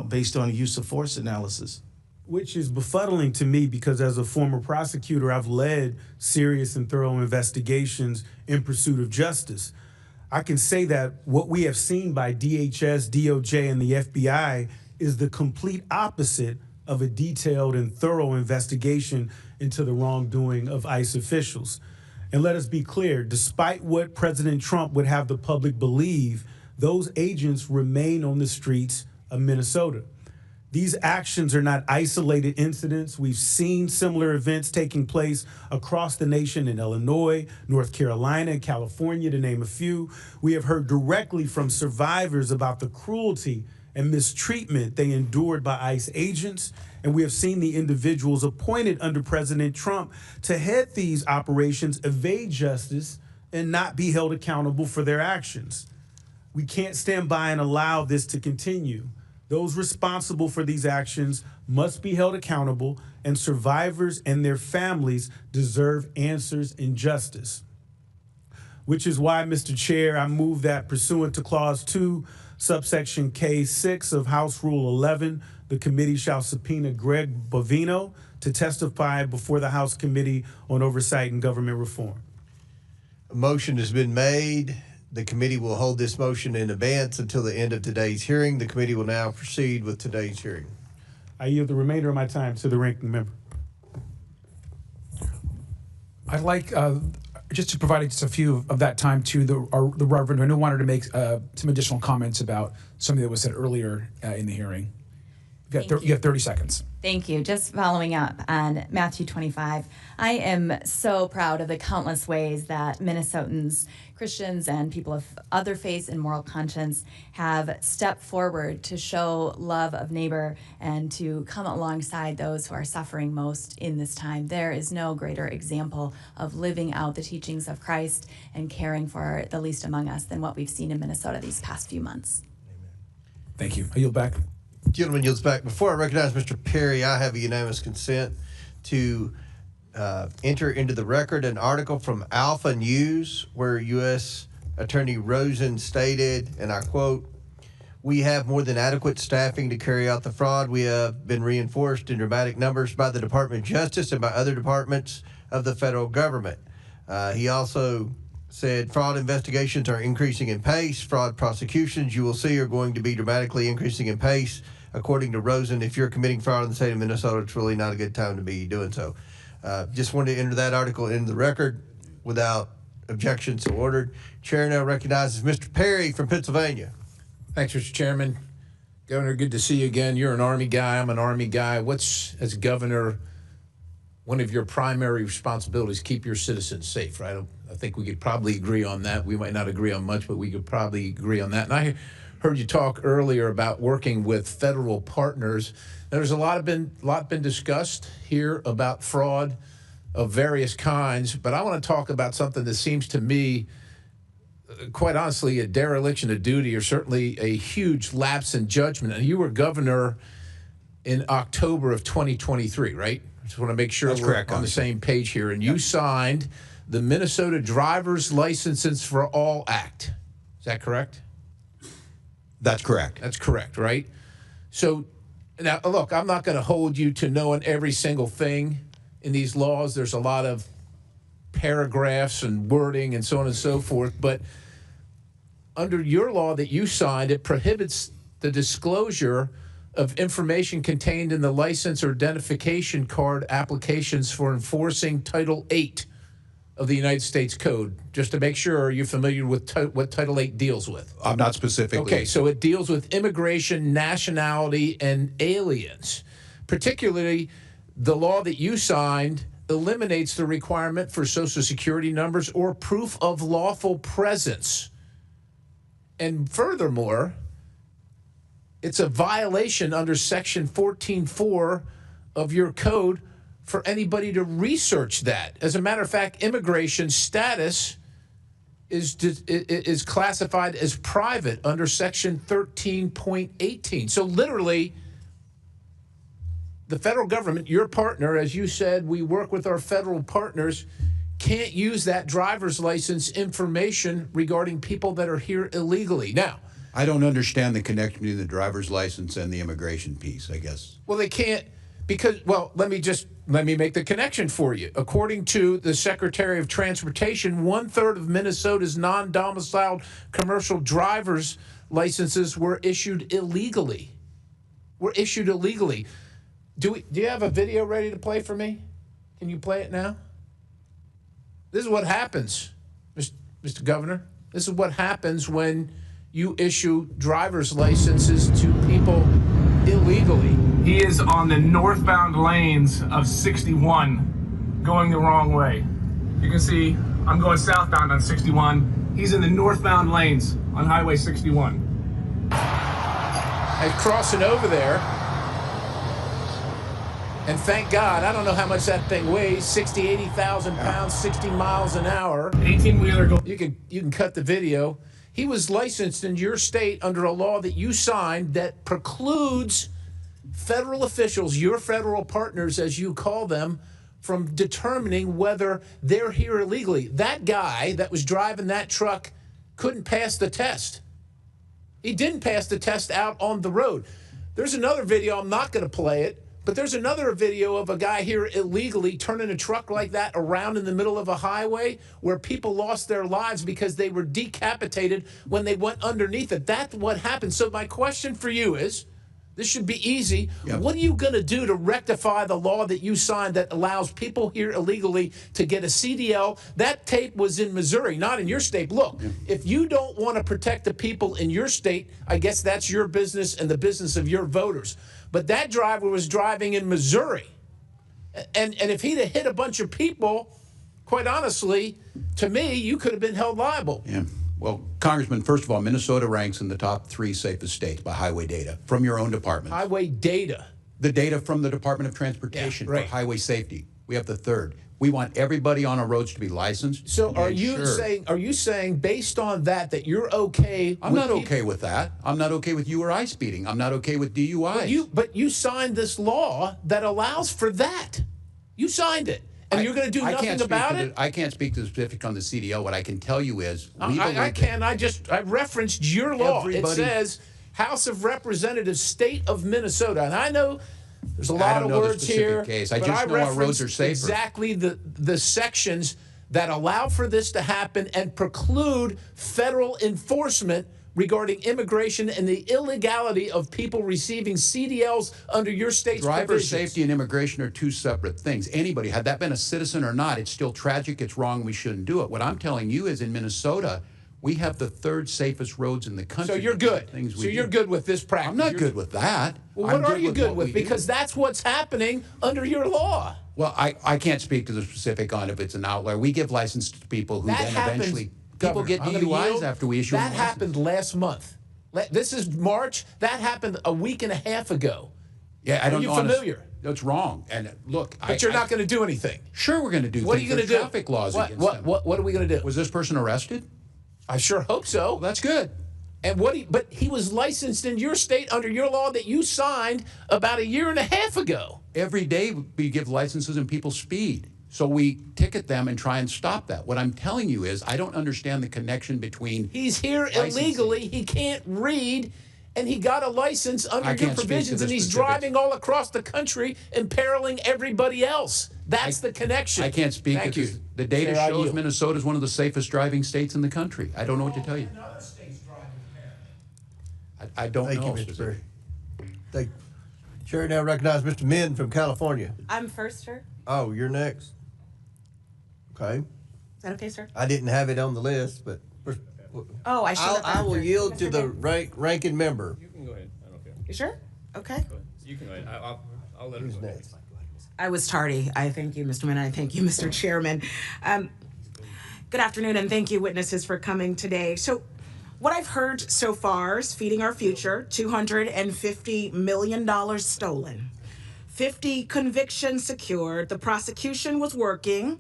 based on use of force analysis. Which is befuddling to me, because as a former prosecutor, I've led serious and thorough investigations in pursuit of justice. I can say that what we have seen by DHS, DOJ, and the FBI is the complete opposite of a detailed and thorough investigation into the wrongdoing of ICE officials. And let us be clear, despite what President Trump would have the public believe, those agents remain on the streets of Minnesota. These actions are not isolated incidents. We've seen similar events taking place across the nation in Illinois, North Carolina, and California, to name a few. We have heard directly from survivors about the cruelty and mistreatment they endured by ICE agents, and we have seen the individuals appointed under President Trump to head these operations evade justice and not be held accountable for their actions. We can't stand by and allow this to continue. Those responsible for these actions must be held accountable, and survivors and their families deserve answers and justice. Which is why, Mr. Chair, I move that pursuant to Clause 2, subsection K6 of House Rule 11, the committee shall subpoena Greg Bovino to testify before the House Committee on Oversight and Government Reform. A motion has been made. The committee will hold this motion in abeyance until the end of today's hearing. The committee will now proceed with today's hearing. I yield the remainder of my time to the ranking member. I'd like just to provide just a few of that time to the Reverend, who wanted to make some additional comments about something that was said earlier in the hearing. You have 30 seconds. Thank you. Just following up on Matthew 25, I am so proud of the countless ways that Minnesotans, Christians, and people of other faiths and moral conscience have stepped forward to show love of neighbor and to come alongside those who are suffering most in this time. There is no greater example of living out the teachings of Christ and caring for the least among us than what we've seen in Minnesota these past few months. Thank you. I yield back. Gentleman yields back. Before I recognize Mr. Perry, I have a unanimous consent to enter into the record an article from Alpha News where U.S. Attorney Rosen stated, and I quote, "We have more than adequate staffing to carry out the fraud. We have been reinforced in dramatic numbers by the Department of Justice and by other departments of the federal government." He also said fraud investigations are increasing in pace. Fraud prosecutions, you will see, are going to be dramatically increasing in pace. According to Rosen, if you're committing fraud in the state of Minnesota, it's really not a good time to be doing so. Just wanted to enter that article into the record without objection, so ordered. Chair now recognizes Mr. Perry from Pennsylvania. Thanks, Mr. Chairman. Governor, good to see you again. You're an Army guy. I'm an Army guy. What's, as governor, one of your primary responsibilities, keep your citizens safe, right? I think we could probably agree on that. We might not agree on much, but we could probably agree on that. And I heard you talk earlier about working with federal partners. Now, there's a lot been discussed here about fraud of various kinds, but I want to talk about something that seems to me, quite honestly, a dereliction of duty, or certainly a huge lapse in judgment. And you were governor in October of 2023, right? I just want to make sure That's we're correct, on the same page here. And you signed the Minnesota Driver's Licenses for All Act. Is that correct? That's correct. That's correct, right? So now, look, I'm not going to hold you to knowing every single thing in these laws. There's a lot of paragraphs and wording and so on and so forth. But under your law that you signed, it prohibits the disclosure of information contained in the license or identification card applications for enforcing Title VIII of the United States Code. Just to make sure, are you familiar with what Title VIII deals with? I'm not specifically. Okay, so it deals with immigration, nationality, and aliens. Particularly, the law that you signed eliminates the requirement for Social Security numbers or proof of lawful presence. And furthermore, it's a violation under Section 14.4 of your code for anybody to research that. As a matter of fact, immigration status is classified as private under Section 13.18. So literally, the federal government, your partner, as you said, we work with our federal partners, can't use that driver's license information regarding people that are here illegally. Now, I don't understand the connection between the driver's license and the immigration piece, I guess. well, they can't because, well, let me make the connection for you. According to the Secretary of Transportation, 1/3 of Minnesota's non-domiciled commercial driver's licenses were issued illegally. Do you have a video ready to play for me? Can you play it now? This is what happens, Mr. Governor. This is what happens when you issue driver's licenses to people illegally. He is on the northbound lanes of 61 going the wrong way. You can see I'm going southbound on 61. He's in the northbound lanes on Highway 61. And crossing over there. And thank God, I don't know how much that thing weighs, 60, 80,000 pounds, 60 miles an hour. 18-wheeler. You can cut the video. He was licensed in your state under a law that you signed that precludes federal officials, your federal partners, as you call them, from determining whether they're here illegally. That guy that was driving that truck couldn't pass the test. He didn't pass the test out on the road. There's another video, I'm not going to play it, but there's another video of a guy here illegally turning a truck like that around in the middle of a highway where people lost their lives because they were decapitated when they went underneath it. That's what happened. So my question for you is, this should be easy. Yep. What are you going to do to rectify the law that you signed that allows people here illegally to get a CDL? That tape was in Missouri, not in your state. Look, if you don't want to protect the people in your state, I guess that's your business and the business of your voters. But that driver was driving in Missouri. And if he'd have hit a bunch of people, quite honestly, to me, you could have been held liable. Yeah. Well, Congressman, first of all, Minnesota ranks in the top 3 safest states by highway data from your own department. Highway data. The data from the Department of Transportation for highway safety. We have the 3rd. We want everybody on our roads to be licensed. So are you saying based on that you're okay? I'm not okay with that. I'm not okay with you or I speeding. I'm not okay with DUIs. But you signed this law that allows for that. You signed it. And you're going to do nothing about it? I can't speak to the specific on the CDL. What I can tell you is... I can. I referenced your law. It says House of Representatives, State of Minnesota. And I know there's a lot of words here. Case. I just know our roads are safer. Exactly the sections that allow for this to happen and preclude federal enforcement regarding immigration and the illegality of people receiving CDLs under your state's Driver provisions. safety and immigration are 2 separate things. Anybody, had that been a citizen or not, it's still tragic, it's wrong, we shouldn't do it. What I'm telling you is in Minnesota, We have the third safest roads in the country. So you're good. Things we So you're do. good with this practice. I'm not You're- good with that. Well, I'm what are you good what with? we do. Because that's what's happening under your law. Well, I can't speak to the specific on if it's an outlier. We give license to people who That then happens, eventually Governor, people get I'm gonna DUIs yield. after we issue That them license. happened last month. This is March. That happened a week and a half ago. Yeah, I don't know. Are you familiar? That's wrong. And look, But you're not going to do anything. Sure, we're going to do What are things. you going to There's do? traffic laws What, against what, them. what are we going to do? Was this person arrested? I sure hope so. Well, that's good. And but he was licensed in your state under your law that you signed about a year and a half ago. Every day we give licenses and people speed. So we ticket them and try and stop that. What I'm telling you is I don't understand the connection between He's here licensing. illegally. He can't read, and he got a license under I your can't speak to provisions, the and he's specifics. driving all across the country, imperiling everybody else. That's the connection. I can't speak. Thank you. The data Chair, I shows yield. Minnesota is one of the safest driving states in the country. I don't know what to tell you. I don't Thank know. you, Mr. specifically. Perry. Thank you. Chair now recognize Mr. Min from California. I'm first, sir. Oh, you're next. Okay. Is that okay, sir? I didn't have it on the list, but Oh, I should have. I will after. yield to Mr. the Min. ranking member. You can go ahead. I don't care. You sure? Okay. You can go ahead. I'll let her go. Next. I was tardy. I thank you, Mr. Min. I thank you, Mr. Chairman. Good afternoon, and thank you, witnesses, for coming today. So, what I've heard so far is feeding our future, $250 million stolen, 50 convictions secured, the prosecution was working,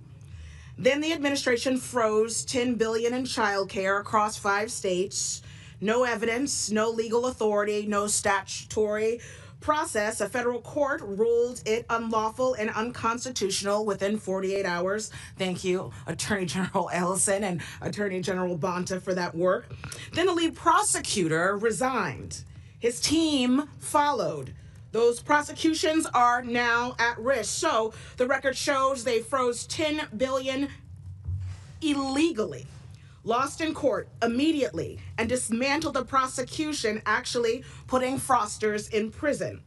then the administration froze $10 billion in child care across 5 states, no evidence, no legal authority, no statutory process. A federal court ruled it unlawful and unconstitutional within 48 hours. Thank you, Attorney General Ellison and Attorney General Bonta, for that work. Then the lead prosecutor resigned. His team followed. Those prosecutions are now at risk. So the record shows they froze $10 billion illegally, lost in court immediately, and dismantled the prosecution, actually putting fraudsters in prison.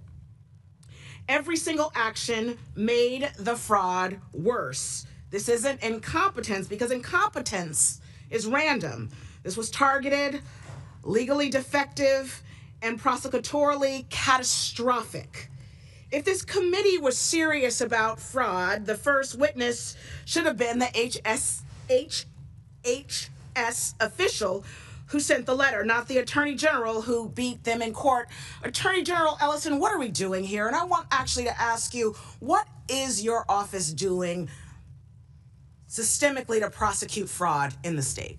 Every single action made the fraud worse. This isn't incompetence, because incompetence is random. This was targeted, legally defective, and prosecutorially catastrophic. If this committee was serious about fraud, the first witness should have been the HHS official who sent the letter, not the Attorney General who beat them in court. Attorney General Ellison, what are we doing here? And I want actually to ask you, what is your office doing systemically to prosecute fraud in the state?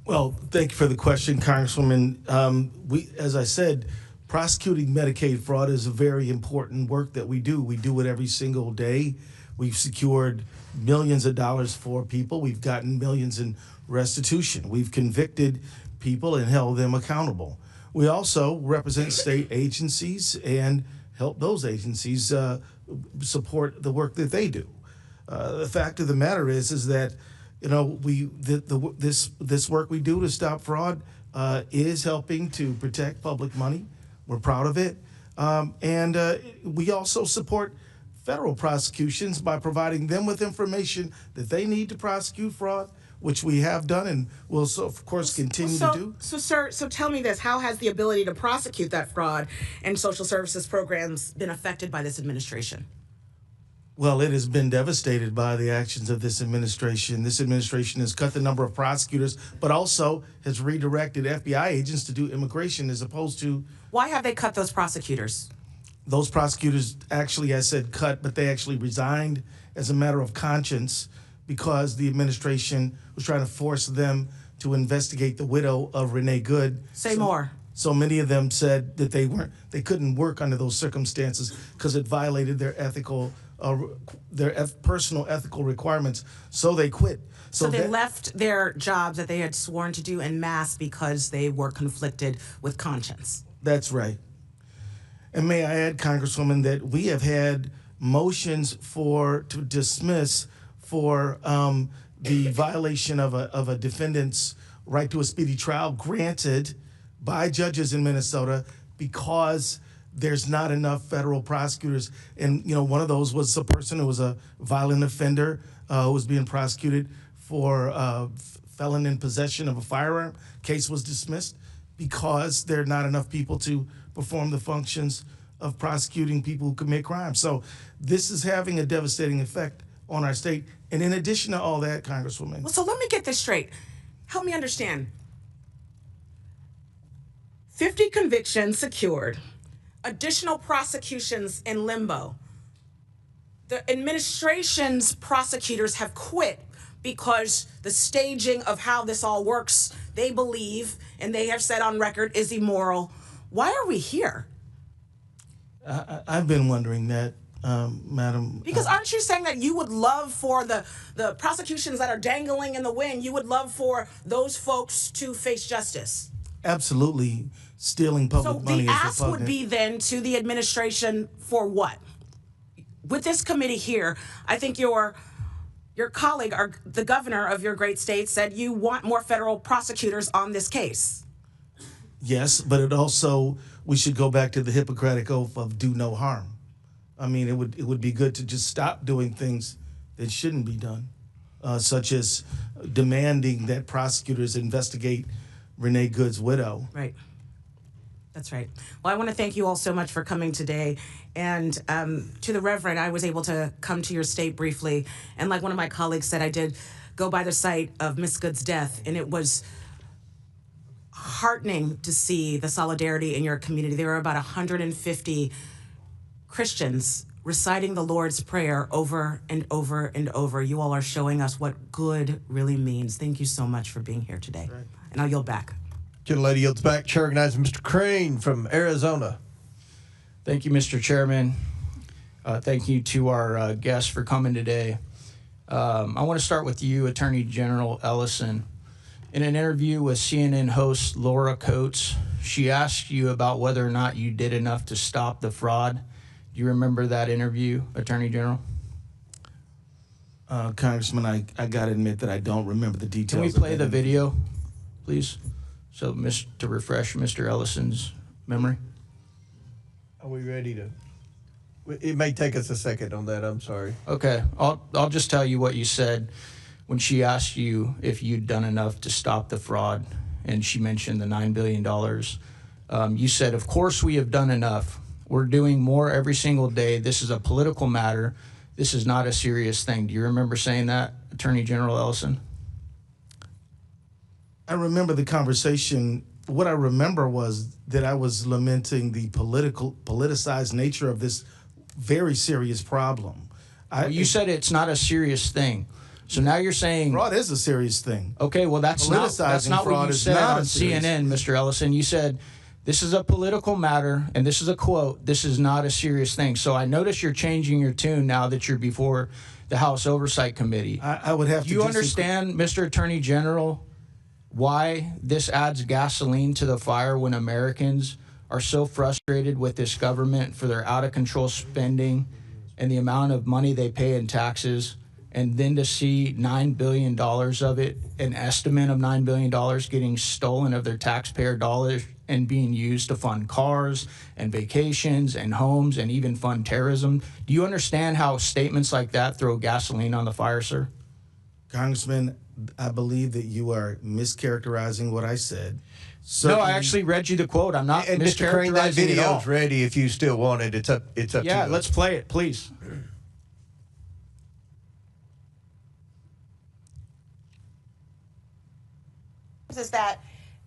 Well, thank you for the question, Congresswoman. As I said, prosecuting Medicaid fraud is a very important work that we do. We do it every single day. We've secured millions of dollars for people. We've gotten millions in restitution. We've convicted people and held them accountable. We also represent state agencies and help those agencies support the work that they do. The fact of the matter is that this work we do to stop fraud is helping to protect public money. We're proud of it. And we also support federal prosecutions by providing them with information that they need to prosecute fraud, which we have done and will, of course, continue to do. So, sir, tell me this. How has the ability to prosecute that fraud and social services programs been affected by this administration? Well, it has been devastated by the actions of this administration. This administration has cut the number of prosecutors, but also has redirected FBI agents to do immigration as opposed to... Why have they cut those prosecutors? Those prosecutors actually, I said cut, but they actually resigned as a matter of conscience because the administration was trying to force them to investigate the widow of Renee Good. Say more. So many of them said that they couldn't work under those circumstances because it violated their personal ethical requirements. So they quit. So they left their jobs that they had sworn to do en masse because they were conflicted with conscience. That's right. And may I add, Congresswoman, that we have had motions to dismiss for the violation of a defendant's right to a speedy trial granted by judges in Minnesota because there's not enough federal prosecutors. And, one of those was a person who was a violent offender who was being prosecuted for felon in possession of a firearm. Case was dismissed because there are not enough people to perform the functions of prosecuting people who commit crimes. So this is having a devastating effect on our state. And in addition to all that, Congresswoman. Well, so let me get this straight. Help me understand. 50 convictions secured, additional prosecutions in limbo. The administration's prosecutors have quit because the staging of how this all works, they believe, and they have said on record, is immoral. Why are we here? I've been wondering that, Madam. Because aren't you saying that you would love for the prosecutions that are dangling in the wind, you would love for those folks to face justice? Absolutely. Stealing public money is So the ask repugnant. would be then to the administration for what? With this committee here, I think your colleague, or the governor of your great state, said you want more federal prosecutors on this case. Yes, but it also, we should go back to the Hippocratic Oath of do no harm. I mean, it would be good to just stop doing things that shouldn't be done, such as demanding that prosecutors investigate Renee Good's widow. Right. That's right. Well, I want to thank you all so much for coming today. And to the Reverend, I was able to come to your state briefly. And like one of my colleagues said, I did go by the site of Miss Good's death. And it was heartening to see the solidarity in your community. There were about 150 Christians reciting the Lord's Prayer over and over and over. You all are showing us what good really means. Thank you so much for being here today. Right. And I'll yield back. Gentlelady yields back. Chair recognizes Mr. Crane from Arizona. Thank you, Mr. Chairman. Thank you to our guests for coming today. I want to start with you, Attorney General Ellison. In an interview with CNN host Laura Coates, she asked you about whether or not you did enough to stop the fraud. Do you remember that interview, Attorney General? Congressman, I got to admit that I don't remember the details. Can we play the video, please? So, to refresh Mr. Ellison's memory. Are we ready to? It may take us a second on that. I'm sorry. Okay, I'll just tell you what you said when she asked you if you'd done enough to stop the fraud, and she mentioned the $9 billion. You said, "Of course we have done enough. We're doing more every single day. This is a political matter. This is not a serious thing." Do you remember saying that, Attorney General Ellison? I remember the conversation. What I remember was that I was lamenting the politicized nature of this very serious problem. You said it's not a serious thing. So now you're saying fraud is a serious thing. Okay, well that's not what you said on CNN, Mr. Ellison. You said this is a political matter, and this is a quote. This is not a serious thing. So I notice you're changing your tune now that you're before the House Oversight Committee. I would have to. Do you understand, Mr. Attorney General, why this adds gasoline to the fire when Americans are so frustrated with this government for their out-of-control spending and the amount of money they pay in taxes, and then to see $9 billion of it, an estimate of $9 billion getting stolen of their taxpayer dollars and being used to fund cars and vacations and homes and even fund terrorism? Do you understand how statements like that throw gasoline on the fire, sir? Congressman, I believe that you are mischaracterizing what I said. No, I actually read you the quote. I'm not and mischaracterizing Mr. Crane, that video's it all. ready if you still want it. It's up to you. Yeah, let's play it, please. Is that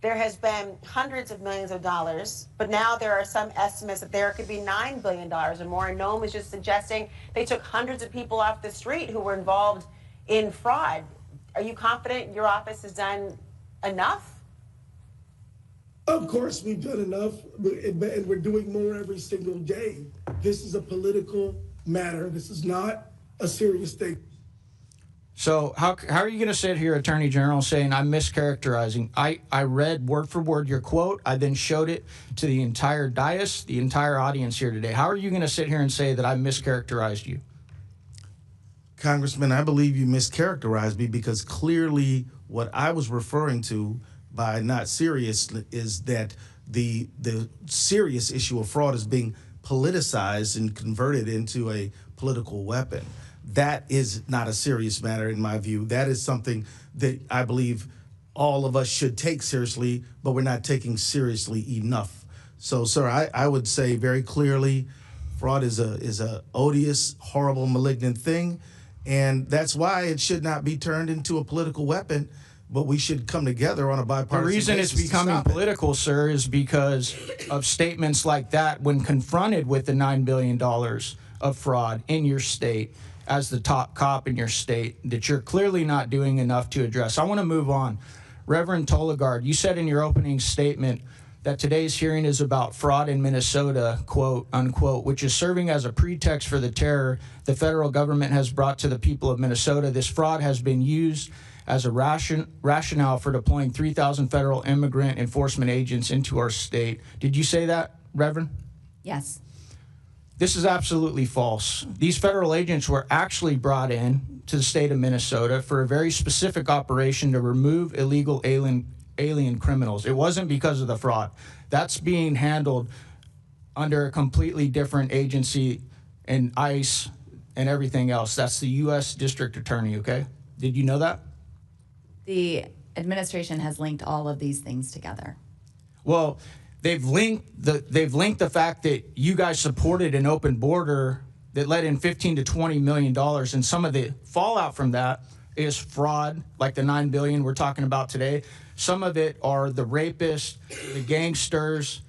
there has been hundreds of millions of dollars, but now there are some estimates that there could be $9 billion or more. And Noem was just suggesting they took hundreds of people off the street who were involved in fraud. Are you confident your office has done enough? Of course we've done enough, and we're doing more every single day. This is a political matter. This is not a serious thing. So how are you going to sit here, Attorney General, saying I'm mischaracterizing? I read word for word your quote. I then showed it to the entire dais, the entire audience here today. How are you going to sit here and say that I mischaracterized you? Congressman, I believe you mischaracterized me because clearly what I was referring to by not serious is that the serious issue of fraud is being politicized and converted into a political weapon. That is not a serious matter in my view. That is something that I believe all of us should take seriously, but we're not taking seriously enough. So, sir, I would say very clearly, fraud is a odious, horrible, malignant thing, and that's why it should not be turned into a political weapon. But we should come together on a bipartisan basis. The reason it's becoming political, sir, is because of statements like that when confronted with the $9 billion of fraud in your state as the top cop in your state that you're clearly not doing enough to address. I want to move on. Reverend Tolligard, you said in your opening statement that today's hearing is about fraud in Minnesota, quote, unquote, which is serving as a pretext for the terror the federal government has brought to the people of Minnesota. This fraud has been used as a rationale for deploying 3,000 federal immigrant enforcement agents into our state. Did you say that, Reverend? Yes. This is absolutely false. These federal agents were actually brought in to the state of Minnesota for a very specific operation to remove illegal alien criminals. It wasn't because of the fraud. That's being handled under a completely different agency and ICE and everything else. That's the U.S. District Attorney, okay? Did you know that? The administration has linked all of these things together. Well, they've linked the fact that you guys supported an open border that let in $15 to $20 million, and some of the fallout from that is fraud, like the $9 billion we're talking about today. Some of it are the rapists, the gangsters,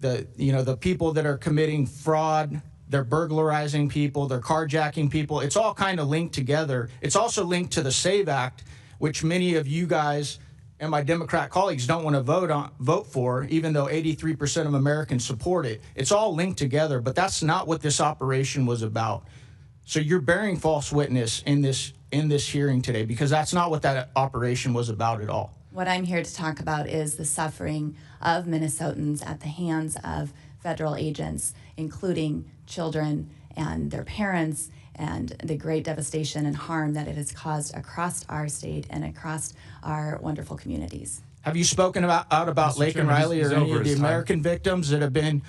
the people that are committing fraud. They're burglarizing people, they're carjacking people. It's all kind of linked together. It's also linked to the SAVE Act, which many of you guys and my Democrat colleagues don't want to vote for, even though 83% of Americans support it. It's all linked together, but that's not what this operation was about. So you're bearing false witness in this hearing today, because that's not what that operation was about at all. What I'm here to talk about is the suffering of Minnesotans at the hands of federal agents, including children and their parents, and the great devastation and harm that it has caused across our state and across our wonderful communities. Have you spoken out about Lake and Riley or any of the American victims that have been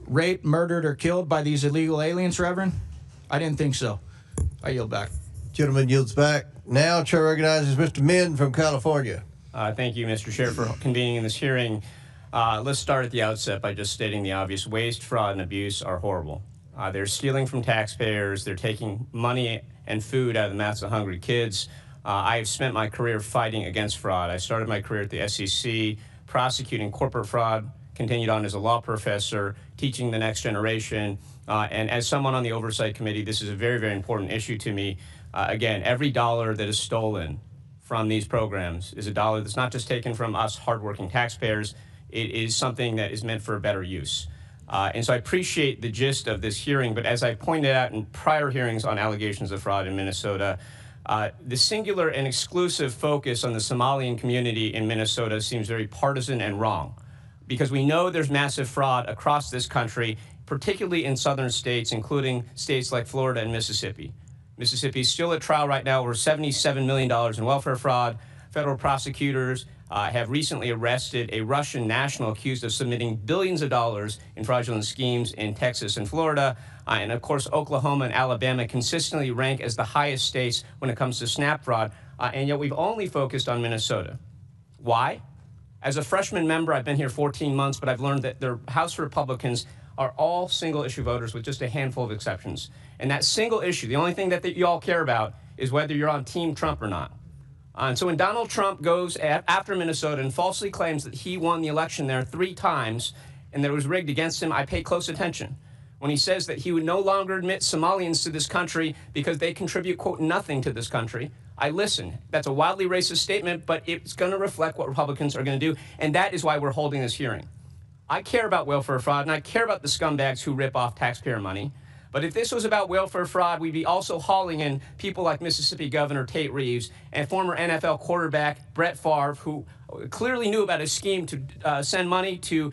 raped, murdered, or killed by these illegal aliens, Reverend? I didn't think so. I yield back. Gentleman yields back. Now, Chair recognizes Mr. Min from California. Thank you, Mr. Chair, for convening this hearing. Let's start at the outset by just stating the obvious. Waste, fraud, and abuse are horrible. They're stealing from taxpayers. They're taking money and food out of the mouths of hungry kids. I have spent my career fighting against fraud. I started my career at the SEC, prosecuting corporate fraud, continued on as a law professor, teaching the next generation. And as someone on the Oversight Committee, this is a very, very important issue to me. Again, every dollar that is stolen from these programs is a dollar that's not just taken from us hardworking taxpayers. It is something that is meant for a better use. And so I appreciate the gist of this hearing, but as I pointed out in prior hearings on allegations of fraud in Minnesota, the singular and exclusive focus on the Somalian community in Minnesota seems very partisan and wrong, because we know there's massive fraud across this country, particularly in southern states, including states like Florida and Mississippi. Mississippi is still at trial right now over $77 million in welfare fraud. Federal prosecutors have recently arrested a Russian national accused of submitting billions of dollars in fraudulent schemes in Texas and Florida. And of course, Oklahoma and Alabama consistently rank as the highest states when it comes to SNAP fraud. And yet we've only focused on Minnesota. Why? As a freshman member, I've been here 14 months, but I've learned that their House Republicans are all single issue voters with just a handful of exceptions. And that single issue, the only thing that you all care about is whether you're on Team Trump or not. And so when Donald Trump goes after Minnesota and falsely claims that he won the election there 3 times and that it was rigged against him, I pay close attention. When he says that he would no longer admit Somalians to this country because they contribute, quote, nothing to this country, I listen. That's a wildly racist statement, but it's going to reflect what Republicans are going to do, and that is why we're holding this hearing. I care about welfare fraud, and I care about the scumbags who rip off taxpayer money. But if this was about welfare fraud, we'd be also hauling in people like Mississippi Governor Tate Reeves and former NFL quarterback Brett Favre, who clearly knew about a scheme to send money to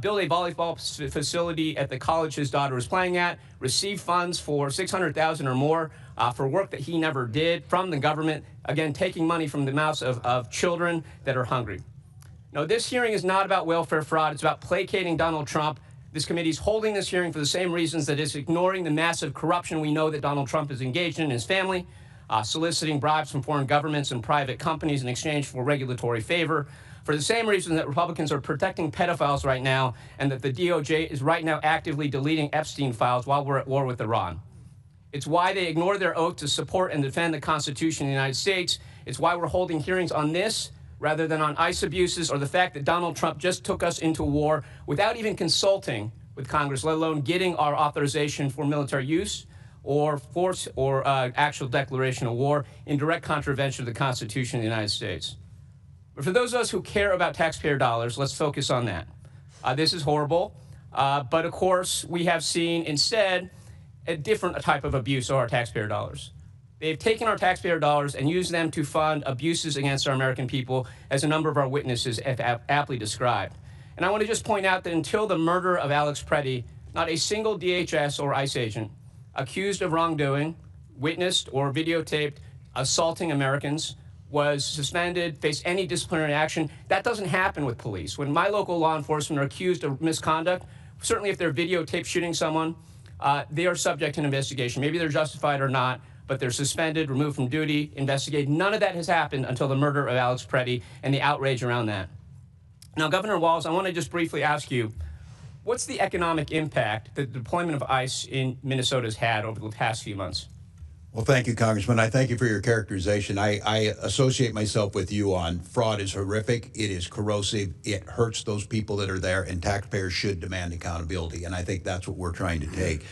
build a volleyball facility at the college his daughter was playing at, receive funds for $600,000 or more for work that he never did from the government, again, taking money from the mouths of children that are hungry. No, this hearing is not about welfare fraud. It's about placating Donald Trump. This committee is holding this hearing for the same reasons that it's ignoring the massive corruption we know that Donald Trump is engaged in his family. soliciting bribes from foreign governments and private companies in exchange for regulatory favor, for the same reason that Republicans are protecting pedophiles right now and that the DOJ is right now actively deleting Epstein files while we're at war with Iran. It's why they ignore their oath to support and defend the Constitution of the United States. It's why we're holding hearings on this rather than on ICE abuses or the fact that Donald Trump just took us into war without even consulting with Congress, let alone getting our authorization for military use or force or actual declaration of war in direct contravention of the Constitution of the United States. But for those of us who care about taxpayer dollars, let's focus on that. This is horrible, but of course we have seen instead a different type of abuse of our taxpayer dollars. They've taken our taxpayer dollars and used them to fund abuses against our American people, as a number of our witnesses have aptly described. And I want to just point out that until the murder of Alex Preddy, not a single DHS or ICE agent accused of wrongdoing, witnessed or videotaped assaulting Americans was suspended, faced any disciplinary action. That doesn't happen with police. When my local law enforcement are accused of misconduct, certainly if they're videotaped shooting someone, they are subject to an investigation. Maybe they're justified or not, but they're suspended, removed from duty, investigated. None of that has happened until the murder of Alex Preddy and the outrage around that. Now, Governor Walz, I want to just briefly ask you, what's the economic impact that the deployment of ICE in Minnesota has had over the past few months? Well, thank you, Congressman. I thank you for your characterization. I associate myself with you on fraud is horrific. It is corrosive. It hurts those people that are there, and taxpayers should demand accountability. And I think that's what we're trying to take.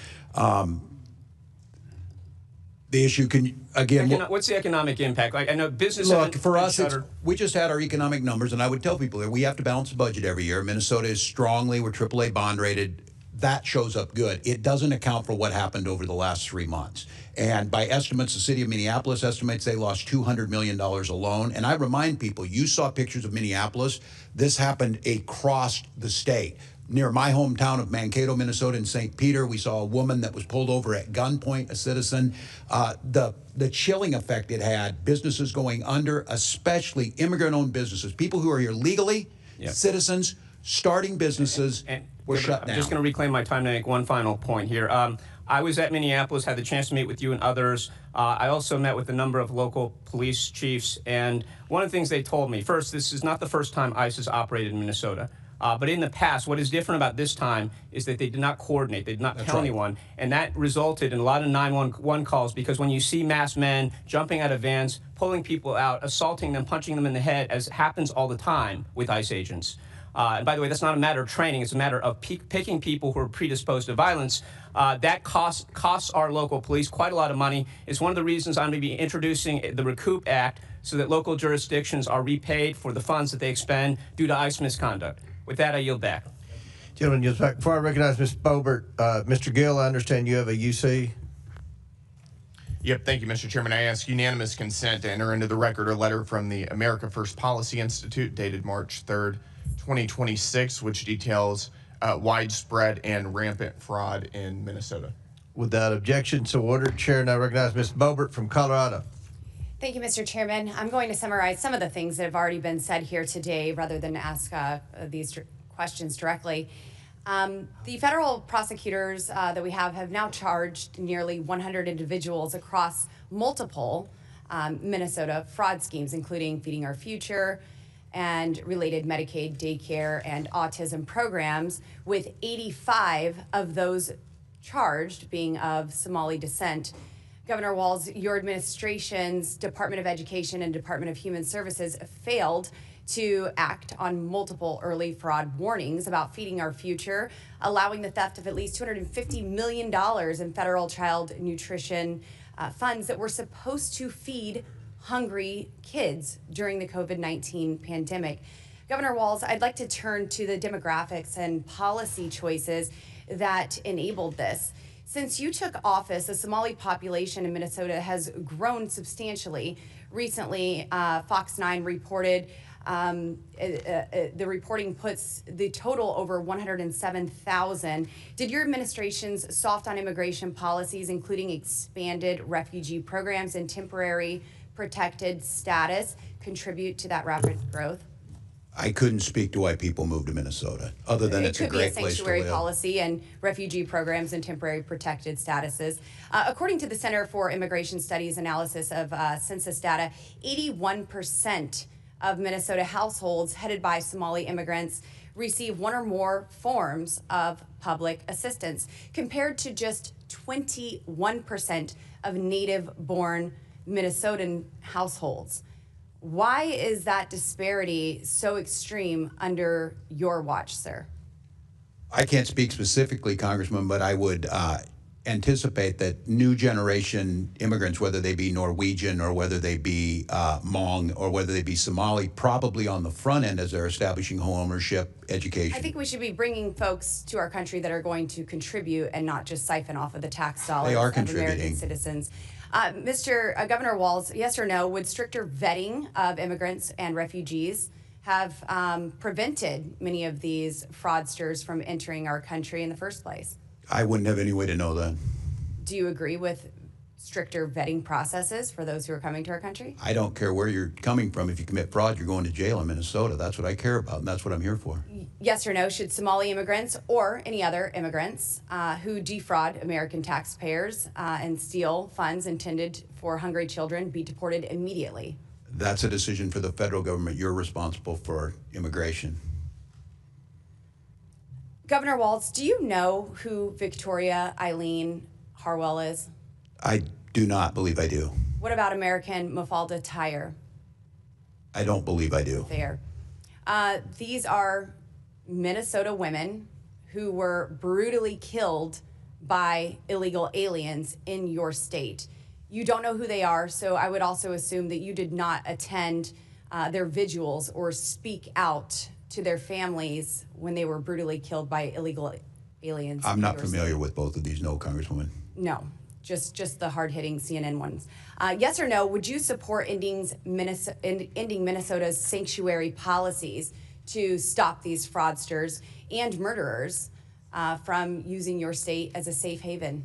The issue can, again... What's the economic impact? Like, I know business... Look, for us, we just had our economic numbers, and I would tell people that we have to balance the budget every year. Minnesota is strongly, we're AAA bond rated. That shows up good. It doesn't account for what happened over the last 3 months. And by estimates, the city of Minneapolis estimates they lost $200 million alone. And I remind people, you saw pictures of Minneapolis. This happened across the state. Near my hometown of Mankato, Minnesota, in St. Peter, we saw a woman that was pulled over at gunpoint, a citizen. The chilling effect it had, businesses going under, especially immigrant-owned businesses, people who are here legally, citizens, starting businesses, were shut down. I'm just going to reclaim my time to make one final point here. I was at Minneapolis, had the chance to meet with you and others. I also met with a number of local police chiefs, and one of the things they told me, first, this is not the first time ICE has operated in Minnesota. But in the past, what is different about this time is that they did not coordinate. They did not tell anyone. And that resulted in a lot of 911 calls, because when you see masked men jumping out of vans, pulling people out, assaulting them, punching them in the head, as happens all the time with ICE agents. And by the way, that's not a matter of training. It's a matter of picking people who are predisposed to violence. That costs our local police quite a lot of money. It's one of the reasons I'm going to be introducing the Recoup Act so that local jurisdictions are repaid for the funds that they expend due to ICE misconduct. With that, I yield back. Gentlemen, yield back. Before I recognize Ms. Boebert, Mr. Gill, I understand you have a UC. Yep, thank you, Mr. Chairman. I ask unanimous consent to enter into the record a letter from the America First Policy Institute dated March 3rd, 2026, which details widespread and rampant fraud in Minnesota. Without objection, so ordered. Chair, now recognize Ms. Boebert from Colorado. Thank you, Mr. Chairman. I'm going to summarize some of the things that have already been said here today rather than ask these questions directly. The federal prosecutors that we have now charged nearly 100 individuals across multiple Minnesota fraud schemes, including Feeding Our Future and related Medicaid, daycare, and autism programs, with 85 of those charged being of Somali descent. Governor Walz, your administration's Department of Education and Department of Human Services failed to act on multiple early fraud warnings about Feeding Our Future, allowing the theft of at least $250 million in federal child nutrition funds that were supposed to feed hungry kids during the COVID-19 pandemic. Governor Walz, I'd like to turn to the demographics and policy choices that enabled this. Since you took office, the Somali population in Minnesota has grown substantially. Recently, Fox 9 reported, the reporting puts the total over 107,000. Did your administration's soft on immigration policies, including expanded refugee programs and temporary protected status, contribute to that rapid growth? I couldn't speak to why people moved to Minnesota, other than it's a great place to live. It could be a sanctuary policy and refugee programs and temporary protected statuses. According to the Center for Immigration Studies analysis of census data, 81% of Minnesota households headed by Somali immigrants receive one or more forms of public assistance, compared to just 21% of native-born Minnesotan households. Why is that disparity so extreme under your watch, sir? I can't speak specifically, Congressman, but I would anticipate that new generation immigrants, whether they be Norwegian or whether they be Hmong or whether they be Somali, probably on the front end as they're establishing home ownership, education. I think we should be bringing folks to our country that are going to contribute and not just siphon off of the tax dollars They are of contributing. American citizens. Mr. Governor Walz, yes or no, would stricter vetting of immigrants and refugees have prevented many of these fraudsters from entering our country in the first place? I wouldn't have any way to know that. Do you agree with stricter vetting processes for those who are coming to our country? I don't care where you're coming from. If you commit fraud, you're going to jail in Minnesota. That's what I care about, and that's what I'm here for. Yes or no, should Somali immigrants or any other immigrants who defraud American taxpayers and steal funds intended for hungry children be deported immediately? That's a decision for the federal government. You're responsible for immigration. Governor Walz, do you know who Victoria Eileen Harwell is? I do not believe I do. What about American Mafalda Tyer? I don't believe I do. There. These are Minnesota women who were brutally killed by illegal aliens in your state. You don't know who they are, so I would also assume that you did not attend their vigils or speak out to their families when they were brutally killed by illegal aliens. I'm not familiar with both of these, no, Congresswoman. No, just the hard-hitting CNN ones. Yes or no, would you support ending Minnesota's sanctuary policies to stop these fraudsters and murderers from using your state as a safe haven?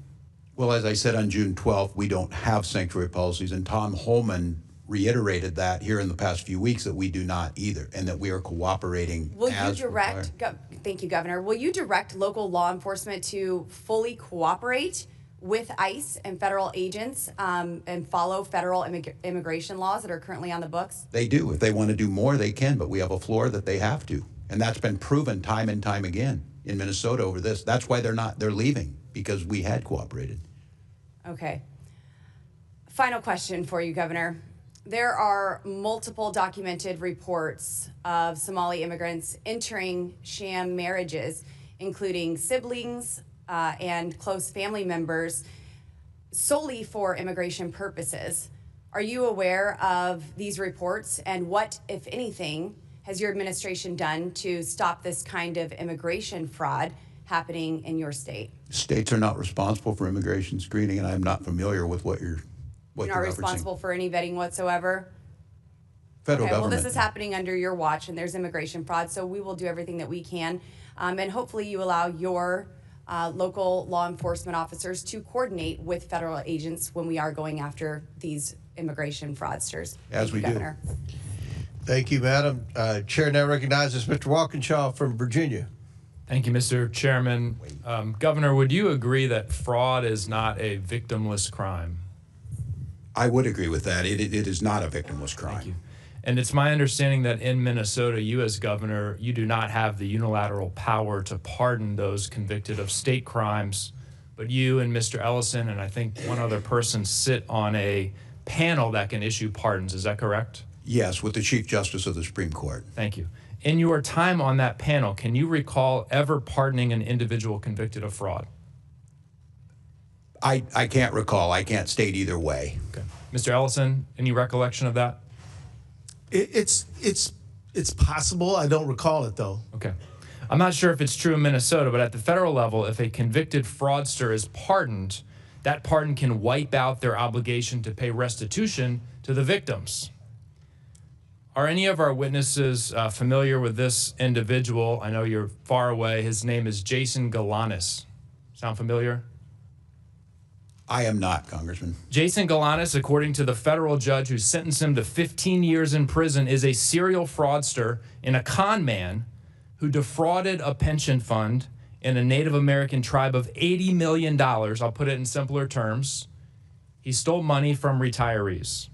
Well, as I said on June 12th, we don't have sanctuary policies, and Tom Holman reiterated that here in the past few weeks that we do not either, and that we are cooperating Will you as direct, thank you, Governor, will you direct local law enforcement to fully cooperate with ICE and federal agents and follow federal immigration laws that are currently on the books? They do. If they want to do more, they can, but we have a floor that they have to. And that's been proven time and time again in Minnesota over this. That's why they're leaving, because we had cooperated. Okay. Final question for you, Governor. There are multiple documented reports of Somali immigrants entering sham marriages, including siblings and close family members, solely for immigration purposes. Are you aware of these reports, and what, if anything, has your administration done to stop this kind of immigration fraud happening in your state? States are not responsible for immigration screening, and I'm not familiar with what you're You're not responsible for any vetting whatsoever? Federal Well, government. this is happening under your watch, and there's immigration fraud, so we will do everything that we can. And hopefully you allow your local law enforcement officers to coordinate with federal agents when we are going after these immigration fraudsters. As we do. Governor. Thank you, Madam. Chair now recognizes Mr. Walkinshaw from Virginia. Thank you, Mr. Chairman. Governor, would you agree that fraud is not a victimless crime? I would agree with that. It is not a victimless crime. Thank you. And it's my understanding that in Minnesota, you as governor, you do not have the unilateral power to pardon those convicted of state crimes, but you and Mr. Ellison and I think one other person sit on a panel that can issue pardons. Is that correct? Yes, with the Chief Justice of the Supreme Court. Thank you. In your time on that panel, can you recall ever pardoning an individual convicted of fraud? I can't recall. I can't state either way. Okay. Mr. Ellison, any recollection of that? It's possible. I don't recall it, though. Okay. I'm not sure if it's true in Minnesota, but at the federal level, if a convicted fraudster is pardoned, that pardon can wipe out their obligation to pay restitution to the victims. Are any of our witnesses familiar with this individual? I know you're far away. His name is Jason Galanis. Sound familiar? I am not, Congressman. Jason Galanis, according to the federal judge who sentenced him to 15 years in prison, is a serial fraudster and a con man who defrauded a pension fund in a Native American tribe of $80 million. I'll put it in simpler terms. He stole money from retirees.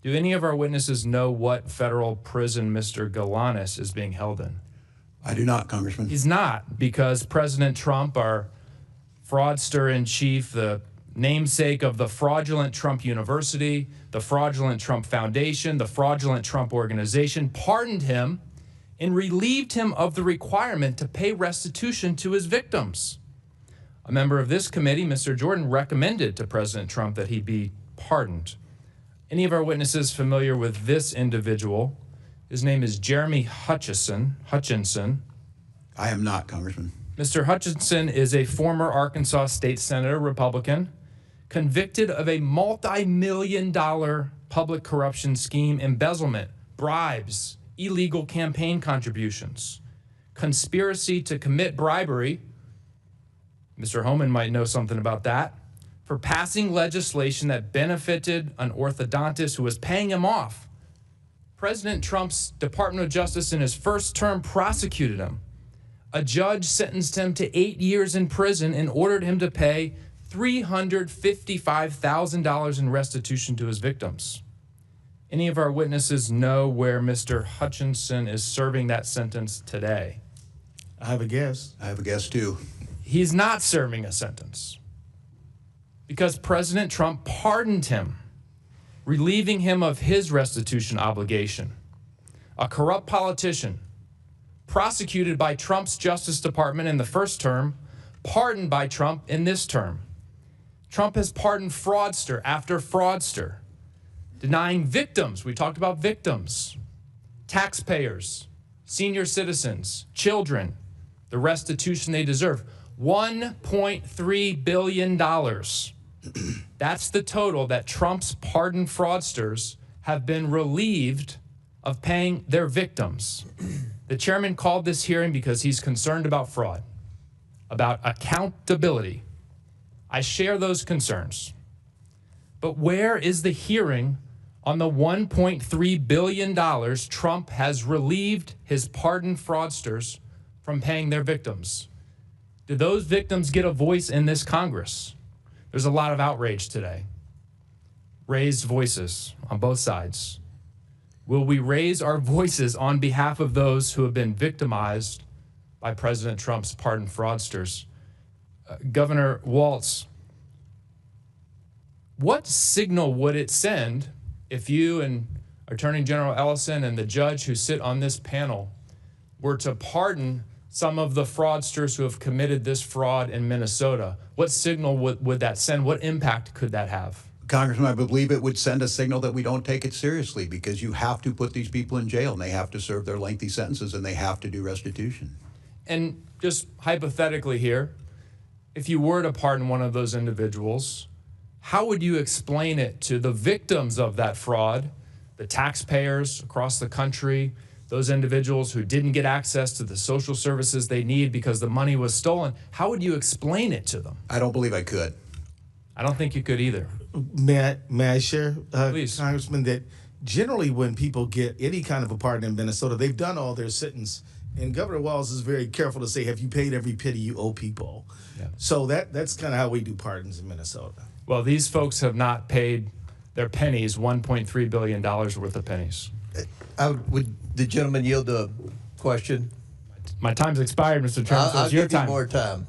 Do any of our witnesses know what federal prison Mr. Galanis is being held in? I do not, Congressman. He's not, because President Trump, our fraudster-in-chief, the namesake of the fraudulent Trump University, the fraudulent Trump Foundation, the fraudulent Trump Organization, pardoned him and relieved him of the requirement to pay restitution to his victims. A member of this committee, Mr. Jordan, recommended to President Trump that he be pardoned. Any of our witnesses familiar with this individual? His name is Jeremy Hutchinson. I am not, Congressman. Mr. Hutchinson is a former Arkansas state senator, Republican, convicted of a multi-million-dollar public corruption scheme, embezzlement, bribes, illegal campaign contributions, conspiracy to commit bribery. Mr. Homan might know something about that. For passing legislation that benefited an orthodontist who was paying him off. President Trump's Department of Justice in his first term prosecuted him. A judge sentenced him to 8 years in prison and ordered him to pay $355,000 in restitution to his victims. Any of our witnesses know where Mr. Hutchinson is serving that sentence today? I have a guess. I have a guess, too. He's not serving a sentence because President Trump pardoned him, relieving him of his restitution obligation. A corrupt politician, prosecuted by Trump's Justice Department in the first term, pardoned by Trump in this term. Trump has pardoned fraudster after fraudster, denying victims, we talked about victims, taxpayers, senior citizens, children, the restitution they deserve. $1.3 billion. That's the total that Trump's pardoned fraudsters have been relieved of paying their victims. The chairman called this hearing because he's concerned about fraud, about accountability. I share those concerns. But where is the hearing on the $1.3 billion Trump has relieved his pardoned fraudsters from paying their victims? Do those victims get a voice in this Congress? There's a lot of outrage today. Raised voices on both sides. Will we raise our voices on behalf of those who have been victimized by President Trump's pardoned fraudsters? Governor Walz, what signal would it send if you and Attorney General Ellison and the judge who sit on this panel were to pardon some of the fraudsters who have committed this fraud in Minnesota? What signal would that send? What impact could that have? Congressman, I believe it would send a signal that we don't take it seriously, because you have to put these people in jail and they have to serve their lengthy sentences and they have to do restitution. And just hypothetically here, if you were to pardon one of those individuals, how would you explain it to the victims of that fraud, the taxpayers across the country, those individuals who didn't get access to the social services they need because the money was stolen? How would you explain it to them? I don't believe I could. I don't think you could either. May I share, Please. Congressman, that generally when people get any kind of a pardon in Minnesota, they've done all their sentence. And Governor Walz is very careful to say, have you paid every penny you owe people? Yeah. So that's kind of how we do pardons in Minnesota. Well, these folks have not paid their pennies, $1.3 billion worth of pennies. Would the gentleman yield a question? My time's expired, Mr. Chairman, so I'll it's your give you time. more time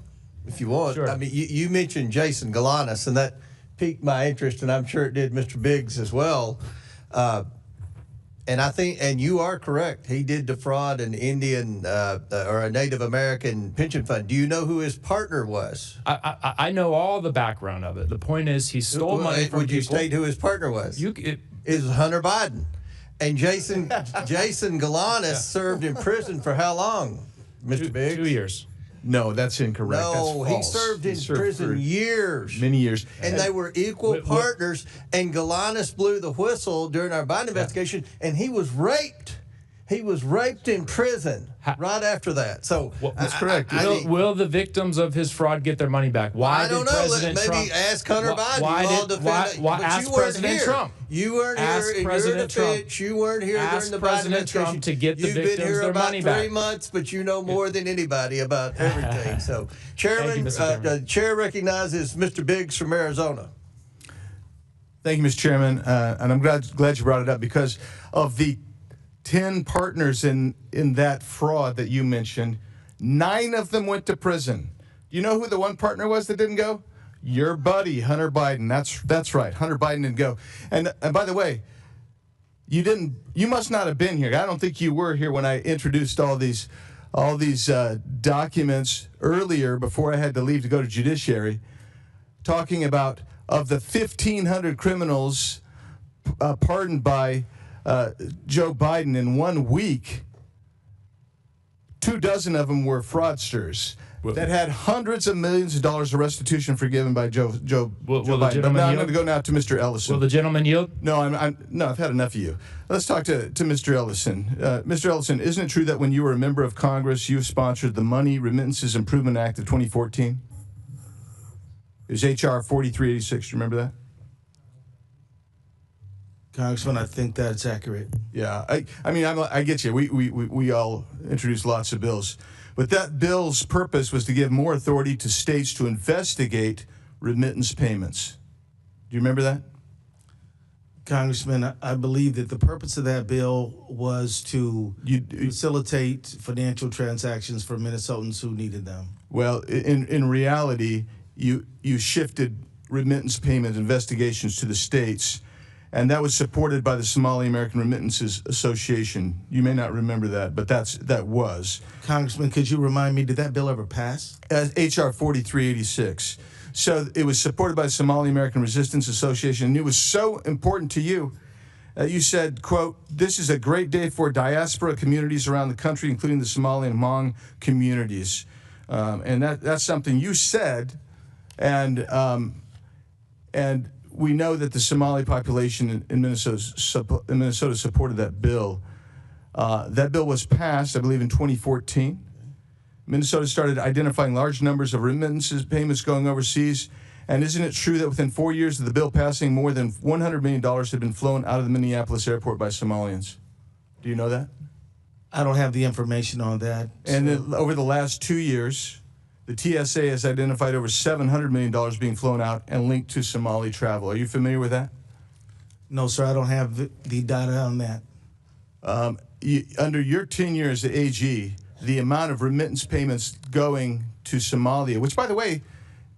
if you want. Sure. I mean, you mentioned Jason Galanis, and that piqued my interest, and I'm sure it did Mr. Biggs as well. And I think, and you are correct, he did defraud an Indian or a Native American pension fund. Do you know who his partner was? I know all the background of it. The point is, he stole money from Would you people. state who his partner was? It was Hunter Biden. And Jason Galanis served in prison for how long, Mr. Biggs? 2 years. No, that's incorrect. No, that's he false. served in prison for years. Many years. And they were equal partners, and Galanis blew the whistle during our Biden investigation, and he was raped. He was raped in prison right after that. So that's correct. Will the victims of his fraud get their money back? Why I don't did know. President Maybe Trump ask Hunter Biden. Why ask President Trump? You weren't Ask here in President your Trump. defense. You weren't here Ask during the Biden President Trump administration. to get the You've been victims here their about money 3 back. months, but you know more than anybody about everything. So, Chairman, Mr. Chairman. the chair recognizes Mr. Biggs from Arizona. Thank you, Mr. Chairman, and I'm glad you brought it up because of the 10 partners in that fraud that you mentioned. 9 of them went to prison. You know who the one partner was that didn't go? Your buddy, Hunter Biden. That's right. Hunter Biden didn't go. And by the way, you must not have been here. I don't think you were here when I introduced all these documents earlier before I had to leave to go to judiciary, talking about of the 1,500 criminals pardoned by Joe Biden in 1 week, 24 of them were fraudsters that had hundreds of millions of dollars of restitution forgiven by Joe Biden. But now I'm going to go now to Mr. Ellison. Will the gentleman yield? No, I've had enough of you. Let's talk to Mr. Ellison. Mr. Ellison, isn't it true that when you were a member of Congress, you sponsored the Money Remittances Improvement Act of 2014? It was H.R. 4386. Do you remember that? Congressman, I think that's accurate. Yeah, I mean, I get you. We all introduced lots of bills. But that bill's purpose was to give more authority to states to investigate remittance payments. Do you remember that? Congressman, I believe that the purpose of that bill was to facilitate financial transactions for Minnesotans who needed them. Well, in reality, you shifted remittance payment investigations to the states, and that was supported by the Somali American Remittances Association. You may not remember that, but that was. Congressman, could you remind me, did that bill ever pass? H.R. 4386. So it was supported by the Somali American Resistance Association, and it was so important to you. You said, quote, "This is a great day for diaspora communities around the country, including the Somali and Hmong communities." And that's something you said, and we know that the Somali population in Minnesota supported that bill. That bill was passed, I believe, in 2014. Minnesota started identifying large numbers of remittances payments going overseas. And isn't it true that within 4 years of the bill passing, more than $100 million had been flown out of the Minneapolis airport by Somalians? Do you know that? I don't have the information on that. And then over the last 2 years, the TSA has identified over $700 million being flown out and linked to Somali travel. Are you familiar with that? No, sir, I don't have the data on that. Under your tenure as the AG, the amount of remittance payments going to Somalia, which, by the way,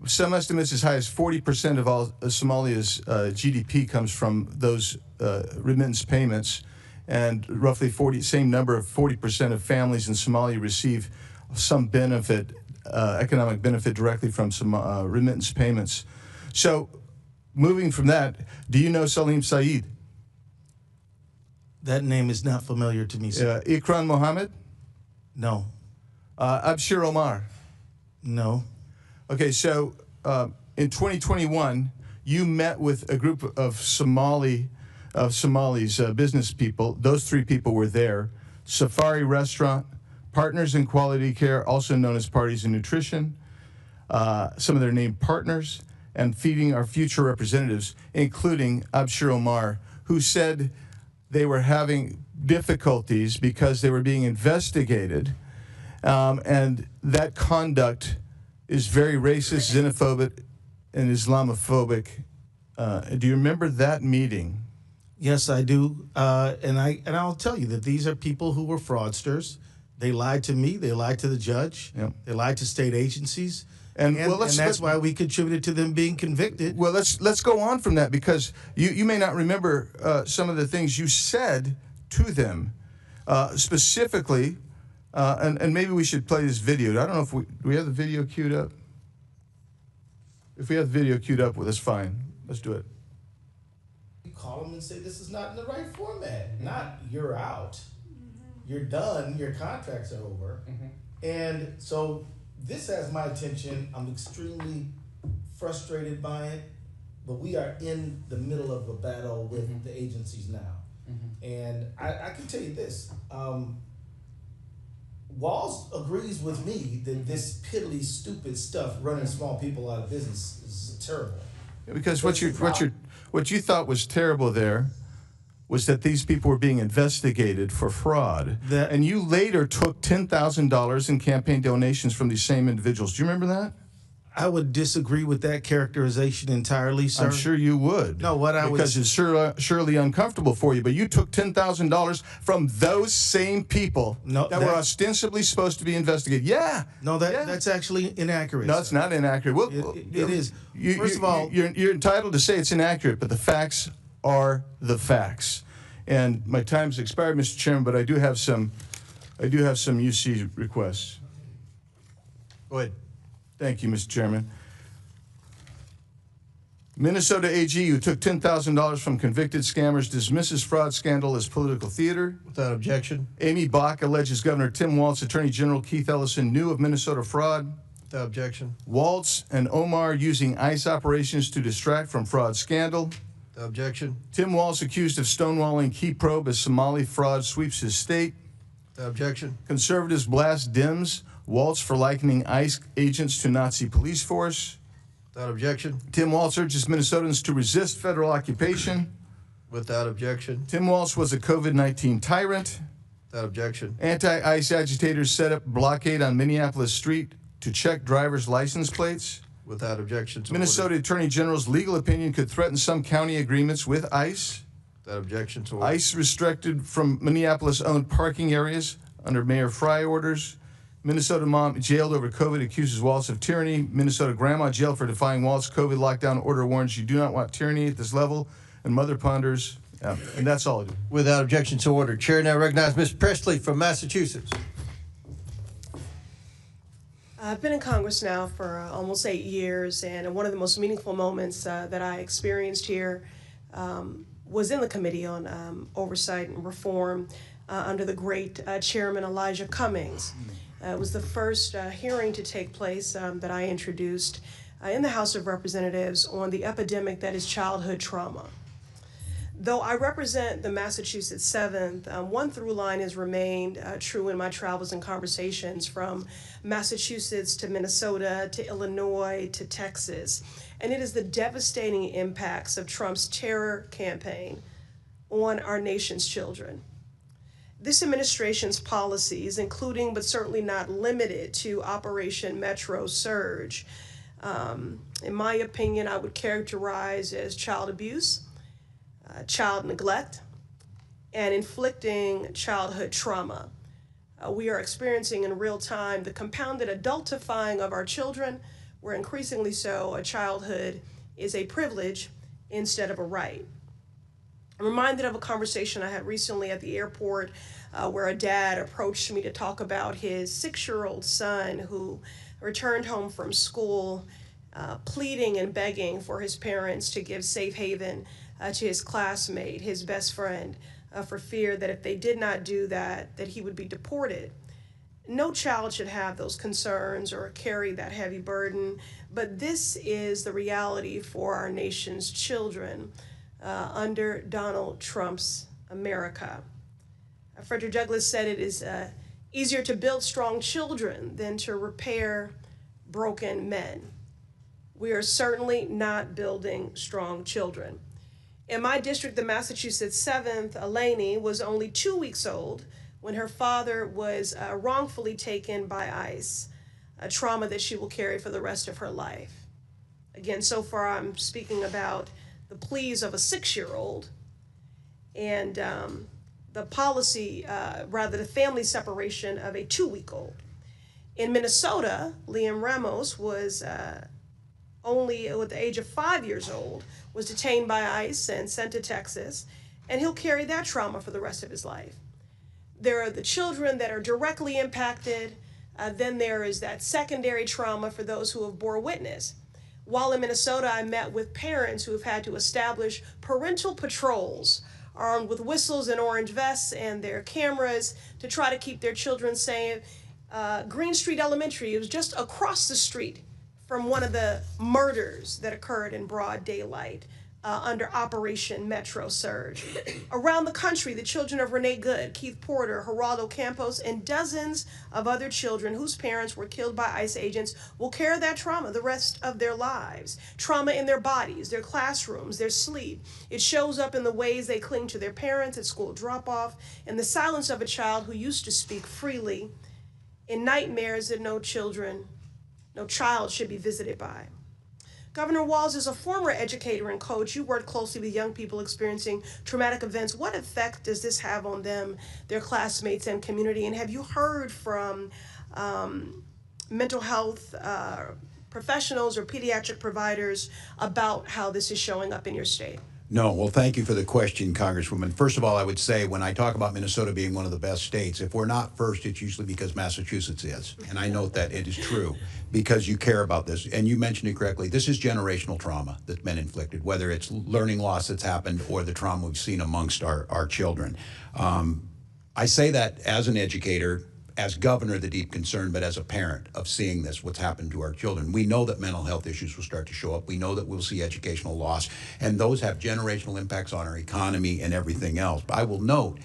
some estimates as high as 40% of all Somalia's GDP comes from those remittance payments, and roughly 40% of families in Somalia receive some benefit, economic benefit directly from some remittance payments. So, moving from that, do you know Salim Saeed? That name is not familiar to me, sir. Ikram Mohammed? No. Abshir Omar? No. Okay, so in 2021, you met with a group of Somalis, business people. Those 3 people were there. Safari Restaurant, Partners in Quality Care, also known as Parties in Nutrition, some of their named partners, and Feeding Our Future representatives, including Abshir Omar, who said they were having difficulties because they were being investigated, and that conduct is very racist, xenophobic, and Islamophobic. Do you remember that meeting? Yes, I do, and I'll tell you that these are people who were fraudsters. They lied to me. They lied to the judge. Yep. They lied to state agencies. And that's why we contributed to them being convicted. Well, let's go on from that, because you may not remember some of the things you said to them specifically, and maybe we should play this video. I don't know if do we have the video queued up? If we have the video queued up, well, that's fine. Let's do it. You call them and say this is not in the right format. Not you're out, you're done, your contracts are over, and so. This has my attention. I'm extremely frustrated by it, but we are in the middle of a battle with the agencies now. And I can tell you this. Walz agrees with me that this piddly, stupid stuff running small people out of business is terrible. Because what you thought was terrible there was that these people were being investigated for fraud. And you later took $10,000 in campaign donations from these same individuals. Do you remember that? I would disagree with that characterization entirely, sir. I'm sure you would. No, what I because it's surely uncomfortable for you. But you took $10,000 from those same people that were ostensibly supposed to be investigated. Yeah. No, that's actually inaccurate. No, it's not inaccurate. Well, it is. First of all, you're entitled to say it's inaccurate, but the facts are the facts. And my time's expired, Mr. Chairman, but I do have some UC requests. Go ahead. Thank you, Mr. Chairman. Minnesota AG, who took $10,000 from convicted scammers, dismisses fraud scandal as political theater. Without objection. Amy Bach alleges Governor Tim Walz, Attorney General Keith Ellison knew of Minnesota fraud. Without objection. Walz and Omar using ICE operations to distract from fraud scandal. Without objection. Tim Walz accused of stonewalling key probe as Somali fraud sweeps his state. Without objection. Conservatives blast Dems. Walz for likening ICE agents to Nazi police force. Without objection. Tim Walz urges Minnesotans to resist federal occupation. Without objection. Tim Walz was a COVID-19 tyrant. Without objection. Anti-ICE agitators set up blockade on Minneapolis Street to check drivers' license plates. Without objection. Minnesota Attorney General's legal opinion could threaten some county agreements with ICE. Without objection to order. ICE restricted from Minneapolis-owned parking areas under Mayor Fry orders. Minnesota mom jailed over COVID accuses Walz of tyranny. Minnesota grandma jailed for defying Walz COVID lockdown order warns you do not want tyranny at this level. And mother ponders. And that's all I do. Without objection to order. Chair now recognizes Ms. Presley from Massachusetts. I've been in Congress now for almost 8 years, and one of the most meaningful moments that I experienced here was in the Committee on Oversight and Reform under the great Chairman Elijah Cummings. It was the first hearing to take place that I introduced in the House of Representatives on the epidemic that is childhood trauma. Though I represent the Massachusetts 7th, one through line has remained true in my travels and conversations from Massachusetts to Minnesota to Illinois to Texas, and it is the devastating impacts of Trump's terror campaign on our nation's children. This administration's policies, including but certainly not limited to Operation Metro Surge, in my opinion, I would characterize as child abuse, child neglect, and inflicting childhood trauma. We are experiencing in real time the compounded adultifying of our children, where increasingly so a childhood is a privilege instead of a right. I'm reminded of a conversation I had recently at the airport where a dad approached me to talk about his 6-year-old son who returned home from school pleading and begging for his parents to give safe haven to his classmate, his best friend, for fear that if they did not do that, that he would be deported. No child should have those concerns or carry that heavy burden, but this is the reality for our nation's children under Donald Trump's America. Frederick Douglass said it is easier to build strong children than to repair broken men. We are certainly not building strong children. In my district, the Massachusetts 7th, Eleni was only 2 weeks old when her father was wrongfully taken by ICE, a trauma that she will carry for the rest of her life. Again, so far I'm speaking about the pleas of a 6-year-old and the policy, the family separation of a 2-week-old. In Minnesota, Liam Ramos was only at the age of 5 years old, was detained by ICE and sent to Texas, and he'll carry that trauma for the rest of his life. There are the children that are directly impacted. Then there is that secondary trauma for those who have bore witness. While in Minnesota, I met with parents who have had to establish parental patrols armed with whistles and orange vests and their cameras to try to keep their children safe. Green Street Elementary, it was just across the street from one of the murders that occurred in broad daylight under Operation Metro Surge. Around the country, the children of Renee Good, Keith Porter, Geraldo Campos, and dozens of other children whose parents were killed by ICE agents will carry that trauma the rest of their lives. Trauma in their bodies, their classrooms, their sleep. It shows up in the ways they cling to their parents at school drop-off, in the silence of a child who used to speak freely, in nightmares that no child should be visited by. Governor Walz is a former educator and coach. You work closely with young people experiencing traumatic events. What effect does this have on them, their classmates, and community? And have you heard from mental health professionals or pediatric providers about how this is showing up in your state? No. Well, thank you for the question, Congresswoman. First of all, I would say when I talk about Minnesota being one of the best states, if we're not first, it's usually because Massachusetts is. And I note that it is true because you care about this. And you mentioned it correctly. This is generational trauma that's been inflicted, whether it's learning loss that's happened or the trauma we've seen amongst our children. I say that as an educator, as governor, the deep concern, but as a parent of seeing this, what's happened to our children. We know that mental health issues will start to show up. We know that we'll see educational loss, and those have generational impacts on our economy and everything else. But I will note,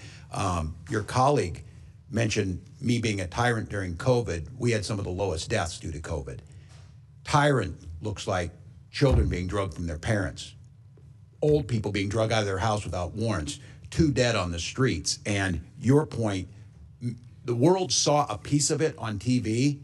your colleague mentioned me being a tyrant during COVID. We had some of the lowest deaths due to COVID. Tyrant looks like children being drugged from their parents, old people being drugged out of their house without warrants, 2 dead on the streets. And your point, the world saw a piece of it on TV.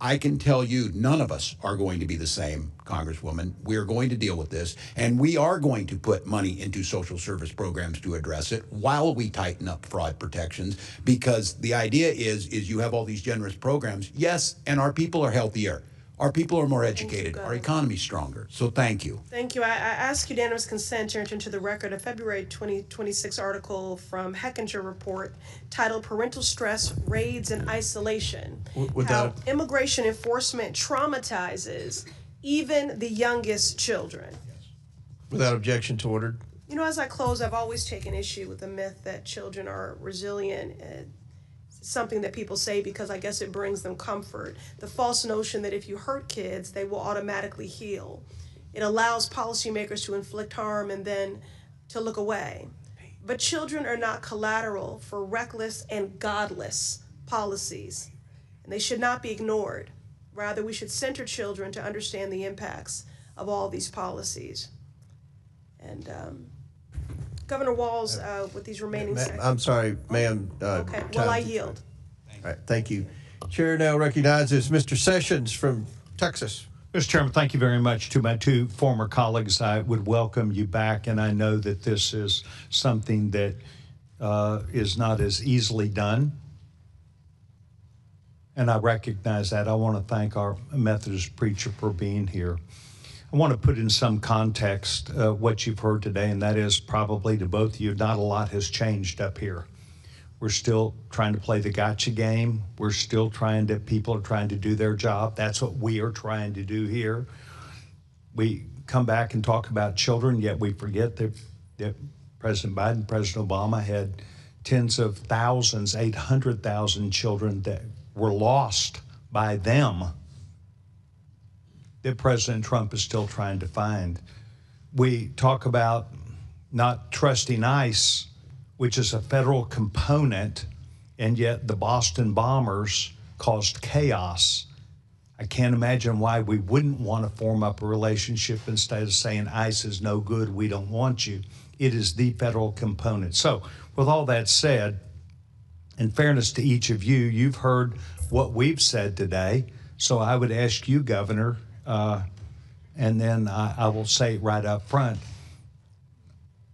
I can tell you none of us are going to be the same, Congresswoman. We are going to deal with this, and we are going to put money into social service programs to address it while we tighten up fraud protections, because the idea is you have all these generous programs, yes, and our people are healthier. Our people are more educated. Our economy's stronger. So thank you. Thank you. I ask unanimous consent to enter into the record a February 2026 article from Hechinger Report titled Parental Stress, Raids, and Isolation. How immigration enforcement traumatizes even the youngest children. Without objection to ordered. You know, as I close, I've always taken issue with the myth that children are resilient. Something that people say because I guess it brings them comfort. The false notion that if you hurt kids, they will automatically heal. It allows policymakers to inflict harm and then to look away. But children are not collateral for reckless and godless policies, and they should not be ignored. Rather, we should center children to understand the impacts of all these policies. And Governor Walz, with these remaining seconds. I'm sorry, ma'am. Okay, well, I yield. All right, thank you. Chair now recognizes Mr. Sessions from Texas. Mr. Chairman, thank you very much. To my 2 former colleagues, I would welcome you back, and I know that this is something that is not as easily done, and I recognize that. I want to thank our Methodist preacher for being here. I want to put in some context what you've heard today, and that is probably to both of you, not a lot has changed up here. We're still trying to play the gotcha game. We're still people are trying to do their job. That's what we are trying to do here. We come back and talk about children, yet we forget that President Biden, President Obama had tens of thousands, 800,000 children that were lost by them that President Trump is still trying to find. We talk about not trusting ICE, which is a federal component, and yet the Boston bombers caused chaos. I can't imagine why we wouldn't want to form up a relationship instead of saying ICE is no good, we don't want you. It is the federal component. So with all that said, in fairness to each of you, you've heard what we've said today. So I would ask you, Governor, and then I will say it right up front.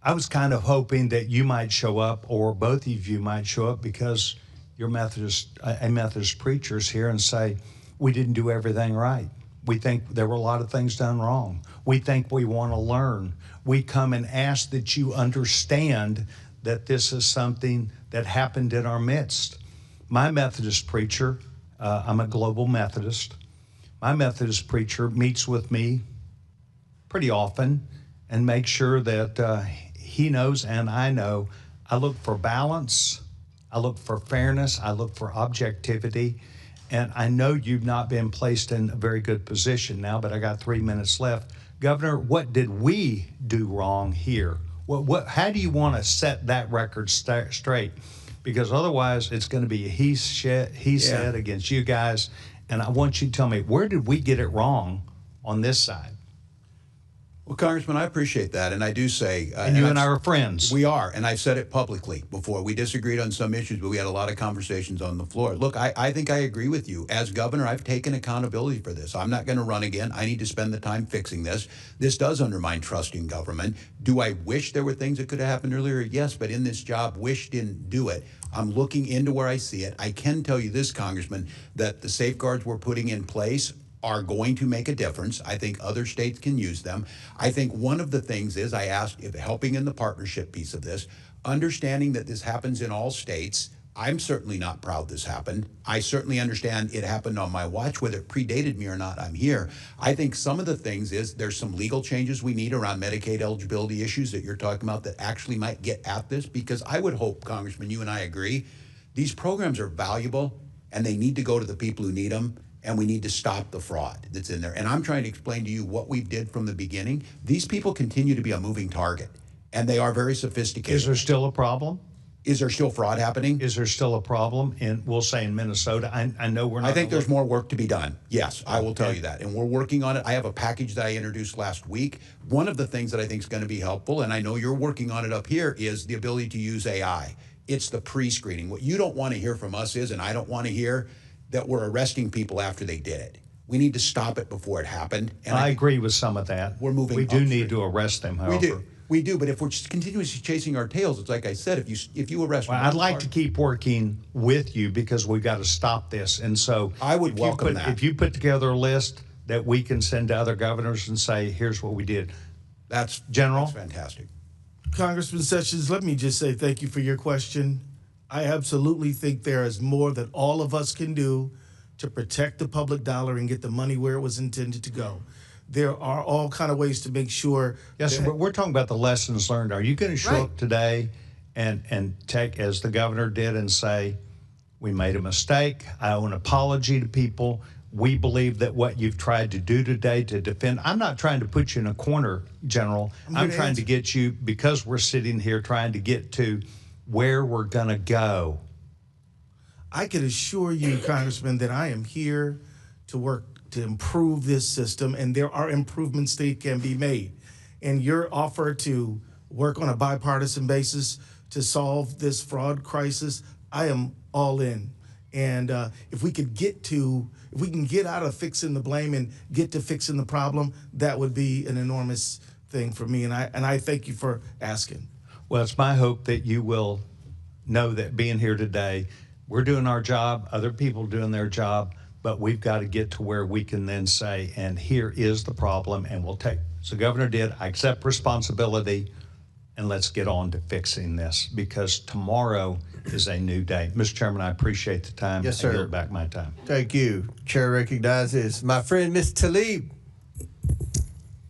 I was kind of hoping that you might show up, or both of you might show up, because you're Methodist preachers here, and say, we didn't do everything right. We think there were a lot of things done wrong. We think we want to learn. We come and ask that you understand that this is something that happened in our midst. My Methodist preacher, I'm a global Methodist. My Methodist preacher meets with me pretty often and makes sure that he knows and I know I look for balance, I look for fairness, I look for objectivity, and I know you've not been placed in a very good position now, but I got 3 minutes left Governor, what did we do wrong here? How do you want to set that record straight? Because otherwise it's going to be a he said against you guys. And I want you to tell me, where did we get it wrong on this side? Well, Congressman, I appreciate that, and I do say... and you and I are friends. We are, and I've said it publicly before. We disagreed on some issues, but we had a lot of conversations on the floor. Look, I think I agree with you. As governor, I've taken accountability for this. I'm not going to run again. I need to spend the time fixing this. This does undermine trust in government. Do I wish there were things that could have happened earlier? Yes, but in this job, wish didn't do it. I'm looking into where I see it. I can tell you this, Congressman, that the safeguards we're putting in place are going to make a difference. I think other states can use them. I think one of the things is, I asked if helping in the partnership piece of this, understanding that this happens in all states. I'm certainly not proud this happened. I certainly understand it happened on my watch. Whether it predated me or not, I'm here. I think some of the things is there's some legal changes we need around Medicaid eligibility issues that you're talking about that actually might get at this, because I would hope, Congressman, you and I agree, these programs are valuable and they need to go to the people who need them. And we need to stop the fraud that's in there. And I'm trying to explain to you what we did from the beginning. These people continue to be a moving target, and they are very sophisticated. Is there still a problem? Is there still fraud happening? Is there still a problem we'll say in Minnesota? I know we're not. I think there's more work to be done. Yes, I will tell you that. And we're working on it. I have a package that I introduced last week. One of the things that I think is going to be helpful, and I know you're working on it up here, is the ability to use AI. It's the pre-screening. What you don't want to hear from us is, and I don't want to hear, that we're arresting people after they did it. We need to stop it before it happened. And I agree with some of that. We're moving. We do need to arrest them, however. We do. But if we're just continuously chasing our tails, it's like I said, if you arrest. Well, I'd like to keep working with you because we've got to stop this. And so I would welcome that. If you put together a list that we can send to other governors and say, here's what we did. That's General. That's fantastic. Congressman Sessions, let me just say thank you for your question. I absolutely think there is more that all of us can do to protect the public dollar and get the money where it was intended to go. There are all kind of ways to make sure. Yes, we're talking about the lessons learned. Are you going to show up today and take, as the governor did, and say, we made a mistake, I owe an apology to people, we believe that what you've tried to do today to defend, I'm not trying to put you in a corner, General. I'm trying to get you, because we're sitting here trying to get to where we're going to go. I can assure you, Congressman, that I am here to work to improve this system, and there are improvements that can be made. And your offer to work on a bipartisan basis to solve this fraud crisis, I am all in. And if we can get out of fixing the blame and get to fixing the problem, that would be an enormous thing for me. And I thank you for asking. Well, it's my hope that you will know that being here today, we're doing our job, other people doing their job, but we've got to get to where we can then say, and here is the problem, and we'll take, so Governor did, I accept responsibility, and let's get on to fixing this, because tomorrow is a new day. Mr. Chairman, I appreciate the time. Yes, sir. I yield back my time. Thank you. Chair recognizes my friend, Ms. Tlaib.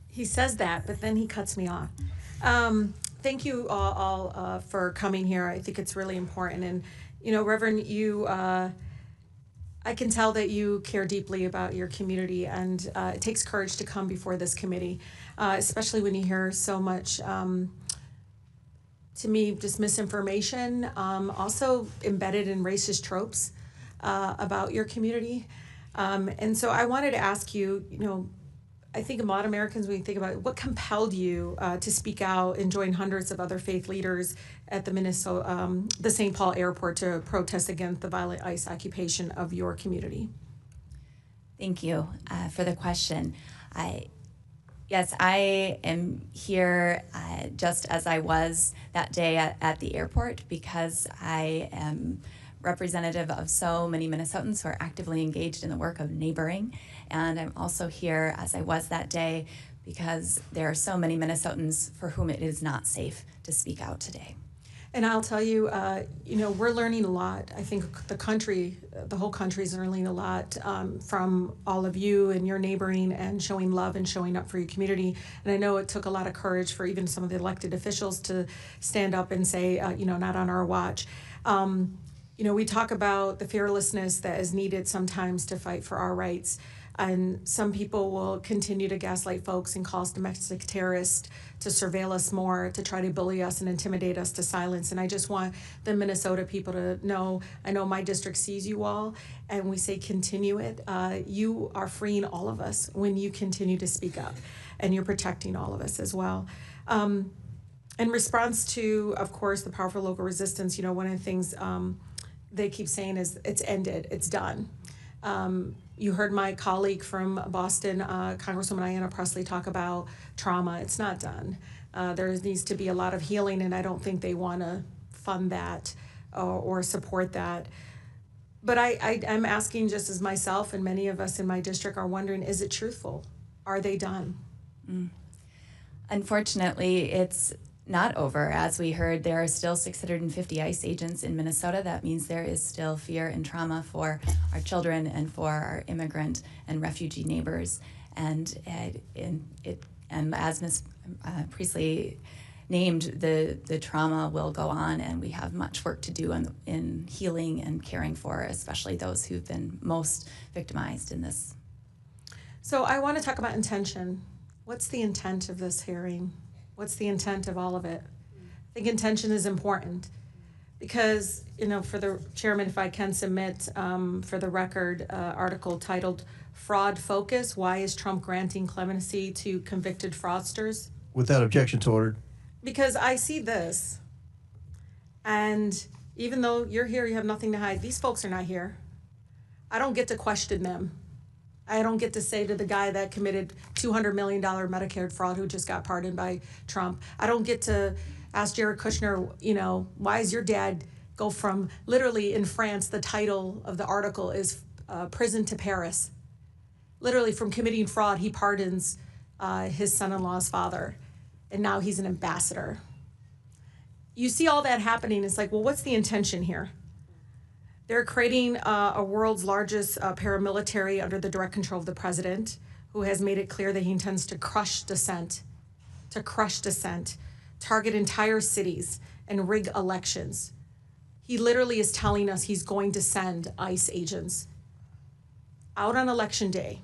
He says that, but then he cuts me off. Thank you all for coming here. I think it's really important. And, you know, Reverend, I can tell that you care deeply about your community, and it takes courage to come before this committee, especially when you hear so much, to me, just misinformation, also embedded in racist tropes about your community. And so I wanted to ask you, you know, I think a lot of Americans, when you think about it, what compelled you to speak out and join hundreds of other faith leaders at the St. Paul airport to protest against the violent ICE occupation of your community? Thank you for the question. Yes, I am here just as I was that day at the airport, because I am representative of so many Minnesotans who are actively engaged in the work of neighboring. And I'm also here as I was that day because there are so many Minnesotans for whom it is not safe to speak out today. And I'll tell you, you know, we're learning a lot. I think the country, the whole country is learning a lot from all of you and your neighboring and showing love and showing up for your community. And I know it took a lot of courage for even some of the elected officials to stand up and say, you know, not on our watch. You know, we talk about the fearlessness that is needed sometimes to fight for our rights. And some people will continue to gaslight folks and call us domestic terrorists, to surveil us more, to try to bully us and intimidate us to silence. And I just want the Minnesota people to know, I know my district sees you all, and we say continue it. You are freeing all of us when you continue to speak up, and you're protecting all of us as well. In response to, of course, the powerful local resistance, one of the things they keep saying is it's ended, it's done. You heard my colleague from Boston, Congresswoman Ayanna Pressley, talk about trauma. It's not done. There needs to be a lot of healing, and I don't think they want to fund that or support that. But I'm asking, just as myself and many of us in my district are wondering, is it truthful? Are they done? Unfortunately, it's not over. As we heard, there are still 650 ICE agents in Minnesota. That means there is still fear and trauma for our children and for our immigrant and refugee neighbors. And as Ms. Priestley named, the trauma will go on, and we have much work to do in healing and caring for, especially those who've been most victimized in this. So I want to talk about intention. What's the intent of this hearing? What's the intent of all of it? I think intention is important because, for the chairman, if I can submit for the record, article titled Fraud Focus, Why is Trump Granting Clemency to Convicted Fraudsters? Without objection to order. Because I see this, and even though you're here, you have nothing to hide, these folks are not here. I don't get to question them. I don't get to say to the guy that committed $200 million Medicare fraud who just got pardoned by Trump. I don't get to ask Jared Kushner, why is your dad go from, literally in France, the title of the article is Prison to Paris. Literally from committing fraud, he pardons his son-in-law's father, and now he's an ambassador. You see all that happening, it's like, well, what's the intention here? They're creating a world's largest paramilitary under the direct control of the president, who has made it clear that he intends to crush dissent, target entire cities, and rig elections. He literally is telling us he's going to send ICE agents out on election day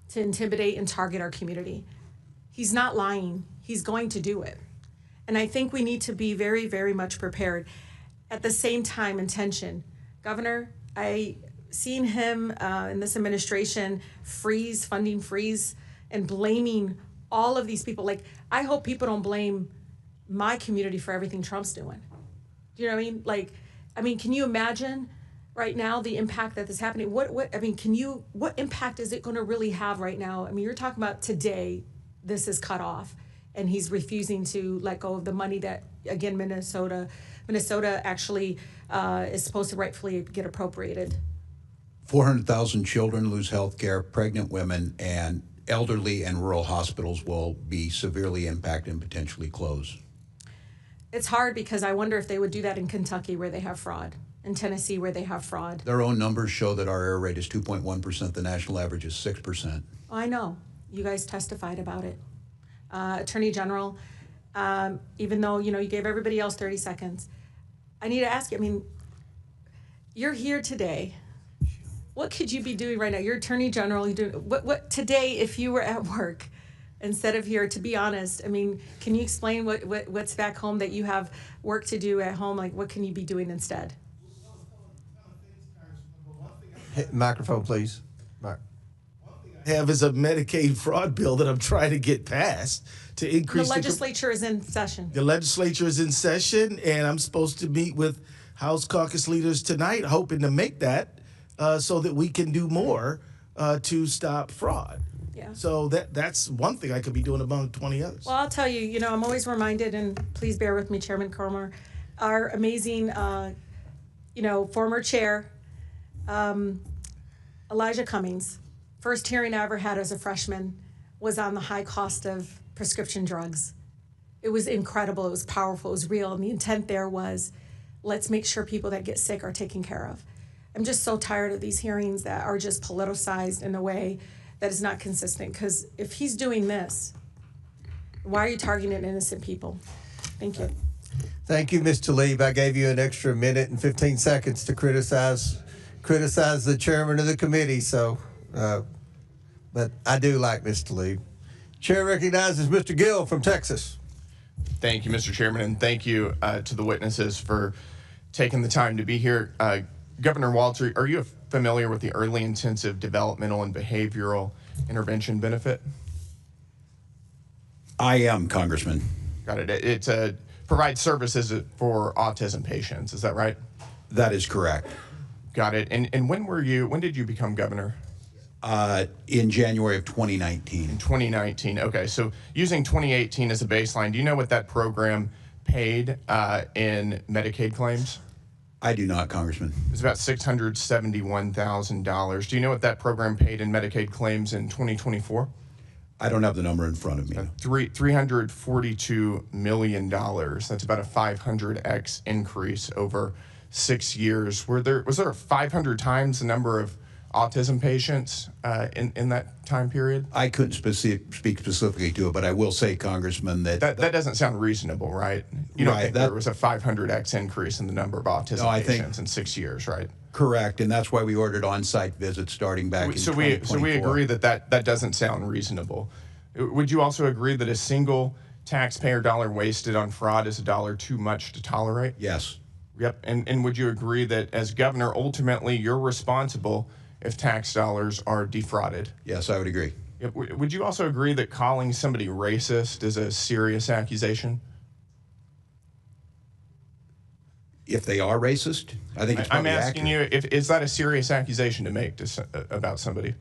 to intimidate and target our community. He's not lying. He's going to do it. And I think we need to be very, very much prepared. At the same time, intention. Governor, I seen him in this administration funding freeze, and blaming all of these people. Like, I hope people don't blame my community for everything Trump's doing. Do you know what I mean? Can you imagine right now the impact that is happening? What impact is it going to really have right now? I mean, you're talking about today, this is cut off, and he's refusing to let go of the money that, again, Minnesota actually is supposed to rightfully get appropriated. 400,000 children lose health care, pregnant women, and elderly and rural hospitals will be severely impacted and potentially close. It's hard because I wonder if they would do that in Kentucky where they have fraud, in Tennessee where they have fraud. Their own numbers show that our error rate is 2.1%. The national average is 6%. Oh, I know. You guys testified about it. Attorney General, even though, you gave everybody else 30 seconds, I need to ask you, you're here today. What could you be doing right now? You're Attorney General. You do what today if you were at work instead of here? To be honest, can you explain what's back home that you have work to do at home? Like, what can you be doing instead? Hey, microphone, please. Have is a Medicaid fraud bill that I'm trying to get passed to increase the legislature is in session. The legislature is in session, and I'm supposed to meet with House caucus leaders tonight, hoping to make that so that we can do more to stop fraud. Yeah. So that's one thing I could be doing among 20 others. Well, I'll tell you, I'm always reminded, and please bear with me, Chairman Cromer, our amazing, former chair, Elijah Cummings. First hearing I ever had as a freshman was on the high cost of prescription drugs. It was incredible, it was powerful, it was real, and the intent there was, let's make sure people that get sick are taken care of. I'm just so tired of these hearings that are just politicized in a way that is not consistent, because if he's doing this, why are you targeting innocent people? Thank you. Thank you, Ms. Tlaib. I gave you an extra minute and 15 seconds to criticize the chairman of the committee, so but I do like this to leave. Chair recognizes Mr. Gill from Texas. Thank you, Mr. Chairman, and thank you to the witnesses for taking the time to be here. Governor Walz, are you familiar with the Early Intensive Developmental and Behavioral Intervention benefit? I am, Congressman. Got it. It's provides services for autism patients. Is that right? That is correct. Got it. And when did you become governor? In January of 2019. In 2019. Okay. So using 2018 as a baseline, do you know what that program paid in Medicaid claims? I do not, Congressman. It's about $671,000. Do you know what that program paid in Medicaid claims in 2024? I don't have the number in front of me. $342 million. That's about a 500x increase over 6 years. Was there 500 times the number of autism patients in that time period? I couldn't speak specifically to it, but I will say, Congressman, that doesn't sound reasonable, right? You don't think there was a 500x increase in the number of autism patients in 6 years, right? Correct, and that's why we ordered on-site visits starting back in 2024. So we agree that doesn't sound reasonable. Would you also agree that a single taxpayer dollar wasted on fraud is a dollar too much to tolerate? Yes. Yep, and would you agree that as governor, ultimately you're responsible if tax dollars are defrauded? Yes, I would agree. Yep. Would you also agree that calling somebody racist is a serious accusation? If they are racist, I think it's I'm probably asking accurate. you, is that a serious accusation to make about somebody?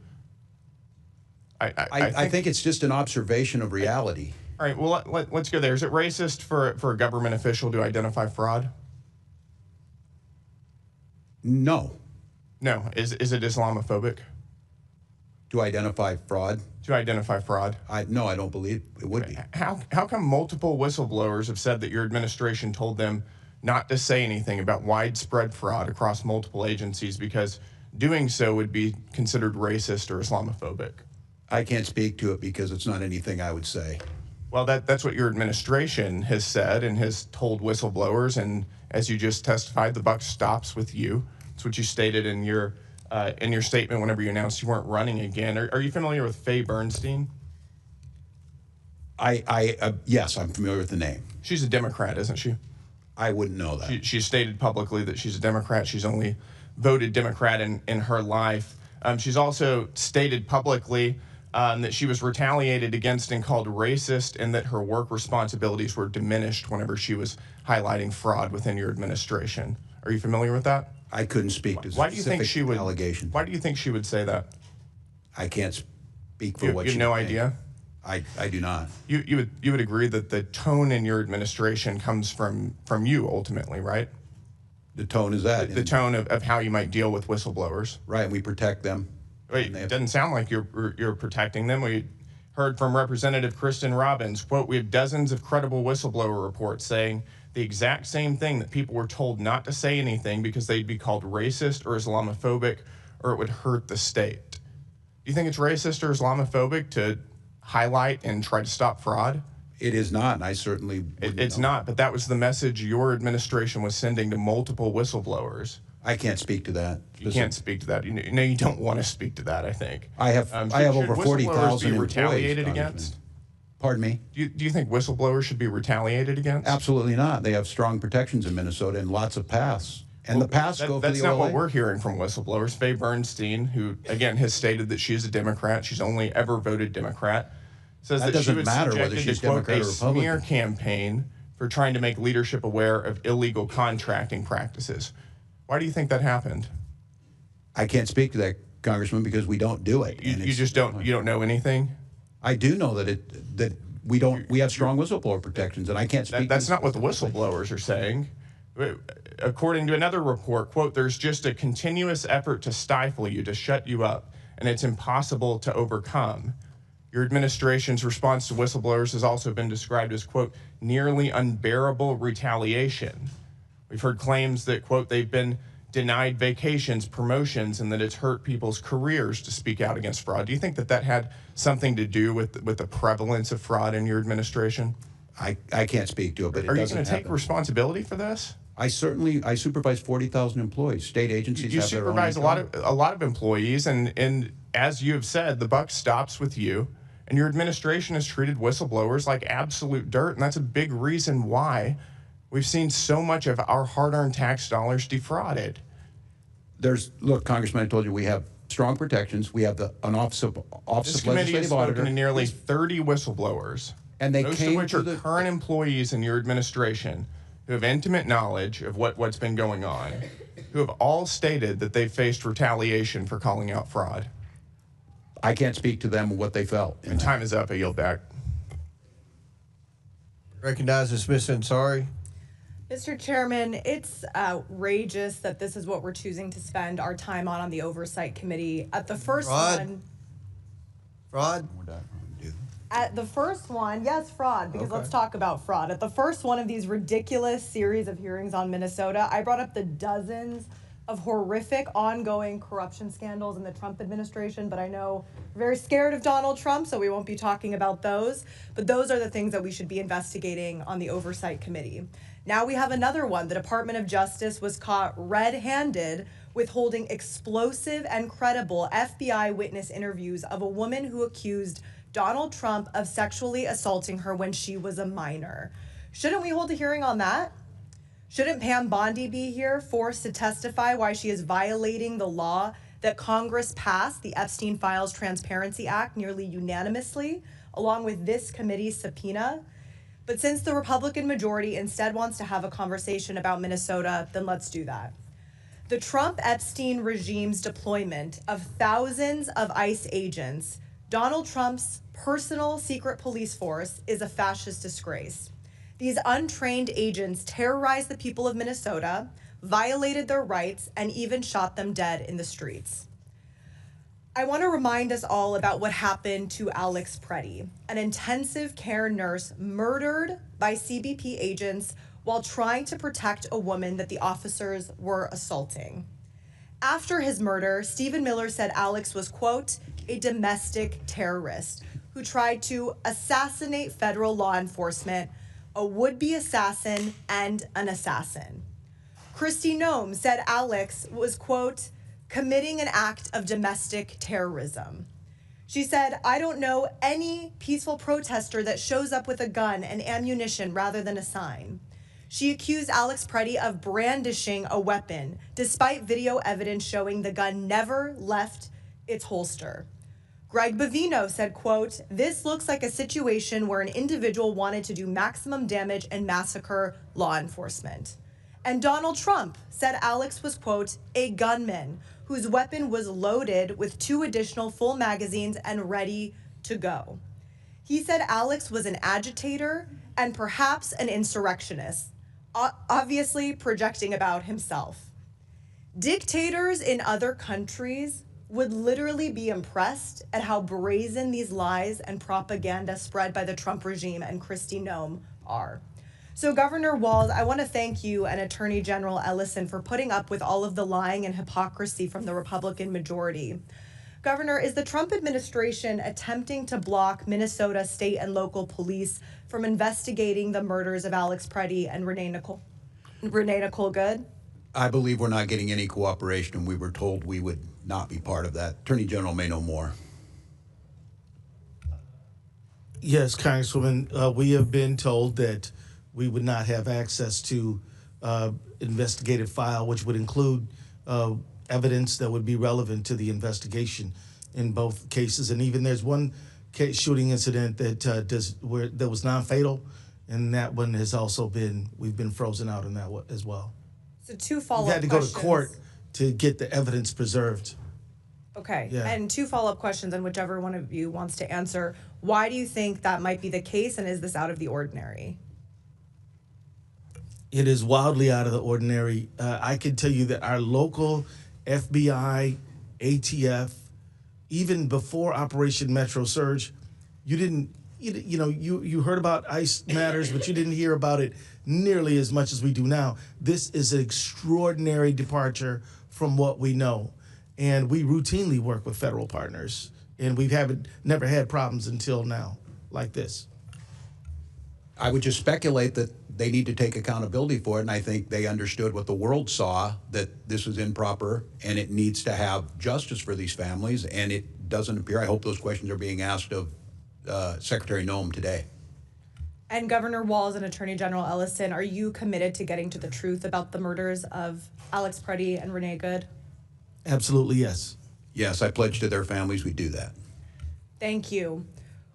I think it's just an observation of reality. All right, well, let's go there. Is it racist for a government official to identify fraud? No. No. Is it Islamophobic? To identify fraud? To identify fraud? No, I don't believe it would be. How come multiple whistleblowers have said that your administration told them not to say anything about widespread fraud across multiple agencies because doing so would be considered racist or Islamophobic? I can't speak to it because it's not anything I would say. Well, that's what your administration has said and has told whistleblowers, and as you just testified, the buck stops with you. That's what you stated in your statement whenever you announced you weren't running again. Are you familiar with Faye Bernstein? Yes, I'm familiar with the name. She's a Democrat, isn't she? I wouldn't know that. She stated publicly that she's a Democrat. She's only voted Democrat in her life. She's also stated publicly that she was retaliated against and called racist, and that her work responsibilities were diminished whenever she was highlighting fraud within your administration. Are you familiar with that? I couldn't speak to specific allegations. Why do you think she would say that? I can't speak for what you she have no would think. idea? I do not. You would agree that the tone in your administration comes from you ultimately, right? The tone is that. The tone of how you might deal with whistleblowers. Right, we protect them. Wait, it doesn't sound like you're protecting them. We heard from Representative Kristen Robbins, quote, "We have dozens of credible whistleblower reports saying the exact same thing, that people were told not to say anything because they'd be called racist or Islamophobic or it would hurt the state." Do you think it's racist or Islamophobic to highlight and try to stop fraud? It is not, and I certainly It's not, but that was the message your administration was sending to multiple whistleblowers. I can't speak to that. You can't speak to that. You don't want to speak to that, I think. I have over 40,000 be retaliated employees, against? Pardon me? Do you think whistleblowers should be retaliated against? Absolutely not. They have strong protections in Minnesota and lots of paths. And the paths go for the That's not OLA. what we're hearing from whistleblowers. Faye Bernstein, who, again, has stated that she is a Democrat, she's only ever voted Democrat, says that she doesn't was matter subjected whether she's to, quote, Democrat a or Republican. smear campaign for trying to make leadership aware of illegal contracting practices. Why do you think that happened? I can't speak to that, Congressman, because we don't do it. You just don't. You don't know anything. I do know that we don't. We have strong whistleblower protections, and I can't speak. That's not what the whistleblowers are saying. According to another report, quote, "There's just a continuous effort to stifle you, to shut you up, and it's impossible to overcome." Your administration's response to whistleblowers has also been described as, quote, "nearly unbearable retaliation." We've heard claims that, quote, they've been denied vacations, promotions, and that it's hurt people's careers to speak out against fraud. Do you think that had something to do with the prevalence of fraud in your administration? I can't speak to it, but it Are you doesn't going to take happen. responsibility for this? I supervise 40,000 employees. State agencies You have their own supervise income. a lot of employees, and as you have said, the buck stops with you. And your administration has treated whistleblowers like absolute dirt, and that's a big reason why we've seen so much of our hard-earned tax dollars defrauded. Look, Congressman, I told you we have strong protections. We have an office of This committee has legislative spoken auditor. to nearly 30 whistleblowers, And they most came of which to are current employees in your administration who have intimate knowledge of what's been going on, who have all stated that they faced retaliation for calling out fraud. I can't speak to them what they felt. And time is up. I yield back. Recognizes Ms. Ansari. Mr. Chairman, it's outrageous that this is what we're choosing to spend our time on the Oversight Committee. At the first one, Fraud? at the first one, yes, fraud, because Okay. let's talk about fraud. At the first one of these ridiculous series of hearings on Minnesota, I brought up the dozens of horrific ongoing corruption scandals in the Trump administration, but I know we're very scared of Donald Trump, so we won't be talking about those. But those are the things that we should be investigating on the Oversight Committee. Now we have another one. The Department of Justice was caught red-handed withholding explosive and credible FBI witness interviews of a woman who accused Donald Trump of sexually assaulting her when she was a minor. Shouldn't we hold a hearing on that? Shouldn't Pam Bondi be here, forced to testify why she is violating the law that Congress passed, the Epstein Files Transparency Act, nearly unanimously, along with this committee's subpoena? But since the Republican majority instead wants to have a conversation about Minnesota, then let's do that. The Trump-Epstein regime's deployment of thousands of ICE agents, Donald Trump's personal secret police force, is a fascist disgrace. These untrained agents terrorized the people of Minnesota, violated their rights, and even shot them dead in the streets. I want to remind us all about what happened to Alex Preddy, an intensive care nurse murdered by CBP agents while trying to protect a woman that the officers were assaulting. After his murder, Stephen Miller said Alex was, quote, a domestic terrorist who tried to assassinate federal law enforcement, a would-be assassin, and an assassin. Kristi Noem said Alex was, quote, committing an act of domestic terrorism. She said, I don't know any peaceful protester that shows up with a gun and ammunition rather than a sign. She accused Alex Preddy of brandishing a weapon, despite video evidence showing the gun never left its holster. Greg Bovino said, quote, this looks like a situation where an individual wanted to do maximum damage and massacre law enforcement. And Donald Trump said Alex was, quote, a gunman whose weapon was loaded with 2 additional full magazines and ready to go. He said Alex was an agitator and perhaps an insurrectionist, obviously projecting about himself. Dictators in other countries would literally be impressed at how brazen these lies and propaganda spread by the Trump regime and Kristi Noem are. So Governor Walz, I want to thank you and Attorney General Ellison for putting up with all of the lying and hypocrisy from the Republican majority. Governor, is the Trump administration attempting to block Minnesota state and local police from investigating the murders of Alex Preddy and Renee Nicole Good? I believe we're not getting any cooperation, and we were told we would not be part of that. Attorney General may know more. Yes, Congresswoman, we have been told that we would not have access to investigative file, which would include evidence that would be relevant to the investigation in both cases. And even there's one case, shooting incident that that was non-fatal, and that one has also been, we've been frozen out on that one as well. So 2 follow-up We had to questions. go to court to get the evidence preserved. Okay, Yeah. and 2 follow-up questions, and whichever one of you wants to answer. Why do you think that might be the case, and is this out of the ordinary? It is wildly out of the ordinary. I can tell you that our local FBI, ATF, even before Operation Metro Surge, you heard about ICE matters, but you didn't hear about it nearly as much as we do now. This is an extraordinary departure from what we know. And we routinely work with federal partners, and we haven't never had problems until now like this. I would just speculate that they need to take accountability for it, and I think they understood what the world saw, that this was improper and it needs to have justice for these families, and it doesn't appear. I hope those questions are being asked of Secretary Noem today. And Governor Walz and Attorney General Ellison, are you committed to getting to the truth about the murders of Alex Preddy and Renee Good? Absolutely, yes. Yes, I pledge to their families we do that. Thank you.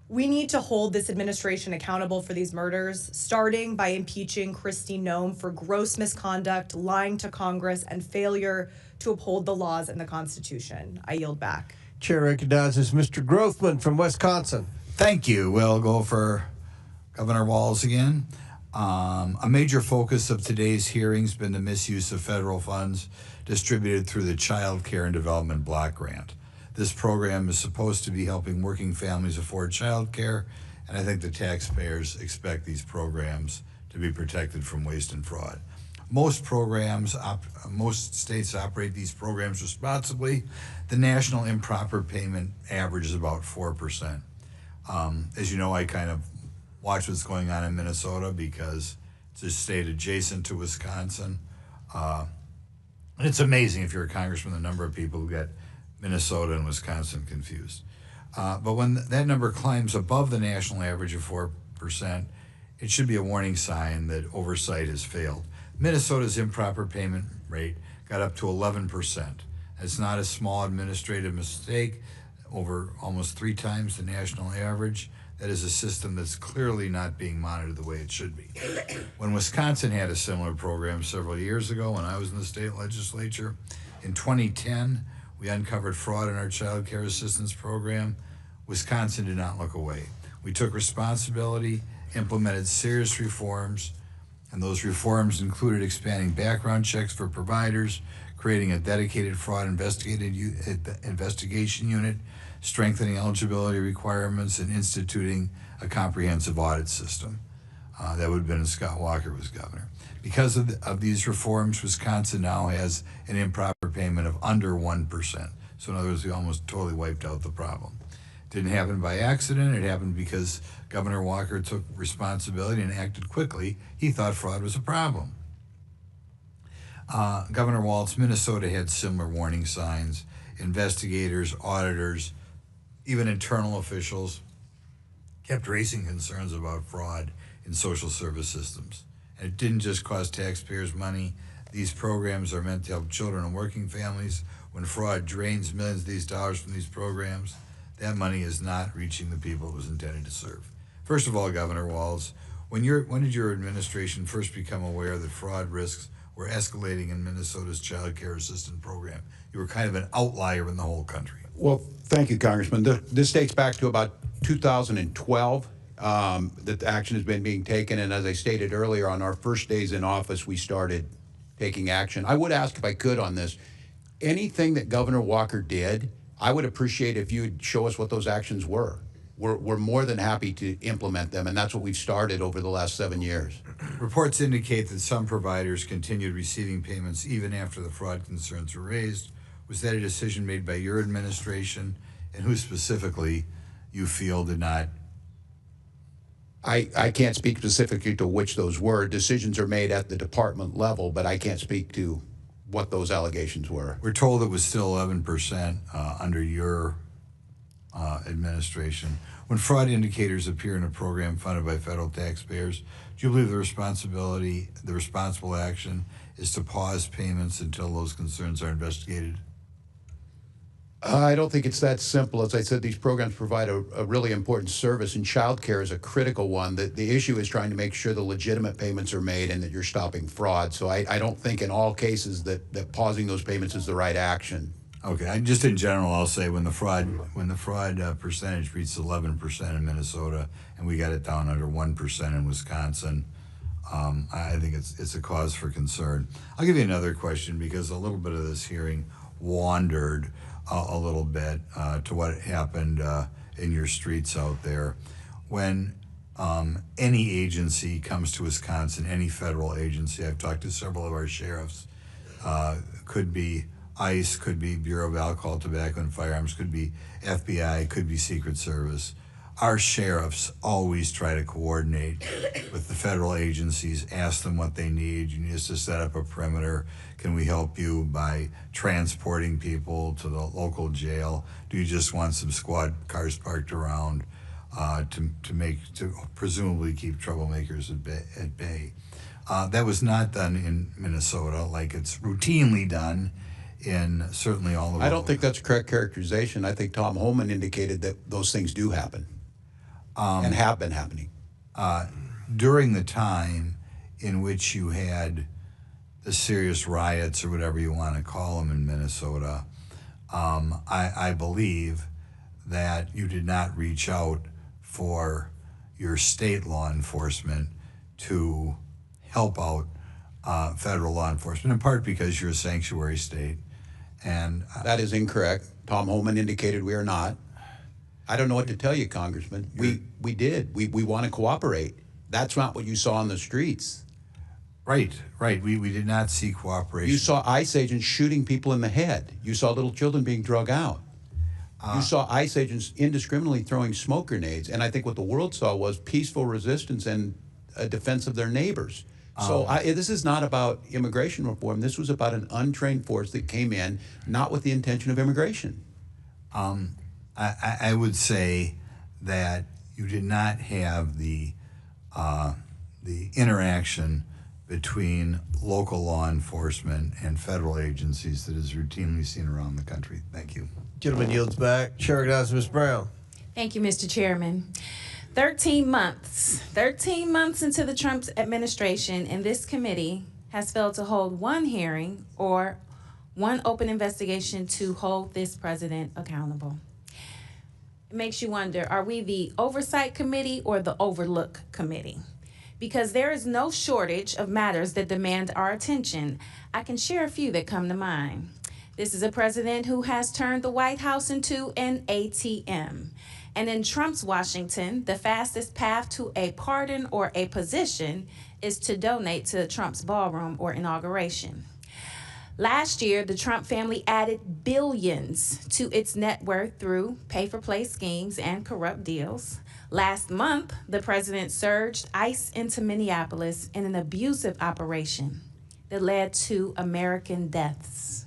We need to hold this administration accountable for these murders, starting by impeaching Kristi Noem for gross misconduct, lying to Congress, and failure to uphold the laws and the Constitution. I yield back. Chair recognizes Mr. Grothman from Wisconsin. Thank you. We'll go for Governor Walz again. A major focus of today's hearing has been the misuse of federal funds distributed through the Child Care and Development Block Grant. This program is supposed to be helping working families afford child care, and I think the taxpayers expect these programs to be protected from waste and fraud. Most states operate these programs responsibly. The national improper payment average is about 4%. As you know, I kind of watch what's going on in Minnesota because it's a state adjacent to Wisconsin. And it's amazing, if you're a congressman, the number of people who get Minnesota and Wisconsin confused. But when that number climbs above the national average of 4%, it should be a warning sign that oversight has failed. Minnesota's improper payment rate got up to 11%. It's not a small administrative mistake, over almost 3 times the national average. That is a system that's clearly not being monitored the way it should be. When Wisconsin had a similar program several years ago, when I was in the state legislature, in 2010, we uncovered fraud in our child care assistance program. Wisconsin did not look away. We took responsibility, implemented serious reforms, and those reforms included expanding background checks for providers, creating a dedicated fraud investigation unit, strengthening eligibility requirements, and instituting a comprehensive audit system. That would have been when Scott Walker was governor. Because of these reforms, Wisconsin now has an improper payment of under 1%. So in other words, we almost totally wiped out the problem. It didn't happen by accident. It happened because Governor Walker took responsibility and acted quickly. He thought fraud was a problem. Governor Walz, Minnesota had similar warning signs. Investigators, auditors, even internal officials kept raising concerns about fraud in social service systems. And it didn't just cost taxpayers money. These programs are meant to help children and working families. When fraud drains millions of these dollars from these programs, that money is not reaching the people it was intended to serve. First of all, Governor Walz, when did your administration first become aware that fraud risks were escalating in Minnesota's child care assistance program? You were kind of an outlier in the whole country. Well, thank you, Congressman. This dates back to about 2012 that the action has been being taken. And as I stated earlier, on our first days in office, we started taking action. I would ask, if I could, on this, anything that Governor Walker did, I would appreciate if you would show us what those actions were. We're more than happy to implement them, and that's what we've started over the last 7 years. Reports indicate that some providers continued receiving payments even after the fraud concerns were raised. Was that a decision made by your administration, and who specifically you feel did not? I can't speak specifically to which those were. Decisions are made at the department level, but I can't speak to what those allegations were. We're told it was still 11% under your administration. When fraud indicators appear in a program funded by federal taxpayers, do you believe the responsible action is to pause payments until those concerns are investigated? I don't think it's that simple. As I said, these programs provide a really important service, and child care is a critical one. The issue is trying to make sure the legitimate payments are made and that you're stopping fraud. So I don't think in all cases that pausing those payments is the right action. Okay, just in general, I'll say when the fraud percentage reached 11% in Minnesota, and we got it down under 1% in Wisconsin, I think it's a cause for concern. I'll give you another question, because a little bit of this hearing wandered a little bit to what happened in your streets out there. When any agency comes to Wisconsin, any federal agency, I've talked to several of our sheriffs, could be ICE, could be Bureau of Alcohol, Tobacco, and Firearms, could be FBI, could be Secret Service. our sheriffs always try to coordinate with the federal agencies, ask them what they need. You need us to set up a perimeter. Can we help you by transporting people to the local jail? Do you just want some squad cars parked around to presumably keep troublemakers at bay? That was not done in Minnesota like it's routinely done in certainly all of I don't think that's a correct characterization. I think Tom Homan indicated that those things do happen and have been happening. During the time in which you had the serious riots or whatever you want to call them in Minnesota, I believe that you did not reach out for your state law enforcement to help out federal law enforcement, in part because you're a sanctuary state. And that is incorrect. Tom Homan indicated we are not. I don't know what to tell you, Congressman. We did. We want to cooperate. That's not what you saw on the streets. Right. We did not see cooperation. You saw ICE agents shooting people in the head. You saw little children being drug out. You saw ICE agents indiscriminately throwing smoke grenades. And I think what the world saw was peaceful resistance and a defense of their neighbors. So this is not about immigration reform. This was about an untrained force that came in, not with the intention of immigration. I would say that you did not have the interaction between local law enforcement and federal agencies that is routinely seen around the country. Thank you. Gentleman yields back. Chair recognizes Ms. Brown. Thank you, Mr. Chairman. 13 months into the Trump administration, and this committee has failed to hold one hearing or one open investigation to hold this president accountable. It makes you wonder, are we the Oversight Committee or the Overlook Committee? Because there is no shortage of matters that demand our attention. I can share a few that come to mind. This is a president who has turned the White House into an ATM. And in Trump's Washington, the fastest path to a pardon or a position is to donate to Trump's ballroom or inauguration. Last year, the Trump family added billions to its net worth through pay-for-play schemes and corrupt deals. Last month, the president surged ICE into Minneapolis in an abusive operation that led to American deaths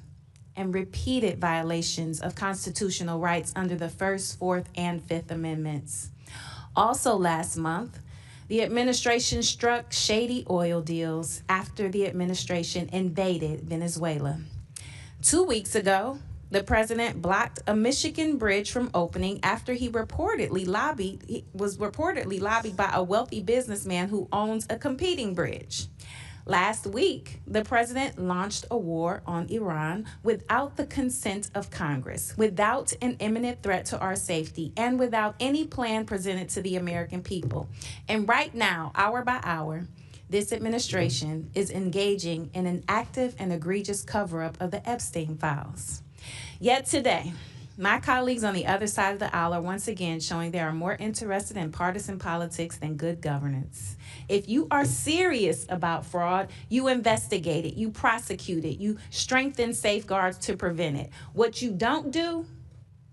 and repeated violations of constitutional rights under the First, Fourth, and Fifth Amendments. Also last month, the administration struck shady oil deals after the administration invaded Venezuela. 2 weeks ago, the president blocked a Michigan bridge from opening after he was reportedly lobbied by a wealthy businessman who owns a competing bridge. Last week, the president launched a war on Iran without the consent of Congress, without an imminent threat to our safety, and without any plan presented to the American people. And right now, hour by hour, this administration is engaging in an active and egregious cover-up of the Epstein files. Yet today, my colleagues on the other side of the aisle are once again showing they are more interested in partisan politics than good governance. If you are serious about fraud, you investigate it, you prosecute it, you strengthen safeguards to prevent it. What you don't do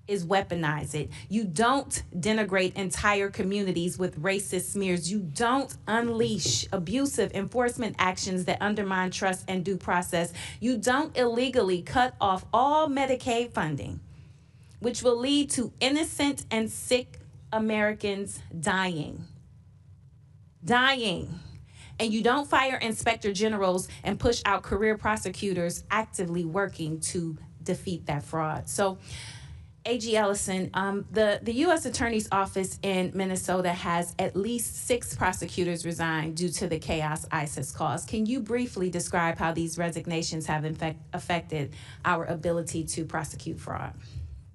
is weaponize it. You don't denigrate entire communities with racist smears. You don't unleash abusive enforcement actions that undermine trust and due process. You don't illegally cut off all Medicaid funding, which will lead to innocent and sick Americans dying. And you don't fire inspector generals and push out career prosecutors actively working to defeat that fraud. So, AG Ellison, the U.S. Attorney's Office in Minnesota has at least 6 prosecutors resigned due to the chaos ICE has caused. Can you briefly describe how these resignations have affected our ability to prosecute fraud?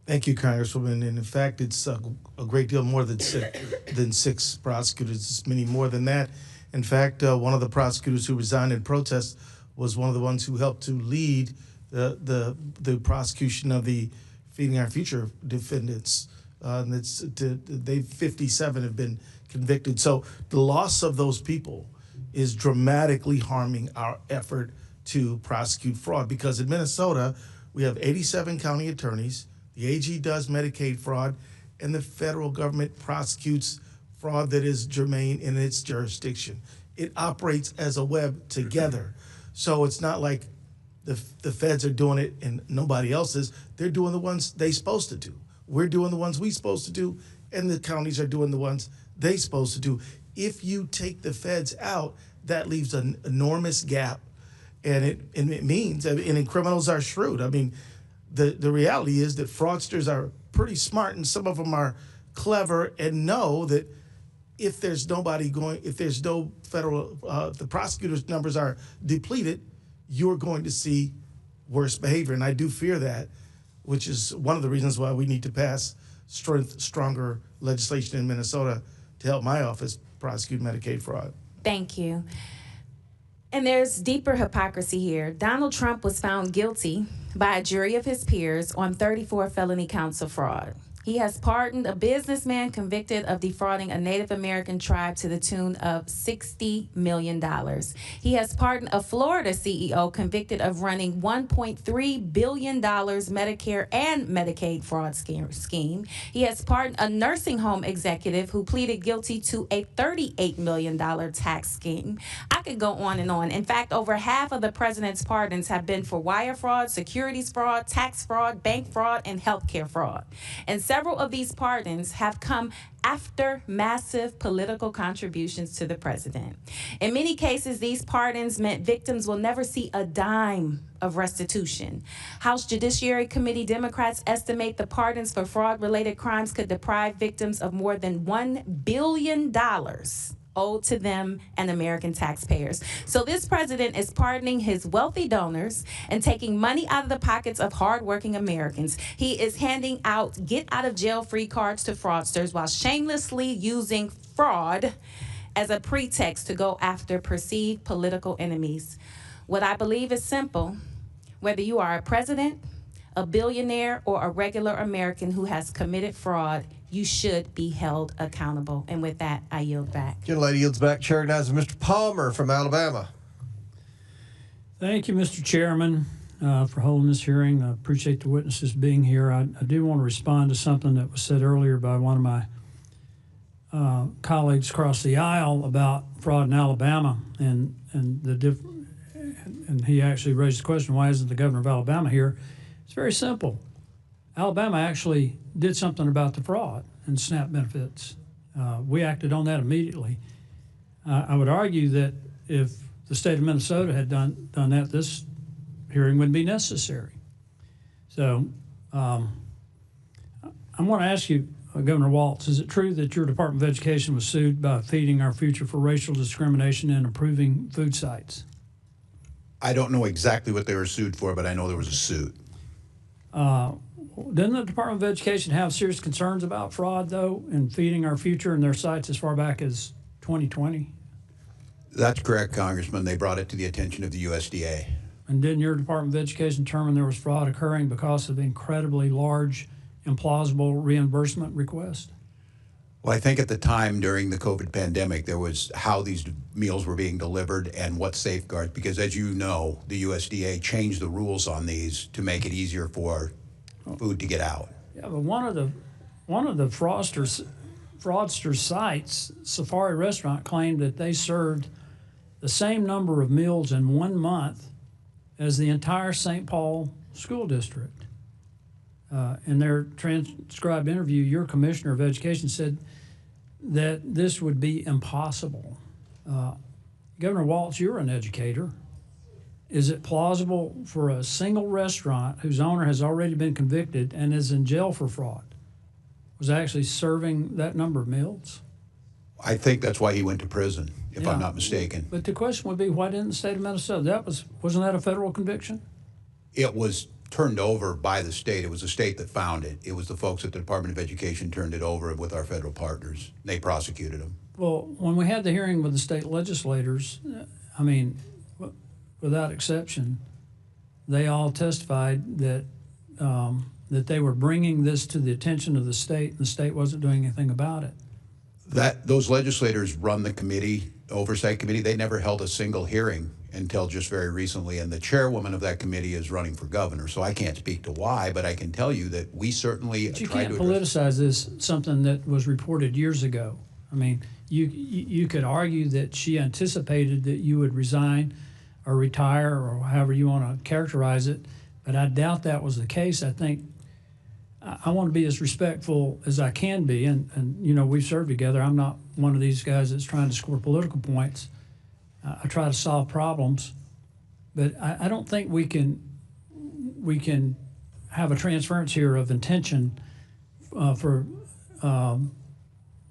Thank you, Congresswoman. And in fact, it's a great deal more than 6 prosecutors. It's many more than that. In fact, one of the prosecutors who resigned in protest was one of the ones who helped to lead the prosecution of the Feeding Our Future defendants. 57 have been convicted. So the loss of those people is dramatically harming our effort to prosecute fraud, because in Minnesota, we have 87 county attorneys. The AG does Medicaid fraud, and the federal government prosecutes fraud that is germane in its jurisdiction. It operates as a web together. So it's not like the feds are doing it and nobody else is. They're doing the ones they're supposed to do. We're doing the ones we're supposed to do, and the counties are doing the ones they're supposed to do. If you take the feds out, that leaves an enormous gap, and it means, and criminals are shrewd. I mean, the reality is that fraudsters are pretty smart, and some of them are clever and know that if there's no federal, the prosecutors' numbers are depleted, you're going to see worse behavior. And I do fear that, which is one of the reasons why we need to pass stronger legislation in Minnesota to help my office prosecute Medicaid fraud. Thank you. And there's deeper hypocrisy here. Donald Trump was found guilty by a jury of his peers on 34 felony counts of fraud. He has pardoned a businessman convicted of defrauding a Native American tribe to the tune of $60 million. He has pardoned a Florida CEO convicted of running $1.3 billion Medicare and Medicaid fraud scheme. He has pardoned a nursing home executive who pleaded guilty to a $38 million tax scheme. I could go on and on. In fact, over half of the president's pardons have been for wire fraud, securities fraud, tax fraud, bank fraud, and healthcare fraud. And several of these pardons have come after massive political contributions to the president. In many cases, these pardons meant victims will never see a dime of restitution. House Judiciary Committee Democrats estimate the pardons for fraud-related crimes could deprive victims of more than $1 billion owed to them and American taxpayers. So this president is pardoning his wealthy donors and taking money out of the pockets of hardworking Americans. He is handing out get-out-of-jail-free cards to fraudsters while shamelessly using fraud as a pretext to go after perceived political enemies. What I believe is simple. Whether you are a president, a billionaire, or a regular American who has committed fraud, you should be held accountable. And with that, I yield back. Gentlelady yields back. Chair recognizes Mr. Palmer from Alabama. Thank you, Mr. Chairman, for holding this hearing. I appreciate the witnesses being here. I do want to respond to something that was said earlier by one of my colleagues across the aisle about fraud in Alabama, and he actually raised the question, why isn't the governor of Alabama here? It's very simple. Alabama actually did something about the fraud and SNAP benefits. We acted on that immediately. I would argue that if the state of Minnesota had done that, this hearing wouldn't be necessary. So I'm going to ask you, Governor Walz, is it true that your Department of Education was sued by Feeding Our Future for racial discrimination and approving food sites? I don't know exactly what they were sued for, but I know there was a suit. Didn't the Department of Education have serious concerns about fraud, though, in Feeding Our Future and their sites as far back as 2020? That's correct, Congressman. They brought it to the attention of the USDA. And didn't your Department of Education determine there was fraud occurring because of incredibly large, implausible reimbursement requests? Well, I think at the time during the COVID pandemic, there was how these meals were being delivered and what safeguards, because as you know, the USDA changed the rules on these to make it easier for food to get out. Yeah, but one of the fraudster sites, Safari Restaurant, claimed that they served the same number of meals in 1 month as the entire St. Paul school district. In their transcribed interview, your Commissioner of Education said that this would be impossible. Governor Walz, you're an educator. Is it plausible for a single restaurant whose owner has already been convicted and is in jail for fraud was actually serving that number of meals? I think that's why he went to prison, if I'm not mistaken. But the question would be, why didn't the state of Minnesota? Wasn't that a federal conviction? It was turned over by the state. It was the state that found it. It was the folks at the Department of Education turned it over with our federal partners. They prosecuted them. Well, when we had the hearing with the state legislators, I mean, without exception, they all testified that that they were bringing this to the attention of the state, and the state wasn't doing anything about it. Those legislators run the committee Oversight Committee, they never held a single hearing until just very recently, and the chairwoman of that committee is running for governor, so I can't speak to why, but I can tell you that we certainly But you try can't to address. politicize this, something that was reported years ago. I mean, you could argue that she anticipated that you would resign or retire or however you want to characterize it, but I doubt that was the case. I think I want to be as respectful as I can be, and you know, we've served together. I'm not one of these guys that's trying to score political points. I try to solve problems, but I don't think we can have a transference here of intention for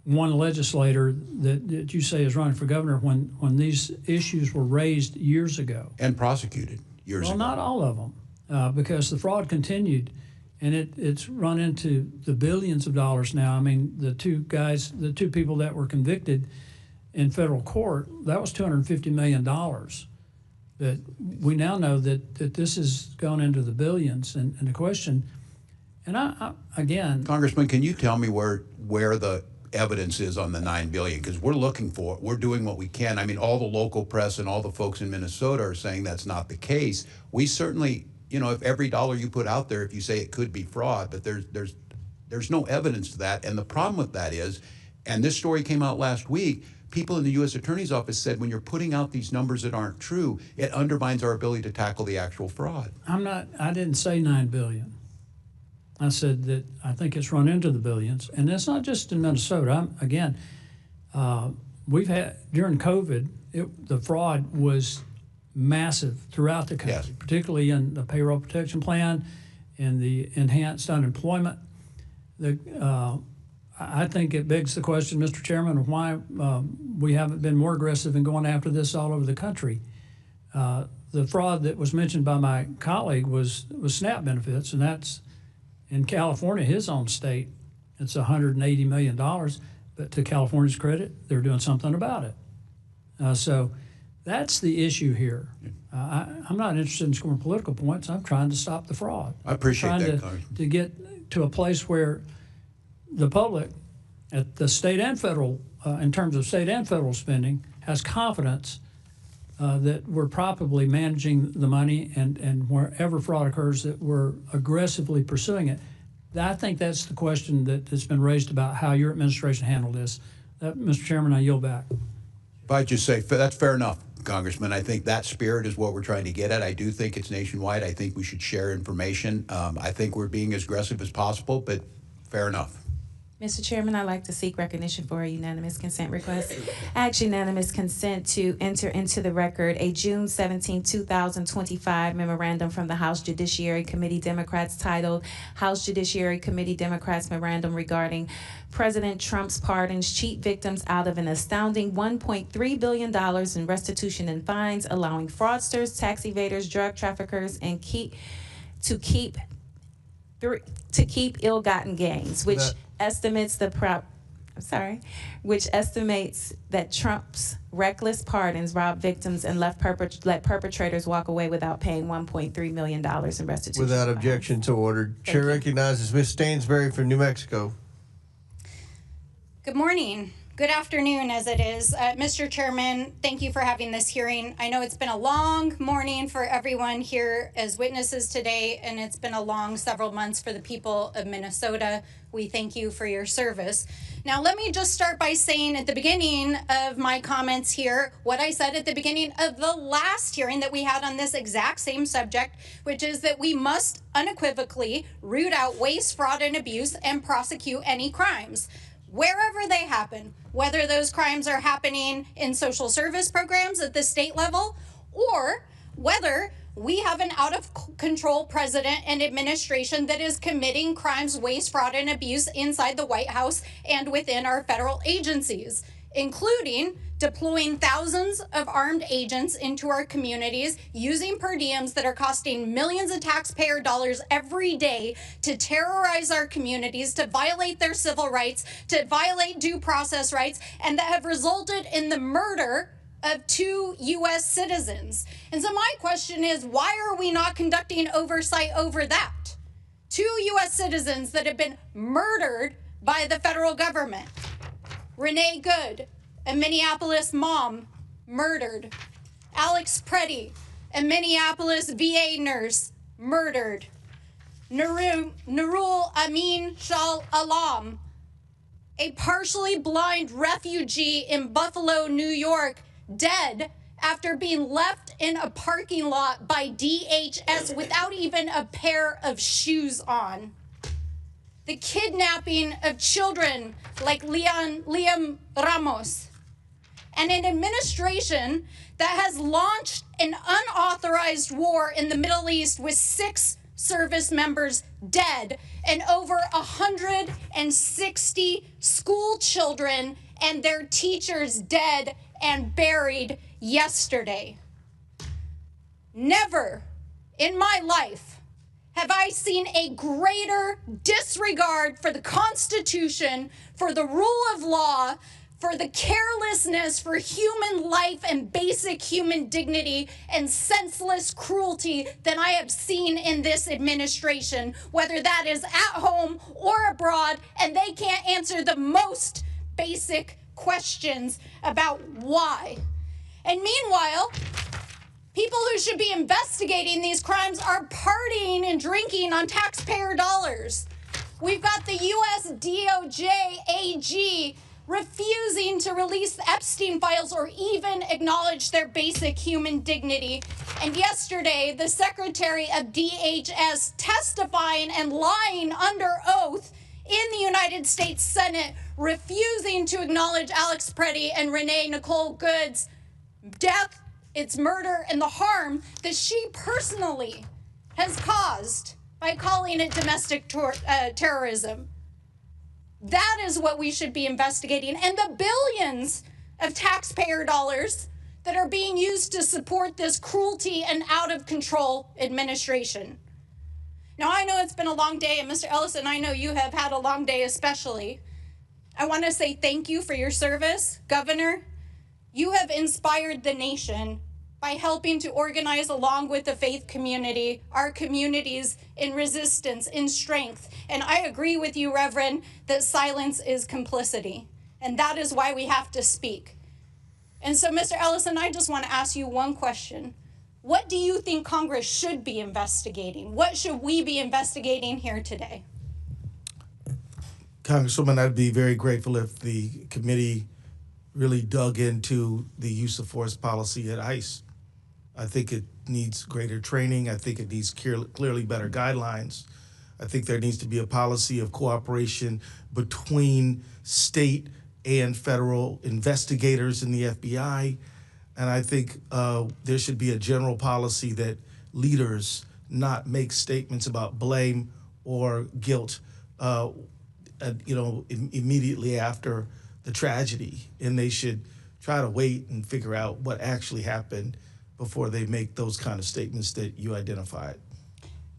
one legislator that you say is running for governor when these issues were raised years ago. And prosecuted years ago. Well, not all of them, because the fraud continued, and it's run into the billions of dollars now. I mean, the two people that were convicted in federal court, that was $250 million. But we now know that this has gone into the billions, and the question, and I again, Congressman, can you tell me where the evidence is on the $9 billion? Because we're doing what we can. I mean, all the local press and all the folks in Minnesota are saying that's not the case. We certainly, you know, if every dollar you put out there, if you say it could be fraud, but there's no evidence to that. And the problem with that is, and this story came out last week, people in the U.S. Attorney's Office said when you're putting out these numbers that aren't true, it undermines our ability to tackle the actual fraud. I didn't say $9 billion. I said that I think it's run into the billions, and it's not just in Minnesota. We've had, during COVID, the fraud was massive throughout the country, yes, particularly in the payroll protection plan, in the enhanced unemployment. I think it begs the question, Mr. Chairman, of why we haven't been more aggressive in going after this all over the country. The fraud that was mentioned by my colleague was SNAP benefits, and that's in California, his own state. It's $180 million, but to California's credit, they're doing something about it. So that's the issue here. I'm not interested in scoring political points. I'm trying to stop the fraud. I appreciate that, Congressman. To get to a place where the public at the state and federal, in terms of state and federal spending, has confidence that we're properly managing the money, and wherever fraud occurs, that we're aggressively pursuing it. I think that's the question that's been raised about how your administration handled this. Mr. Chairman, I yield back. If I just say, that's fair enough, Congressman. I think that spirit is what we're trying to get at. I do think it's nationwide. I think we should share information. I think we're being as aggressive as possible, but fair enough. Mr. Chairman, I'd like to seek recognition for a unanimous consent request. I ask unanimous consent to enter into the record a June 17, 2025 memorandum from the House Judiciary Committee Democrats titled House Judiciary Committee Democrats Memorandum regarding President Trump's pardons cheat victims out of an astounding $1.3 billion in restitution and fines, allowing fraudsters, tax evaders, drug traffickers, and keep ill-gotten gains, which estimates that Trump's reckless pardons robbed victims and let perpetrators walk away without paying $1.3 million in restitution. Without objection to order. Chair recognizes Ms. Stansberry from New Mexico. Good morning. Good afternoon, as it is. Mr. Chairman, thank you for having this hearing. I know it's been a long morning for everyone here as witnesses today, and it's been a long several months for the people of Minnesota. We thank you for your service. Now, let me just start by saying at the beginning of my comments here, what I said at the beginning of the last hearing that we had on this exact same subject, which is that we must unequivocally root out waste, fraud, and abuse and prosecute any crimes, wherever they happen, whether those crimes are happening in social service programs at the state level, or whether we have an out-of-control president and administration that is committing crimes, waste, fraud, and abuse inside the White House and within our federal agencies, including deploying thousands of armed agents into our communities, using per diems that are costing millions of taxpayer dollars every day to terrorize our communities, to violate their civil rights, to violate due process rights, and that have resulted in the murder of 2 U.S. citizens. And so my question is, why are we not conducting oversight over that? 2 U.S. citizens that have been murdered by the federal government. Renee Good, a Minneapolis mom, murdered. Alex Preddy, a Minneapolis VA nurse, murdered. Nurul Amin Shal Alam, a partially blind refugee in Buffalo, New York, dead after being left in a parking lot by DHS without even a pair of shoes on. The kidnapping of children like Liam Ramos, and an administration that has launched an unauthorized war in the Middle East with 6 service members dead and over 160 school children and their teachers dead and buried yesterday. Never in my life have I seen a greater disregard for the Constitution, for the rule of law, for the carelessness for human life and basic human dignity and senseless cruelty than I have seen in this administration, whether that is at home or abroad, and they can't answer the most basic questions about why. And meanwhile, people who should be investigating these crimes are partying and drinking on taxpayer dollars. We've got the US DOJ AG refusing to release the Epstein files or even acknowledge their basic human dignity. And yesterday, the Secretary of DHS testifying and lying under oath in the United States Senate, refusing to acknowledge Alex Preddy and Renee Nicole Good's death, its murder, and the harm that she personally has caused by calling it domestic terrorism. That is what we should be investigating, and the billions of taxpayer dollars that are being used to support this cruelty and out-of-control administration. Now, I know it's been a long day, and Mr. Ellison, I know you have had a long day especially. I want to say thank you for your service, Governor. You have inspired the nation by helping to organize along with the faith community, our communities in resistance, in strength. And I agree with you, Reverend, that silence is complicity. And that is why we have to speak. And so, Mr. Ellison, I just want to ask you one question. What do you think Congress should be investigating? What should we be investigating here today? Congresswoman, I'd be very grateful if the committee really dug into the use of force policy at ICE. I think it needs greater training. I think it needs clearly better guidelines. I think there needs to be a policy of cooperation between state and federal investigators in the FBI. And I think there should be a general policy that leaders not make statements about blame or guilt, immediately after the tragedy. And they should try to wait and figure out what actually happened before they make those kind of statements that you identified.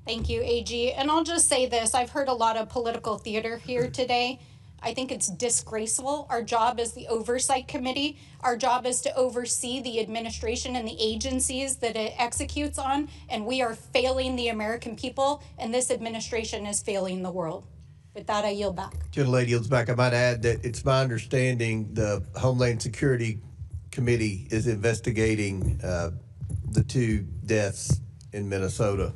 Thank you, AG. And I'll just say this, I've heard a lot of political theater here today. I think it's disgraceful. Our job as the Oversight Committee, our job is to oversee the administration and the agencies that it executes on, and we are failing the American people, and this administration is failing the world. With that, I yield back. Gentlelady yields back. I might add that it's my understanding the Homeland Security Committee is investigating the 2 deaths in Minnesota.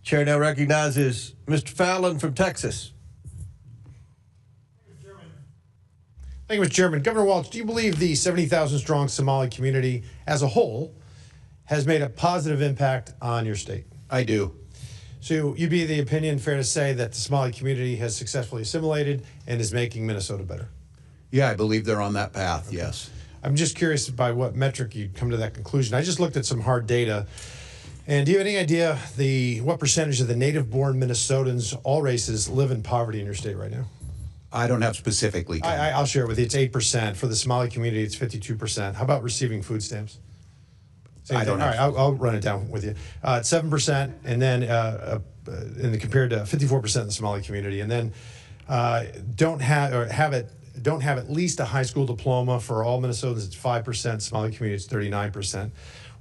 Chair now recognizes Mr. Fallon from Texas. Thank you, Mr. Chairman. Governor Walz, do you believe the 70,000-strong Somali community as a whole has made a positive impact on your state? I do. So you'd be the opinion, fair to say, that the Somali community has successfully assimilated and is making Minnesota better? Yeah, I believe they're on that path, okay. Yes. I'm just curious by what metric you'd come to that conclusion. I just looked at some hard data. And do you have any idea what percentage of the native-born Minnesotans, all races, live in poverty in your state right now? I don't have specifically. I'll share it with you. It's 8%. For the Somali community, it's 52%. How about receiving food stamps? I don't know. All right, I'll run it down with you. It's 7%, and then compared to 54% in the Somali community, and then don't have at least a high school diploma for all Minnesotans. It's 5%. Somali community, it's 39%.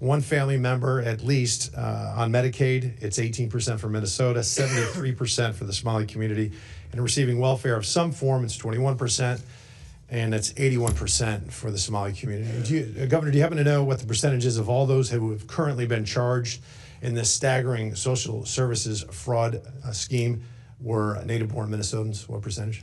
One family member at least on Medicaid, it's 18% for Minnesota, 73% for the Somali community, and receiving welfare of some form, it's 21%. and that's 81% for the Somali community. Governor, do you happen to know what the percentages of all those who have currently been charged in this staggering social services fraud scheme were native-born Minnesotans? What percentage?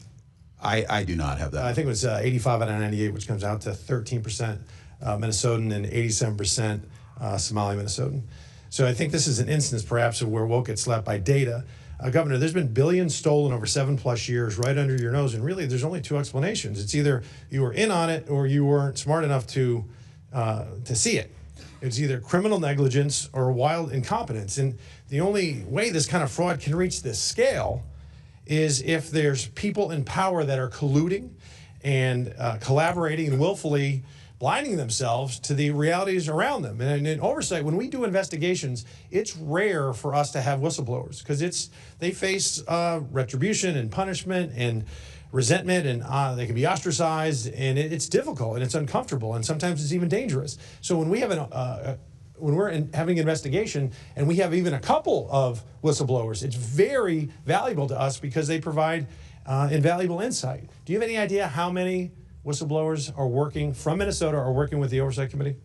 I do not have that. I think it was 85 out of 98, which comes out to 13% Minnesotan and 87% Somali Minnesotan. So I think this is an instance, perhaps, of where woke gets slapped by data. Governor, there's been billions stolen over 7+ years right under your nose, and really there's only two explanations. It's either you were in on it or you weren't smart enough to see it. It's either criminal negligence or wild incompetence. And the only way this kind of fraud can reach this scale is if there's people in power that are colluding and collaborating and willfully blinding themselves to the realities around them. And in oversight, when we do investigations, it's rare for us to have whistleblowers because they face retribution and punishment and resentment, and they can be ostracized, and it's difficult and it's uncomfortable, and sometimes it's even dangerous. So when we have when we're having an investigation and we have even a couple of whistleblowers, it's very valuable to us because they provide invaluable insight. Do you have any idea how many whistleblowers are working from Minnesota are working with the Oversight Committee?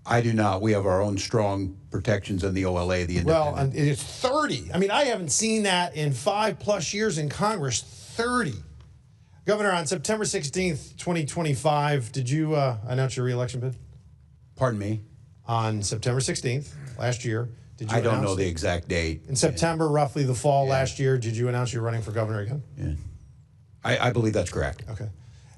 I do not. We have our own strong protections in the OLA, the independent. Well, it's 30. I mean, I haven't seen that in 5+ years in Congress. 30. Governor, on September 16th, 2025, did you announce your re-election bid? Pardon me? On September 16th, last year, did you I don't announce know the it? exact date. In September, roughly the fall last year, did you announce you're running for governor again? Yeah. I believe that's correct. Okay.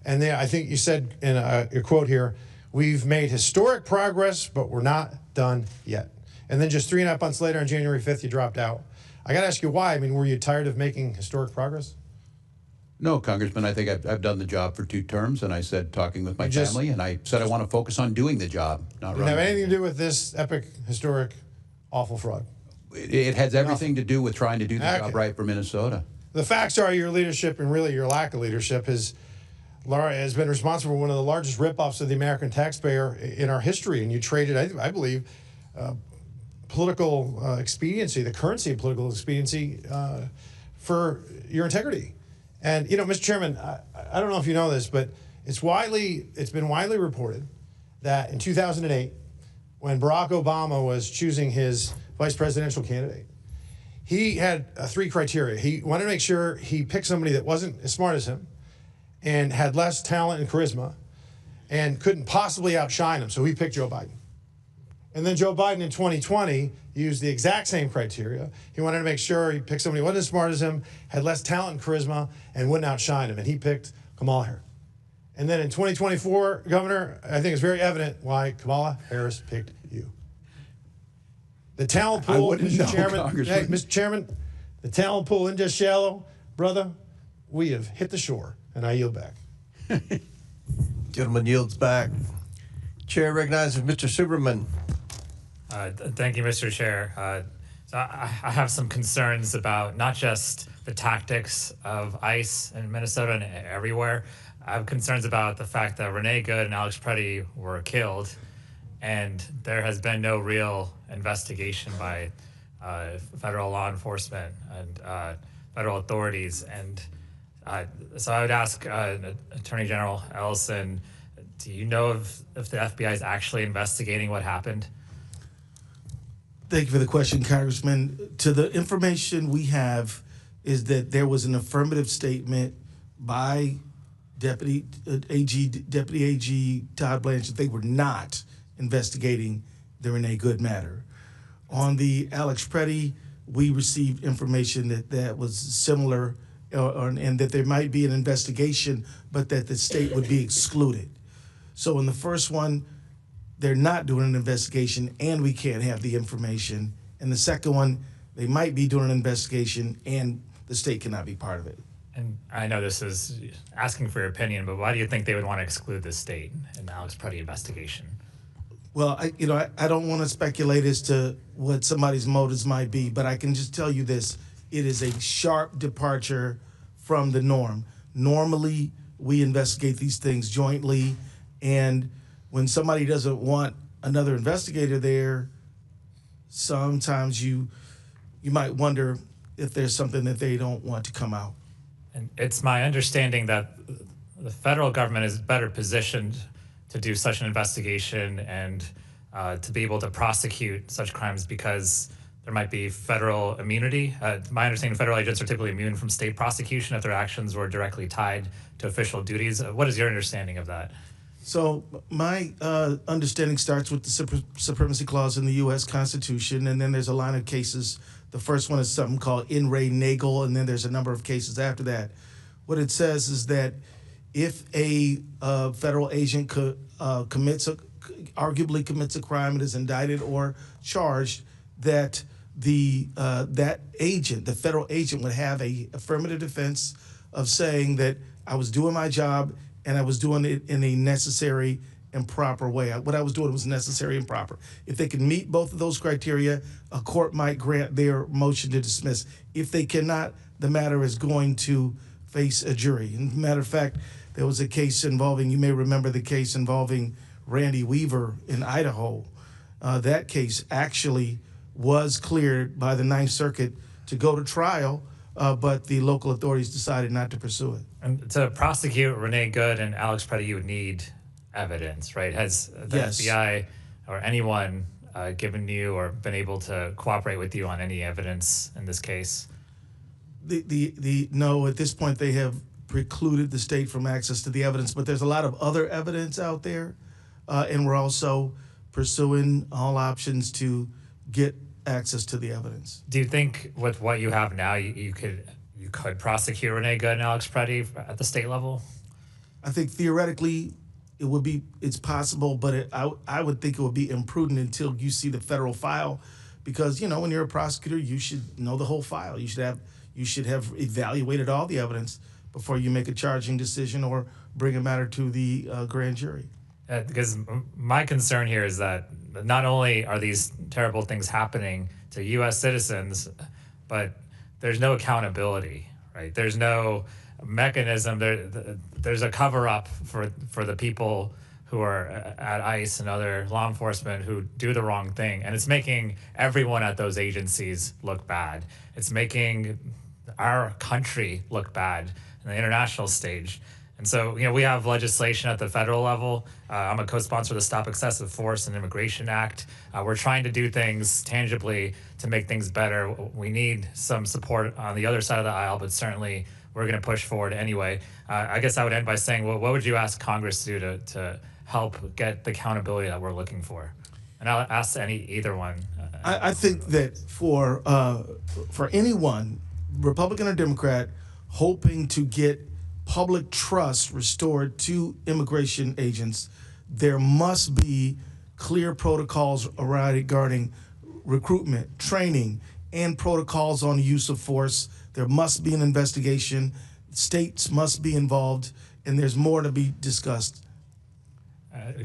And then I think you said in your quote here, we've made historic progress, but we're not done yet. And then just 3.5 months later, on January 5th, you dropped out. I got to ask you why. I mean, were you tired of making historic progress? No, Congressman, I think I've done the job for 2 terms, and I said talking with my family, and I said I want to focus on doing the job, not Didn't running. have anything to do with this epic, historic, awful fraud. It has everything to do with trying to do the job right for Minnesota. The facts are your leadership and really your lack of leadership has been responsible for one of the largest ripoffs of the American taxpayer in our history. And you traded, I believe, political expediency, the currency of political expediency, for your integrity. And, you know, Mr. Chairman, I don't know if you know this, but it's been widely reported that in 2008, when Barack Obama was choosing his vice presidential candidate, he had 3 criteria. He wanted to make sure he picked somebody that wasn't as smart as him and had less talent and charisma and couldn't possibly outshine him. So he picked Joe Biden. And then Joe Biden in 2020 used the exact same criteria. He wanted to make sure he picked somebody who wasn't as smart as him, had less talent and charisma, and wouldn't outshine him. And he picked Kamala Harris. And then in 2024, Governor, I think it's very evident why Kamala Harris picked you. The talent pool, Mr. Chairman, hey, Mr. Chairman, the talent pool isn't just shallow, brother. We have hit the shore, and I yield back. Gentleman yields back. Chair recognizes Mr. Superman. Thank you, Mr. Chair. So I have some concerns about not just the tactics of ICE in Minnesota and everywhere. I have concerns about the fact that Renee Good and Alex Preddy were killed, and there has been no real investigation by federal law enforcement and federal authorities. And so I would ask Attorney General Ellison, do you know if the FBI is actually investigating what happened? Thank you for the question, Congressman. To the information we have is that there was an affirmative statement by Deputy AG Todd Blanchard that they were not investigating the Renee Good matter. On the Alex Preddy, we received information that was similar and that there might be an investigation, but that the state would be excluded. So in the first one, they're not doing an investigation and we can't have the information. And the second one, they might be doing an investigation and the state cannot be part of it. And I know this is asking for your opinion, but why do you think they would want to exclude the state in the Alex Preddy investigation? Well, I don't want to speculate as to what somebody's motives might be, but I can just tell you this. It is a sharp departure from the norm. Normally, we investigate these things jointly, and when somebody doesn't want another investigator there, sometimes you might wonder if there's something that they don't want to come out. And it's my understanding that the federal government is better positioned to do such an investigation and to be able to prosecute such crimes because there might be federal immunity. My understanding, federal agents are typically immune from state prosecution if their actions were directly tied to official duties. What is your understanding of that? So my understanding starts with the Supremacy Clause in the U.S. Constitution, and then there's a line of cases. The first one is something called In re Nagel, and then there's a number of cases after that. What it says is that if a federal agent arguably commits a crime and is indicted or charged, that that agent, the federal agent, would have a affirmative defense of saying that I was doing my job and I was doing it in a necessary and proper way. What I was doing was necessary and proper. If they can meet both of those criteria, a court might grant their motion to dismiss. If they cannot, the matter is going to face a jury. And matter of fact, there was a case involving, you may remember the case involving Randy Weaver in Idaho. That case actually was cleared by the Ninth Circuit to go to trial, but the local authorities decided not to pursue it. And to prosecute Renee Good and Alex Preddy, you would need evidence, right? Has the FBI or anyone given you or been able to cooperate with you on any evidence in this case? No, at this point they have precluded the state from access to the evidence, but there's a lot of other evidence out there, and we're also pursuing all options to get access to the evidence. Do you think with what you have now, you could prosecute Renee Good and Alex Preddy at the state level? I think theoretically it's possible, but I would think it would be imprudent until you see the federal file, because when you're a prosecutor, you should know the whole file. You should have evaluated all the evidence before you make a charging decision or bring a matter to the grand jury. Because my concern here is that not only are these terrible things happening to U.S. citizens, but there's no accountability, right? There's no mechanism. There's a cover-up for the people who are at ICE and other law enforcement who do the wrong thing. And it's making everyone at those agencies look bad. It's making our country look bad in the international stage. And so, we have legislation at the federal level. I'm a co-sponsor of the Stop Excessive Force and Immigration Act. We're trying to do things tangibly to make things better. We need some support on the other side of the aisle, but certainly we're going to push forward anyway. I guess I would end by saying, what would you ask Congress to do to help get the accountability that we're looking for? And I'll ask either one. I think that for anyone, Republican or Democrat, hoping to get public trust restored to immigration agents, there must be clear protocols regarding recruitment, training, and protocols on the use of force. There must be an investigation. States must be involved, and there's more to be discussed.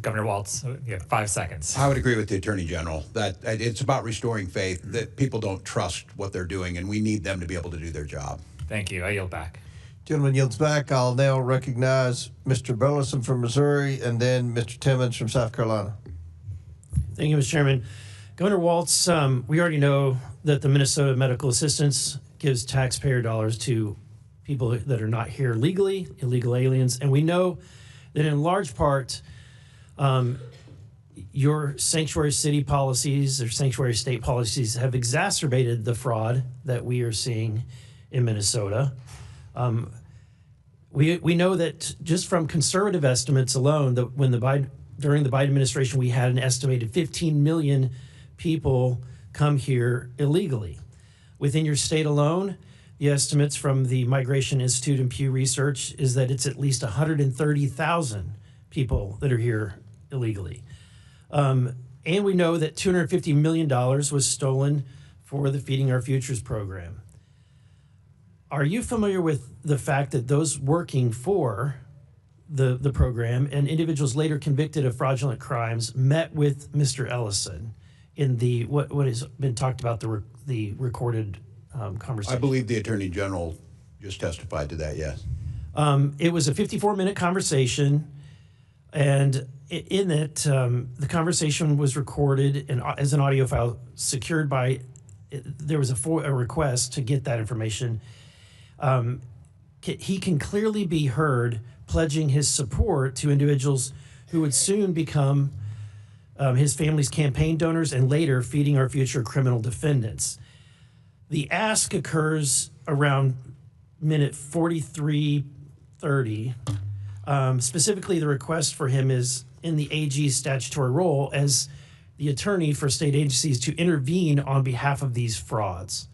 Governor Walz, you have 5 seconds. I would agree with the Attorney General that it's about restoring faith, that people don't trust what they're doing, and we need them to be able to do their job. Thank you. I yield back. Gentleman yields back. I'll now recognize Mr. Burleson from Missouri and then Mr. Timmons from South Carolina. Thank you, Mr. Chairman. Governor Walz, we already know that the Minnesota Medical Assistance gives taxpayer dollars to people that are not here legally, illegal aliens, and we know that in large part your sanctuary city policies or sanctuary state policies have exacerbated the fraud that we are seeing in Minnesota. We know that just from conservative estimates alone, that during the Biden administration, we had an estimated 15 million people come here illegally. Within your state alone, the estimates from the Migration Institute and Pew Research is that it's at least 130,000 people that are here illegally. And we know that $250 million was stolen for the Feeding Our Futures program. Are you familiar with the fact that those working for the program and individuals later convicted of fraudulent crimes met with Mr. Ellison in the what has been talked about, the recorded conversation? I believe the Attorney General just testified to that, yes. It was a 54-minute conversation, and in it, the conversation was recorded and as an audio file secured by, there was a request to get that information. he can clearly be heard pledging his support to individuals who would soon become his family's campaign donors and later feeding our future criminal defendants. The ask occurs around minute 43:30. Specifically, the request for him is in the AG's statutory role as the attorney for state agencies to intervene on behalf of these frauds.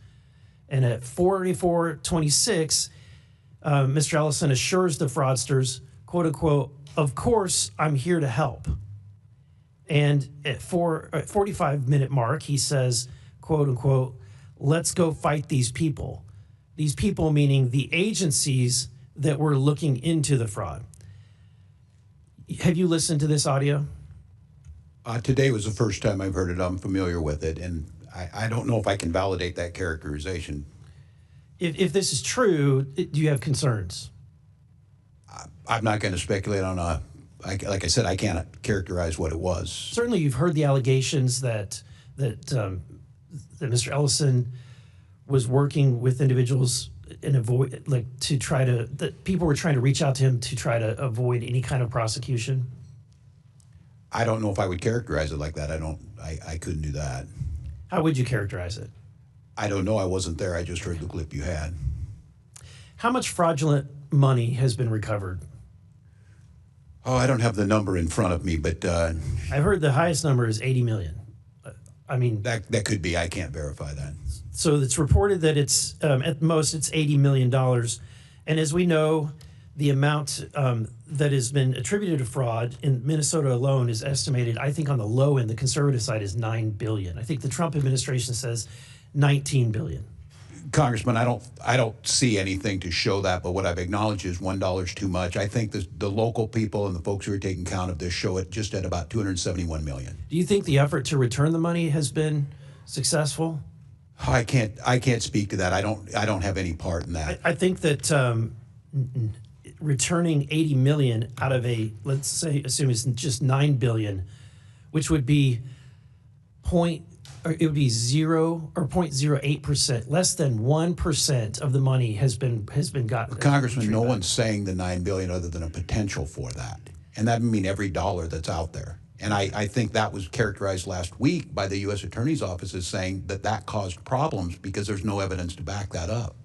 And at 44:26, Mr. Ellison assures the fraudsters, quote unquote, "Of course, I'm here to help." And at 45-minute mark, he says, quote unquote, "Let's go fight these people." These people meaning the agencies that were looking into the fraud. Have you listened to this audio? Today was the first time I've heard it. I'm familiar with it, and I don't know if I can validate that characterization. If this is true, do you have concerns? I'm not going to speculate on like I said, I can't characterize what it was. Certainly, you've heard the allegations that Mr. Ellison was working with individuals and that people were trying to reach out to him to try to avoid any kind of prosecution. I don't know if I would characterize it like that. I couldn't do that. How would you characterize it? I don't know. I wasn't there. I just heard the clip you had. How much fraudulent money has been recovered? Oh, I don't have the number in front of me, but I've heard the highest number is 80 million. I mean, that could be. I can't verify that. So it's reported that it's at most it's $80 million, and as we know, the amount that has been attributed to fraud in Minnesota alone is estimated. I think on the low end, the conservative side is $9 billion. I think the Trump administration says $19 billion. Congressman, I don't see anything to show that, but what I've acknowledged is $1 too much. I think the local people and the folks who are taking count of this show it just at about $271 million. Do you think the effort to return the money has been successful? I can't speak to that. I don't have any part in that. I think that returning 80 million out of let's say assume it's just 9 billion, which would be 0.08%, less than 1% of the money has been gotten. Congressman, no one's saying the $9 billion other than a potential for that, and that would mean every dollar that's out there. And I think that was characterized last week by the U.S. Attorney's Office as saying that caused problems because there's no evidence to back that up.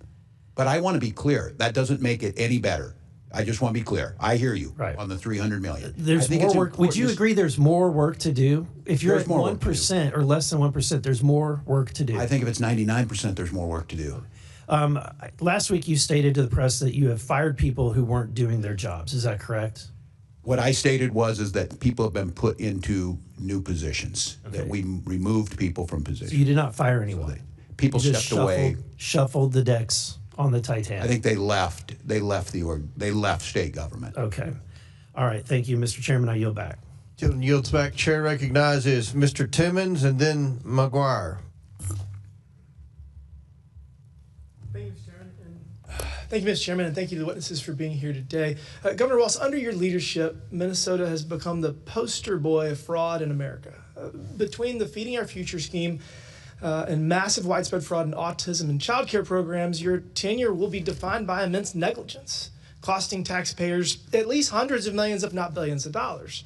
But I want to be clear. That doesn't make it any better. I just want to be clear. I hear you on the $300 million. There's more work. Would you agree there's more work to do? If you're at 1% or less than 1%, there's more work to do. I think if it's 99%, there's more work to do. Last week you stated to the press that you have fired people who weren't doing their jobs. Is that correct? What I stated is that people have been put into new positions, that we removed people from positions. So you did not fire anyone? People stepped away. Shuffled the decks on the Titanic. I think they left. They left state government. Okay. All right. Thank you, Mr. Chairman. I yield back. Gentleman yields back. Chair recognizes Mr. Timmons and then McGuire. Thank you, Mr. Chairman, and thank you to the witnesses for being here today. Governor Walz, under your leadership, Minnesota has become the poster boy of fraud in America. Between the Feeding Our Future scheme and massive widespread fraud in autism and child care programs, your tenure will be defined by immense negligence, costing taxpayers at least hundreds of millions, if not billions of dollars.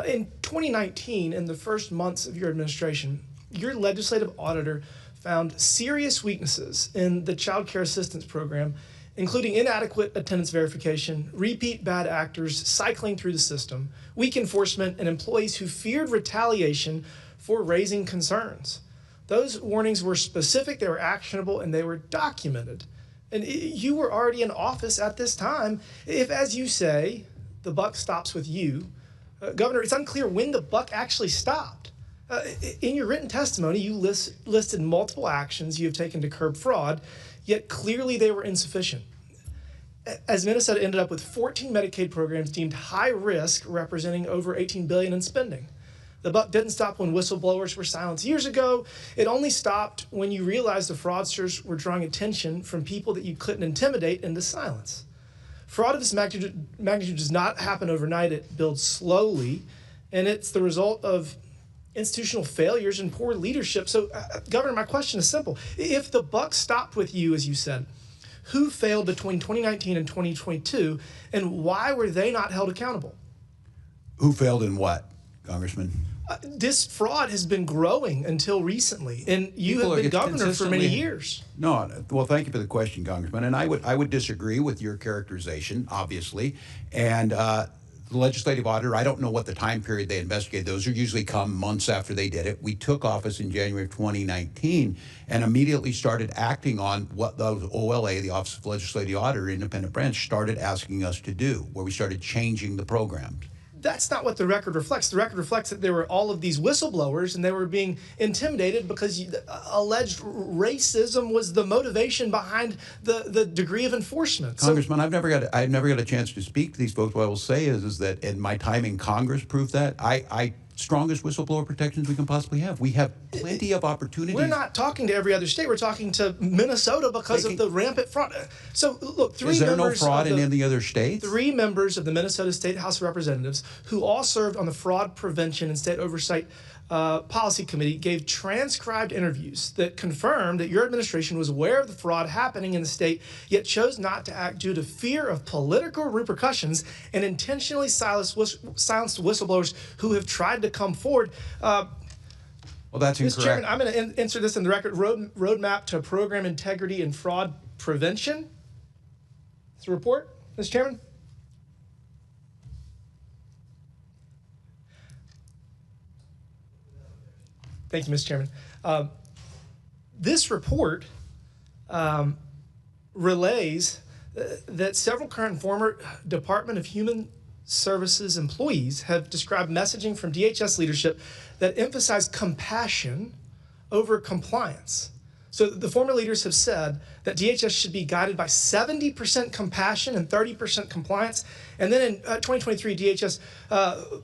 In 2019, in the first months of your administration, your legislative auditor found serious weaknesses in the child care assistance program, including inadequate attendance verification, repeat bad actors cycling through the system, weak enforcement, and employees who feared retaliation for raising concerns. Those warnings were specific, they were actionable, and they were documented. And you were already in office at this time. If, as you say, the buck stops with you, Governor, it's unclear when the buck actually stopped. In your written testimony, you listed multiple actions you have taken to curb fraud, yet clearly they were insufficient. As Minnesota ended up with 14 Medicaid programs deemed high risk, representing over $18 billion in spending. The buck didn't stop when whistleblowers were silenced years ago. It only stopped when you realized the fraudsters were drawing attention from people that you couldn't intimidate into silence. Fraud of this magnitude does not happen overnight. It builds slowly, and it's the result of institutional failures and poor leadership. So, Governor, my question is simple. If the buck stopped with you, as you said, Who failed between 2019 and 2022, and why were they not held accountable? Who failed in what, Congressman? This fraud has been growing until recently, and you have been governor for many years. No, well, thank you for the question, Congressman. And I would disagree with your characterization, obviously. And the legislative auditor, I don't know what the time period they investigated. Those are usually come months after they did it. We took office in January of 2019 and immediately started acting on what the OLA, the Office of Legislative Auditor, independent branch, started asking us to do, where we started changing the programs. That's not what the record reflects. The record reflects that there were all of these whistleblowers and they were being intimidated because alleged racism was the motivation behind the degree of enforcement. Congressman, I've never got a chance to speak to these folks. What I will say is that, and my time in Congress proved that, I strongest whistleblower protections we can possibly have. We have plenty of opportunities. We're not talking to every other state. We're talking to Minnesota because of the rampant fraud. So look, Is there no fraud in any other states? 3 members of the Minnesota State House of Representatives who all served on the Fraud Prevention and State Oversight Policy Committee gave transcribed interviews that confirmed that your administration was aware of the fraud happening in the state, yet chose not to act due to fear of political repercussions and intentionally silenced whistleblowers who have tried to come forward. Well, that's incorrect. Mr. Chairman, I'm going to insert this in the record. Roadmap to Program Integrity and Fraud Prevention. It's a report, Mr. Chairman. Thank you, Mr. Chairman. This report relays that several current and former Department of Human Services employees have described messaging from DHS leadership that emphasize compassion over compliance. So the former leaders have said that DHS should be guided by 70% compassion and 30% compliance. And then in 2023 DHS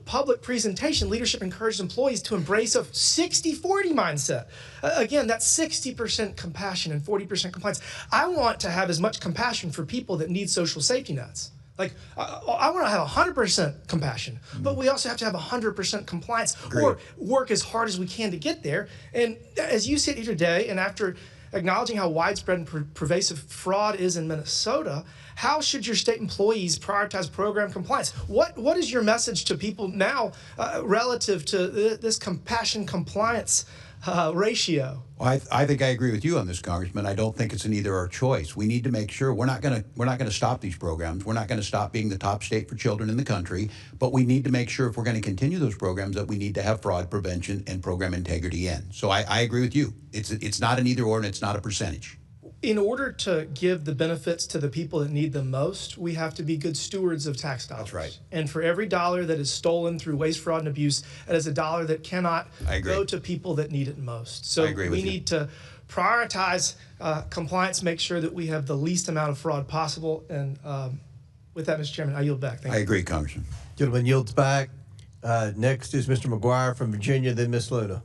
public presentation, leadership encouraged employees to embrace a 60-40 mindset. Again, that's 60% compassion and 40% compliance. I want to have as much compassion for people that need social safety nets. Like, I want to have 100% compassion, but we also have to have 100% compliance. Agreed. Or work as hard as we can to get there. And as you sit here today, and after acknowledging how widespread and pervasive fraud is in Minnesota, how should your state employees prioritize program compliance? What is your message to people now relative to this compassion compliance ratio? Well, I think I agree with you on this, Congressman. I don't think it's an either or choice. We need to make sure we're not going to stop these programs. We're not going to stop being the top state for children in the country. But we need to make sure if we're going to continue those programs that we need to have fraud prevention and program integrity in. So I agree with you. It's not an either or and it's not a percentage. In order to give the benefits to the people that need them most, we have to be good stewards of tax dollars. That's right. And for every dollar that is stolen through waste, fraud, and abuse, that is a dollar that cannot go to people that need it most. So we need to prioritize compliance, make sure that we have the least amount of fraud possible. And with that, Mr. Chairman, I yield back. Thank you. I agree, Congressman. Gentleman yields back. Next is Mr. McGuire from Virginia, then Ms. Luna.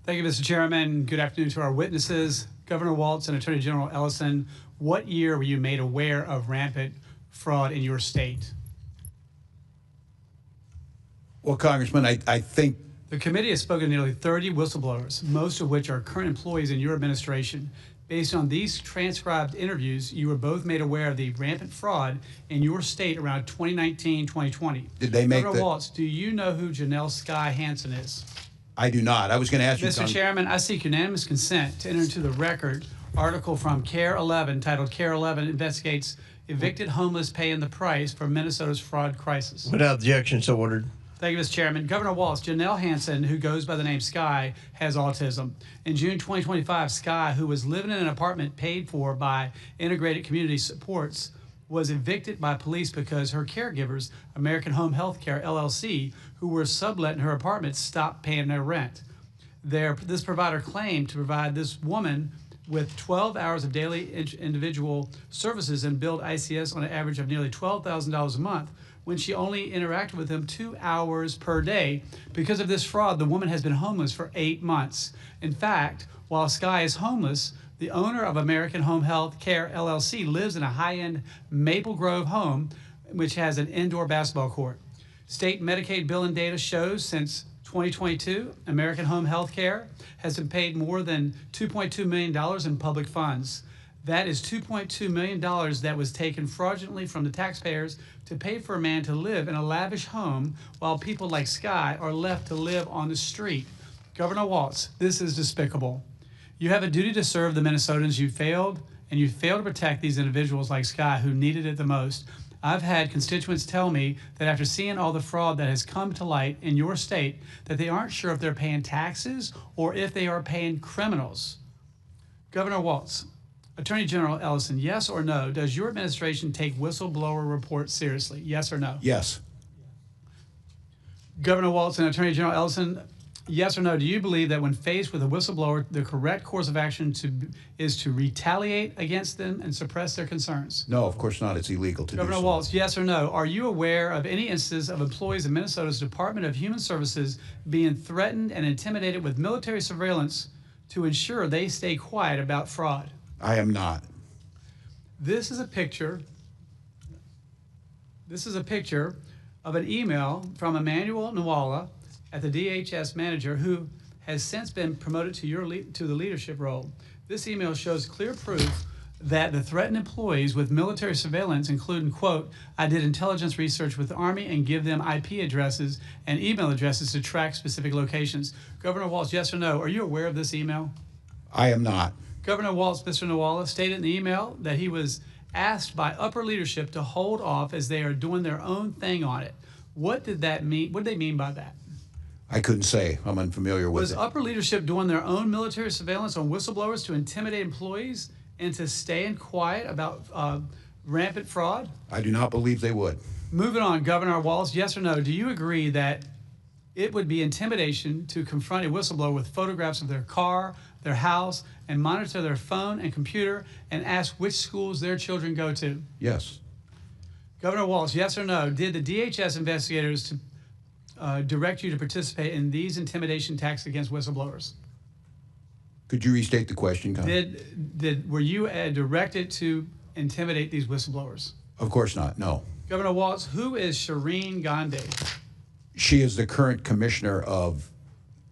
Thank you, Mr. Chairman. Good afternoon to our witnesses. Governor Walz and Attorney General Ellison, what year were you made aware of rampant fraud in your state? Well, Congressman, I think the committee has spoken to nearly 30 whistleblowers, most of which are current employees in your administration. Based on these transcribed interviews, you were both made aware of the rampant fraud in your state around 2019-2020. Did they make Governor Walz, do you know who Janelle Sky Hansen is? I do not. I was going to ask you, Mr. Chairman, I seek unanimous consent to enter into the record article from CARE 11 titled CARE 11 Investigates Evicted Homeless Paying the Price for Minnesota's Fraud Crisis. Without objection, so ordered. Thank you, Mr. Chairman. Governor Walz, Janelle Hansen, who goes by the name Sky, has autism. In June 2025, Sky, who was living in an apartment paid for by Integrated Community Supports, was evicted by police because her caregivers, American Home Health Care, LLC, who were subletting her apartment, stopped paying their rent. This provider claimed to provide this woman with 12 hours of daily individual services and billed ICS on an average of nearly $12,000 a month when she only interacted with them 2 hours per day. Because of this fraud, the woman has been homeless for 8 months. In fact, while Sky is homeless, the owner of American Home Health Care, LLC, lives in a high-end Maple Grove home, which has an indoor basketball court. State Medicaid billing data shows since 2022, American Home Health Care has been paid more than $2.2 million in public funds. That is $2.2 million that was taken fraudulently from the taxpayers to pay for a man to live in a lavish home while people like Sky are left to live on the street. Governor Walz, this is despicable. You have a duty to serve the Minnesotans. You failed to protect these individuals like Sky who needed it the most. I've had constituents tell me that after seeing all the fraud that has come to light in your state, that they aren't sure if they're paying taxes or if they are paying criminals. Governor Walz, Attorney General Ellison, yes or no, does your administration take whistleblower reports seriously? Yes or no? Yes. Governor Walz and Attorney General Ellison, yes or no, do you believe that when faced with a whistleblower, the correct course of action is to retaliate against them and suppress their concerns? No, of course not. It's illegal to Governor do so. Walz, yes or no, are you aware of any instances of employees of Minnesota's Department of Human Services being threatened and intimidated with military surveillance to ensure they stay quiet about fraud? I am not. This is a picture of an email from Emmanuel Nwala at the DHS manager who has since been promoted to the leadership role. This email shows clear proof that the threatened employees with military surveillance, including, quote, I did intelligence research with the Army and give them IP addresses and email addresses to track specific locations. Governor Walz, yes or no, are you aware of this email? I am not. Governor Walz, Mr. Nwala, stated in the email that he was asked by upper leadership to hold off as they are doing their own thing on it. What did that mean? What did they mean by that? I couldn't say. I'm unfamiliar with Was it. upper leadership doing their own military surveillance on whistleblowers to intimidate employees and to staying quiet about rampant fraud? I do not believe they would. Moving on, Governor Walz, yes or no, do you agree that it would be intimidation to confront a whistleblower with photographs of their car, their house, and monitor their phone and computer and ask which schools their children go to? Yes. Governor Walz, yes or no, did the DHS investigators direct you to participate in these intimidation attacks against whistleblowers? Could you restate the question, Congressman? Were you directed to intimidate these whistleblowers? Of course not, no. Governor Walz, who is Shireen Gandhi? She is the current commissioner of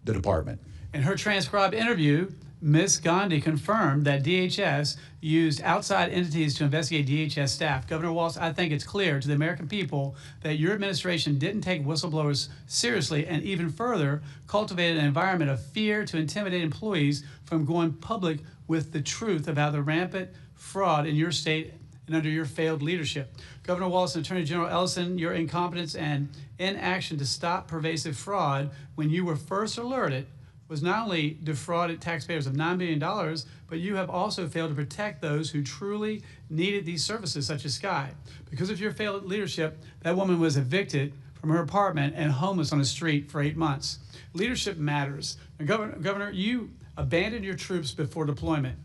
the department. In her transcribed interview, Ms. Gandhi confirmed that DHS used outside entities to investigate DHS staff. Governor Walz, I think it's clear to the American people that your administration didn't take whistleblowers seriously and even further cultivated an environment of fear to intimidate employees from going public with the truth about the rampant fraud in your state and under your failed leadership. Governor Walz and Attorney General Ellison, your incompetence and inaction to stop pervasive fraud when you were first alerted was not only defrauded taxpayers of $9 billion, but you have also failed to protect those who truly needed these services, such as Sky. Because of your failed leadership, that woman was evicted from her apartment and homeless on the street for 8 months. Leadership matters. And Governor, you abandoned your troops before deployment.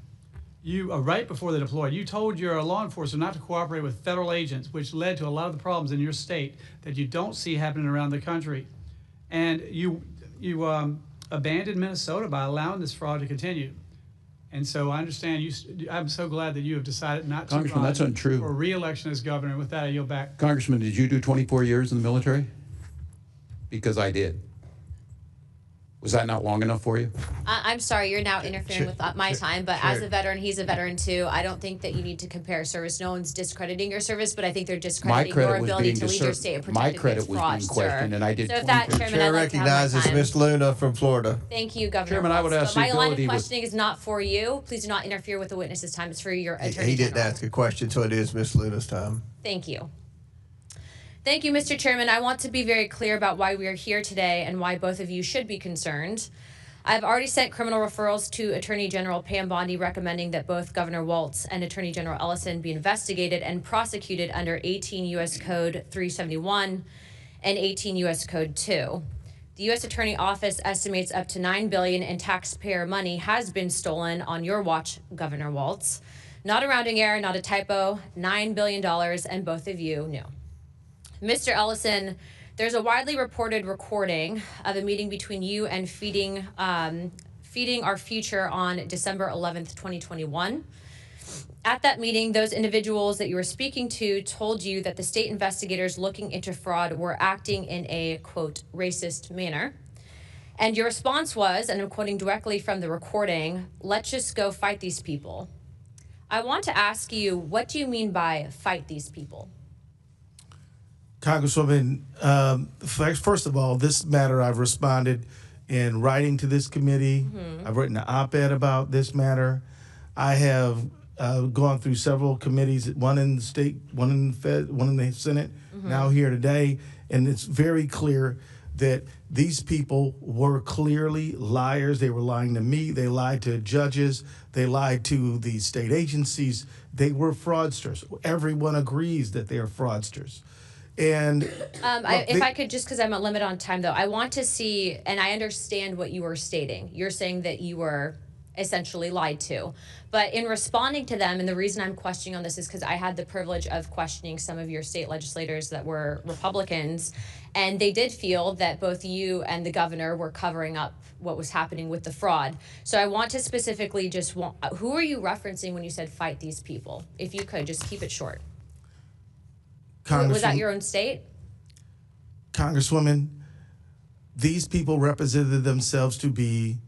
Right before they deployed, you told your law enforcement not to cooperate with federal agents, which led to a lot of the problems in your state that you don't see happening around the country. And you abandoned Minnesota by allowing this fraud to continue. And so I understand I'm so glad that you have decided not to Congressman, run that's untrue. for re-election as governor. With that, I yield back. Congressman, did you do 24 years in the military? Because I did. Was that not long enough for you? I'm sorry, you're now interfering with my time, but as a veteran, he's a veteran too. I don't think that you need to compare service. No one's discrediting your service, but I think they're discrediting your ability to lead your state and protect against fraud, sir. And I did. So if that, Chairman, I'd like to have my recognizes time. Ms. Luna from Florida. Thank you, Governor. Chairman, I would Walz. ask But the my line of ability questioning is not for you. Please do not interfere with the witness's time. It's for your attorney He didn't general. ask a question, so it is Ms. Luna's time. Thank you. Thank you, Mr. Chairman. I want to be very clear about why we are here today and why both of you should be concerned. I've already sent criminal referrals to Attorney General Pam Bondi recommending that both Governor Walz and Attorney General Ellison be investigated and prosecuted under 18 U.S. Code 371 and 18 U.S. Code 2. The U.S. Attorney Office estimates up to $9 billion in taxpayer money has been stolen on your watch, Governor Walz. Not a rounding error, not a typo, $9 billion, and both of you knew. Mr. Ellison, there's a widely reported recording of a meeting between you and Feeding Our Future on December 11th, 2021. At that meeting, those individuals that you were speaking to told you that the state investigators looking into fraud were acting in a, quote, racist manner. And your response was, and I'm quoting directly from the recording, let's just go fight these people. I want to ask you, what do you mean by fight these people? Congresswoman, first of all, this matter I've responded in writing to this committee. I've written an op-ed about this matter. I have gone through several committees, one in the state, one in the Fed, one in the Senate, now here today, and it's very clear that these people were clearly liars. They were lying to me. They lied to judges. They lied to the state agencies. They were fraudsters. Everyone agrees that they are fraudsters. And if I could, just because I'm a limit on time, though, I want to see, and I understand what you were stating. You're saying that you were essentially lied to. But in responding to them, and the reason I'm questioning on this is because I had the privilege of questioning some of your state legislators that were Republicans, and they did feel that both you and the governor were covering up what was happening with the fraud. So I want to specifically who are you referencing when you said fight these people? If you could, just keep it short. Was that your own state? Congresswoman, these people represented themselves to be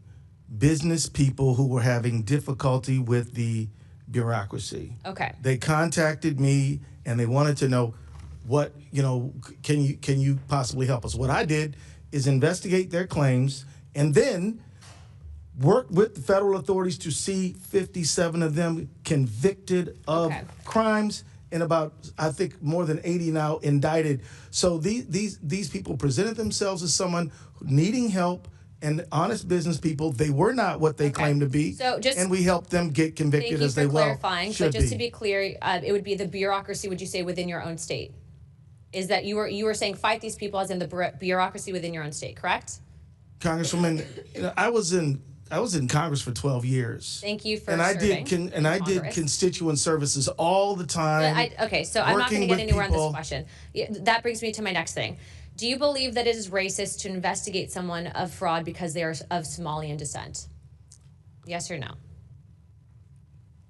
business people who were having difficulty with the bureaucracy. Okay. They contacted me and they wanted to know what, can you possibly help us? What I did is investigate their claims and then work with the federal authorities to see 57 of them convicted of crimes, and about, I think, more than 80 now indicted. So these people presented themselves as someone needing help and honest business people. They were not what they claimed to be, and we helped them get convicted as they well should be. Thank you for clarifying, but just to be clear, it would be the bureaucracy, would you say, within your own state? Is that you were saying fight these people as in the bureaucracy within your own state, correct? Congresswoman, I was in Congress for 12 years. Thank you for and serving. I did constituent services all the time. So I'm not going to get anywhere on this question. That brings me to my next thing. Do you believe that it is racist to investigate someone of fraud because they are of Somalian descent? Yes or no?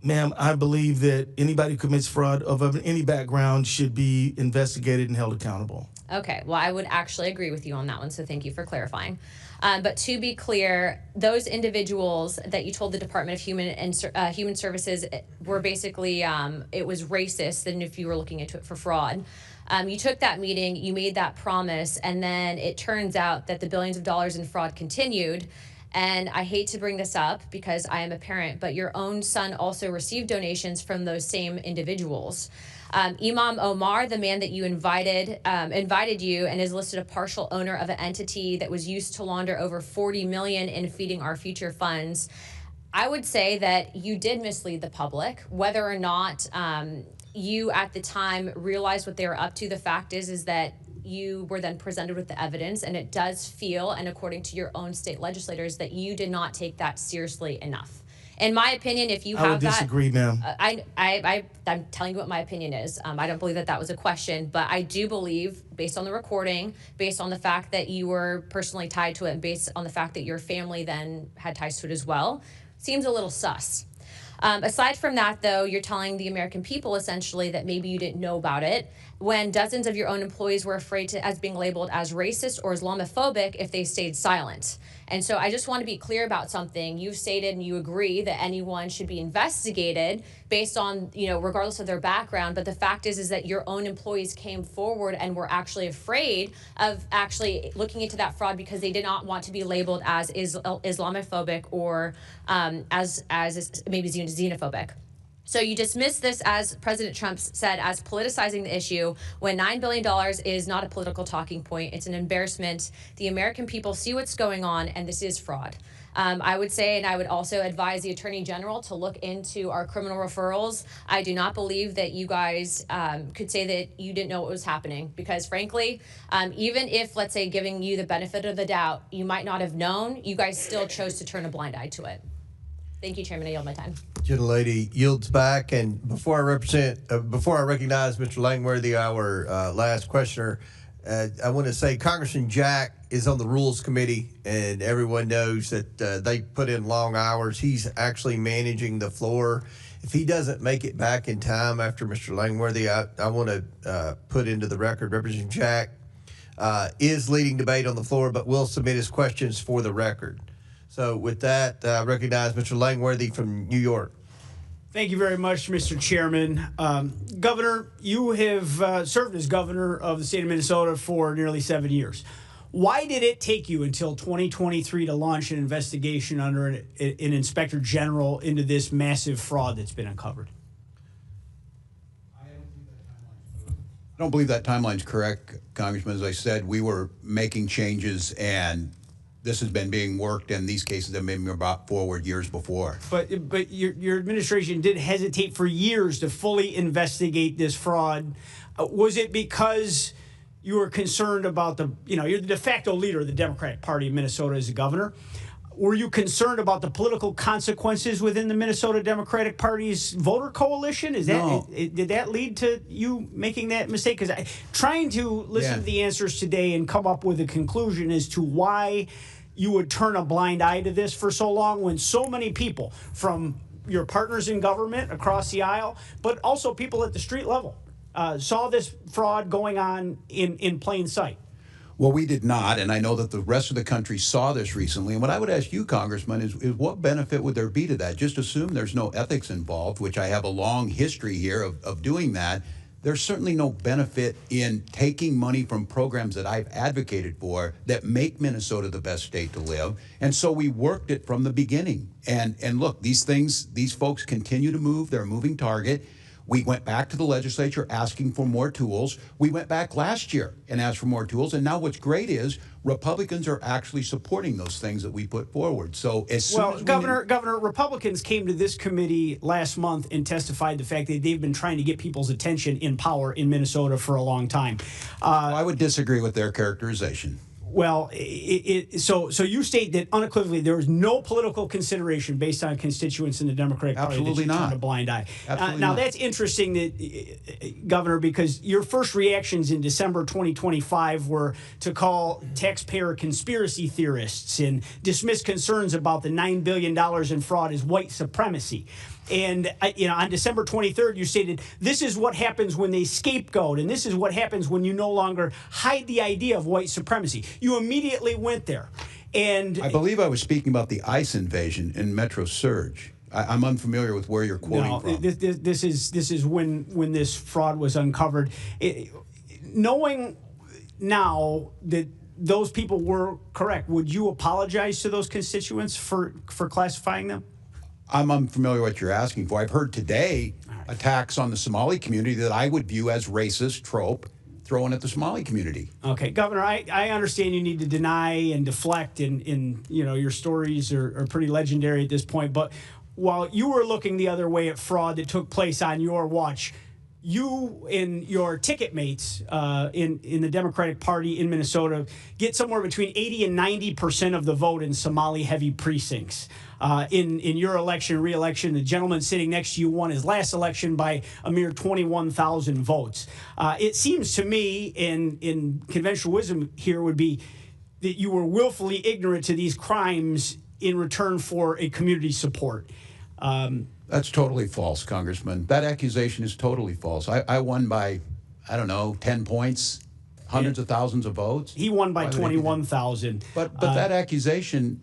Ma'am, I believe that anybody who commits fraud of any background should be investigated and held accountable. Okay, well, I would actually agree with you on that one, so thank you for clarifying. But to be clear, those individuals that you told the Department of Human Services were basically, it was racist, and if you were looking into it for fraud. You took that meeting, you made that promise, and then it turns out that the billions of dollars in fraud continued. And I hate to bring this up because I am a parent, but your own son also received donations from those same individuals. Imam Omar, the man that you invited you and is listed a partial owner of an entity that was used to launder over $40 million in Feeding Our Future funds. I would say that you did mislead the public. Whether or not you at the time realized what they were up to, the fact is that you were then presented with the evidence, and it does feel, and according to your own state legislators, that you did not take that seriously enough. In my opinion, if you have I would disagree, ma'am. I'm telling you what my opinion is. I don't believe that was a question, but I do believe, based on the recording, based on the fact that you were personally tied to it, and based on the fact that your family then had ties to it as well, seems a little sus. Aside from that, though, you're telling the American people essentially that maybe you didn't know about it when dozens of your own employees were afraid as being labeled as racist or Islamophobic if they stayed silent. And so I just want to be clear about something. You've stated and you agree that anyone should be investigated based on, regardless of their background. But the fact is that your own employees came forward and were actually afraid of actually looking into that fraud because they did not want to be labeled as Islamophobic or as maybe xenophobic. So you dismiss this, as President Trump said, as politicizing the issue when $9 billion is not a political talking point. It's an embarrassment. The American people see what's going on, and this is fraud. I would say, and I would also advise the Attorney General to look into our criminal referrals. I do not believe that you guys could say that you didn't know what was happening because, frankly, even if, let's say, giving you the benefit of the doubt, you might not have known, you guys still chose to turn a blind eye to it. Thank you, Chairman. I yield my time. Gentlelady yields back, and before I recognize Mr. Langworthy, our last questioner, I want to say Congressman Jack is on the Rules Committee, and everyone knows that they put in long hours. He's actually managing the floor. If he doesn't make it back in time after Mr. Langworthy, I want to put into the record Representative Jack is leading debate on the floor, but will submit his questions for the record. So with that, I recognize Mr. Langworthy from New York. Thank you very much, Mr. Chairman. Governor, you have served as governor of the state of Minnesota for nearly 7 years. Why did it take you until 2023 to launch an investigation under an inspector general into this massive fraud that's been uncovered? I don't believe that timeline's correct, Congressman. As I said, we were making changes, and this has been being worked, and these cases have been brought forward years before. But your administration did hesitate for years to fully investigate this fraud. Was it because you were concerned about you're the de facto leader of the Democratic Party of Minnesota as a governor? Were you concerned about the political consequences within the Minnesota Democratic Party's voter coalition? Did that lead to you making that mistake? Because trying to listen to the answers today and come up with a conclusion as to why you would turn a blind eye to this for so long when so many people from your partners in government across the aisle, but also people at the street level, saw this fraud going on in plain sight. Well, we did not, and I know that the rest of the country saw this recently. And what I would ask you, Congressman, is what benefit would there be to that? Just assume there's no ethics involved, which I have a long history here of doing that. There's certainly no benefit in taking money from programs that I've advocated for that make Minnesota the best state to live. And so we worked it from the beginning. And look, these folks continue to move. They're a moving target. We went back to the legislature asking for more tools. We went back last year and asked for more tools. And now what's great is Republicans are actually supporting those things that we put forward. So as soon as Governor, Republicans came to this committee last month and testified the fact that they've been trying to get people's attention in power in Minnesota for a long time. I would disagree with their characterization. Well, so you state that unequivocally there was no political consideration based on constituents in the Democratic Party. Absolutely that you not. turned a blind eye. Absolutely now not. That's interesting, that Governor, because your first reactions in December 2025 were to call taxpayer conspiracy theorists and dismiss concerns about the $9 billion in fraud as white supremacy. And on December 23rd, you stated, this is what happens when they scapegoat, and this is what happens when you no longer hide the idea of white supremacy. You immediately went there. And I believe I was speaking about the ICE invasion in Metro Surge. I'm unfamiliar with where you're quoting from. This is when this fraud was uncovered. Knowing now that those people were correct, would you apologize to those constituents for classifying them? I'm unfamiliar with what you're asking for. I've heard today attacks on the Somali community that I would view as racist trope thrown at the Somali community. Okay, Governor, I understand you need to deny and deflect, and your stories are pretty legendary at this point. But while you were looking the other way at fraud that took place on your watch, you and your ticket mates in the Democratic Party in Minnesota get somewhere between 80 and 90% of the vote in Somali-heavy precincts. In your re-election, the gentleman sitting next to you won his last election by a mere 21,000 votes. It seems to me, in conventional wisdom here, would be that you were willfully ignorant to these crimes in return for a community support. That's totally false, Congressman. That accusation is totally false. I won by, 10 points, hundreds of thousands of votes. He won by 21,000. But that accusation,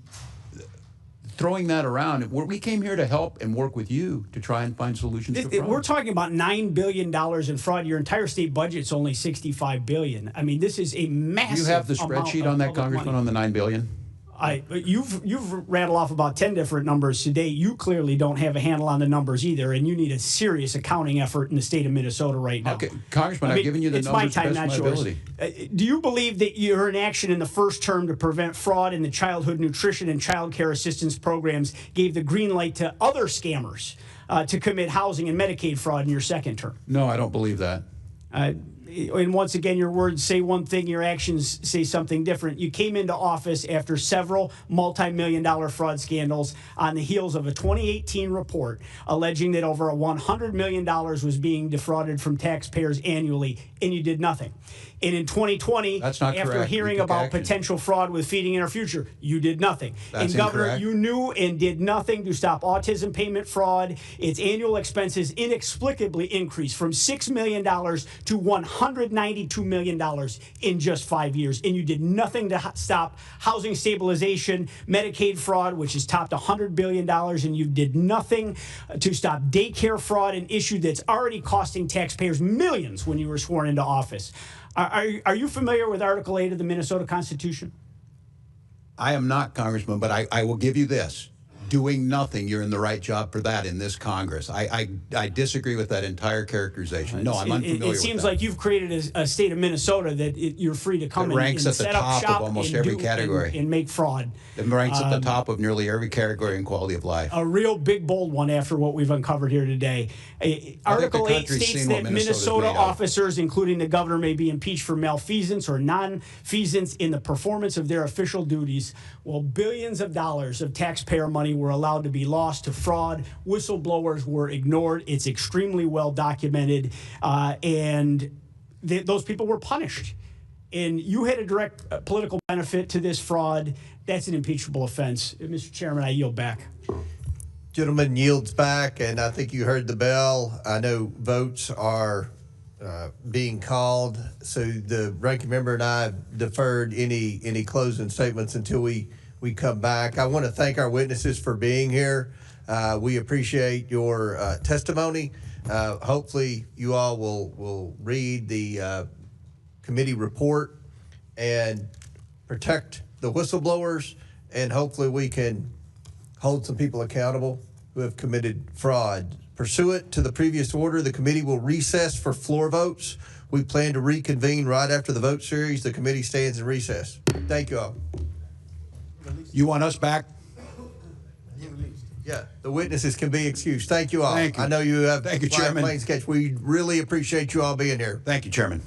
throwing that around, we came here to help and work with you to try and find solutions to fraud. We're talking about $9 billion in fraud. Your entire state budget's only $65 billion. I mean, this is a massive. You have the spreadsheet on that, Congressman, on the $9 billion? You've rattled off about 10 different numbers today. You clearly don't have a handle on the numbers either, and you need a serious accounting effort in the state of Minnesota right now. Okay, Congressman, I've given you the numbers to the best of my ability. Do you believe that your inaction in the first term to prevent fraud in the childhood nutrition and child care assistance programs gave the green light to other scammers to commit housing and Medicaid fraud in your second term? No, I don't believe that. And once again, your words say one thing, your actions say something different. You came into office after several multi-million-dollar fraud scandals on the heels of a 2018 report alleging that over $100 million was being defrauded from taxpayers annually, and you did nothing. And in 2020, after hearing about potential fraud with Feeding Our Future, you did nothing. That's and Governor, incorrect. you knew and did nothing to stop autism payment fraud. Its annual expenses inexplicably increased from $6 million to $100 $192 million in just 5 years, and you did nothing to stop housing stabilization, Medicaid fraud, which has topped $100 billion, and you did nothing to stop daycare fraud, an issue that's already costing taxpayers millions when you were sworn into office. Are you familiar with Article 8 of the Minnesota Constitution? I am not, Congressman, but I will give you this. Doing nothing, you're in the right job for that in this Congress. I disagree with that entire characterization. No, I'm unfamiliar with that. It seems like you've created a state of Minnesota that you're free to come ranks and at the set up top shop of almost and every category and make fraud. It ranks at the top of nearly every category in quality of life. A real big, bold one after what we've uncovered here today. Article 8 states that Minnesota officers, including the governor, may be impeached for malfeasance or nonfeasance in the performance of their official duties. Well, billions of dollars of taxpayer money were allowed to be lost to fraud. Whistleblowers were ignored. It's extremely well documented, and those people were punished. And you had a direct political benefit to this fraud. That's an impeachable offense. Mr. Chairman, I yield back. Gentleman yields back, and I think you heard the bell. I know votes are being called, so the ranking member and I have deferred any closing statements until we come back. I want to thank our witnesses for being here. We appreciate your testimony. Hopefully, you all will read the committee report and protect the whistleblowers, and hopefully we can hold some people accountable who have committed fraud. Pursuant to the previous order, the committee will recess for floor votes. We plan to reconvene right after the vote series. The committee stands in recess. Thank you all. You want us back? Yeah, the witnesses can be excused. Thank you all. Thank you. I know you have Thank you, Chairman. plain sketch. We really appreciate you all being here. Thank you, Chairman.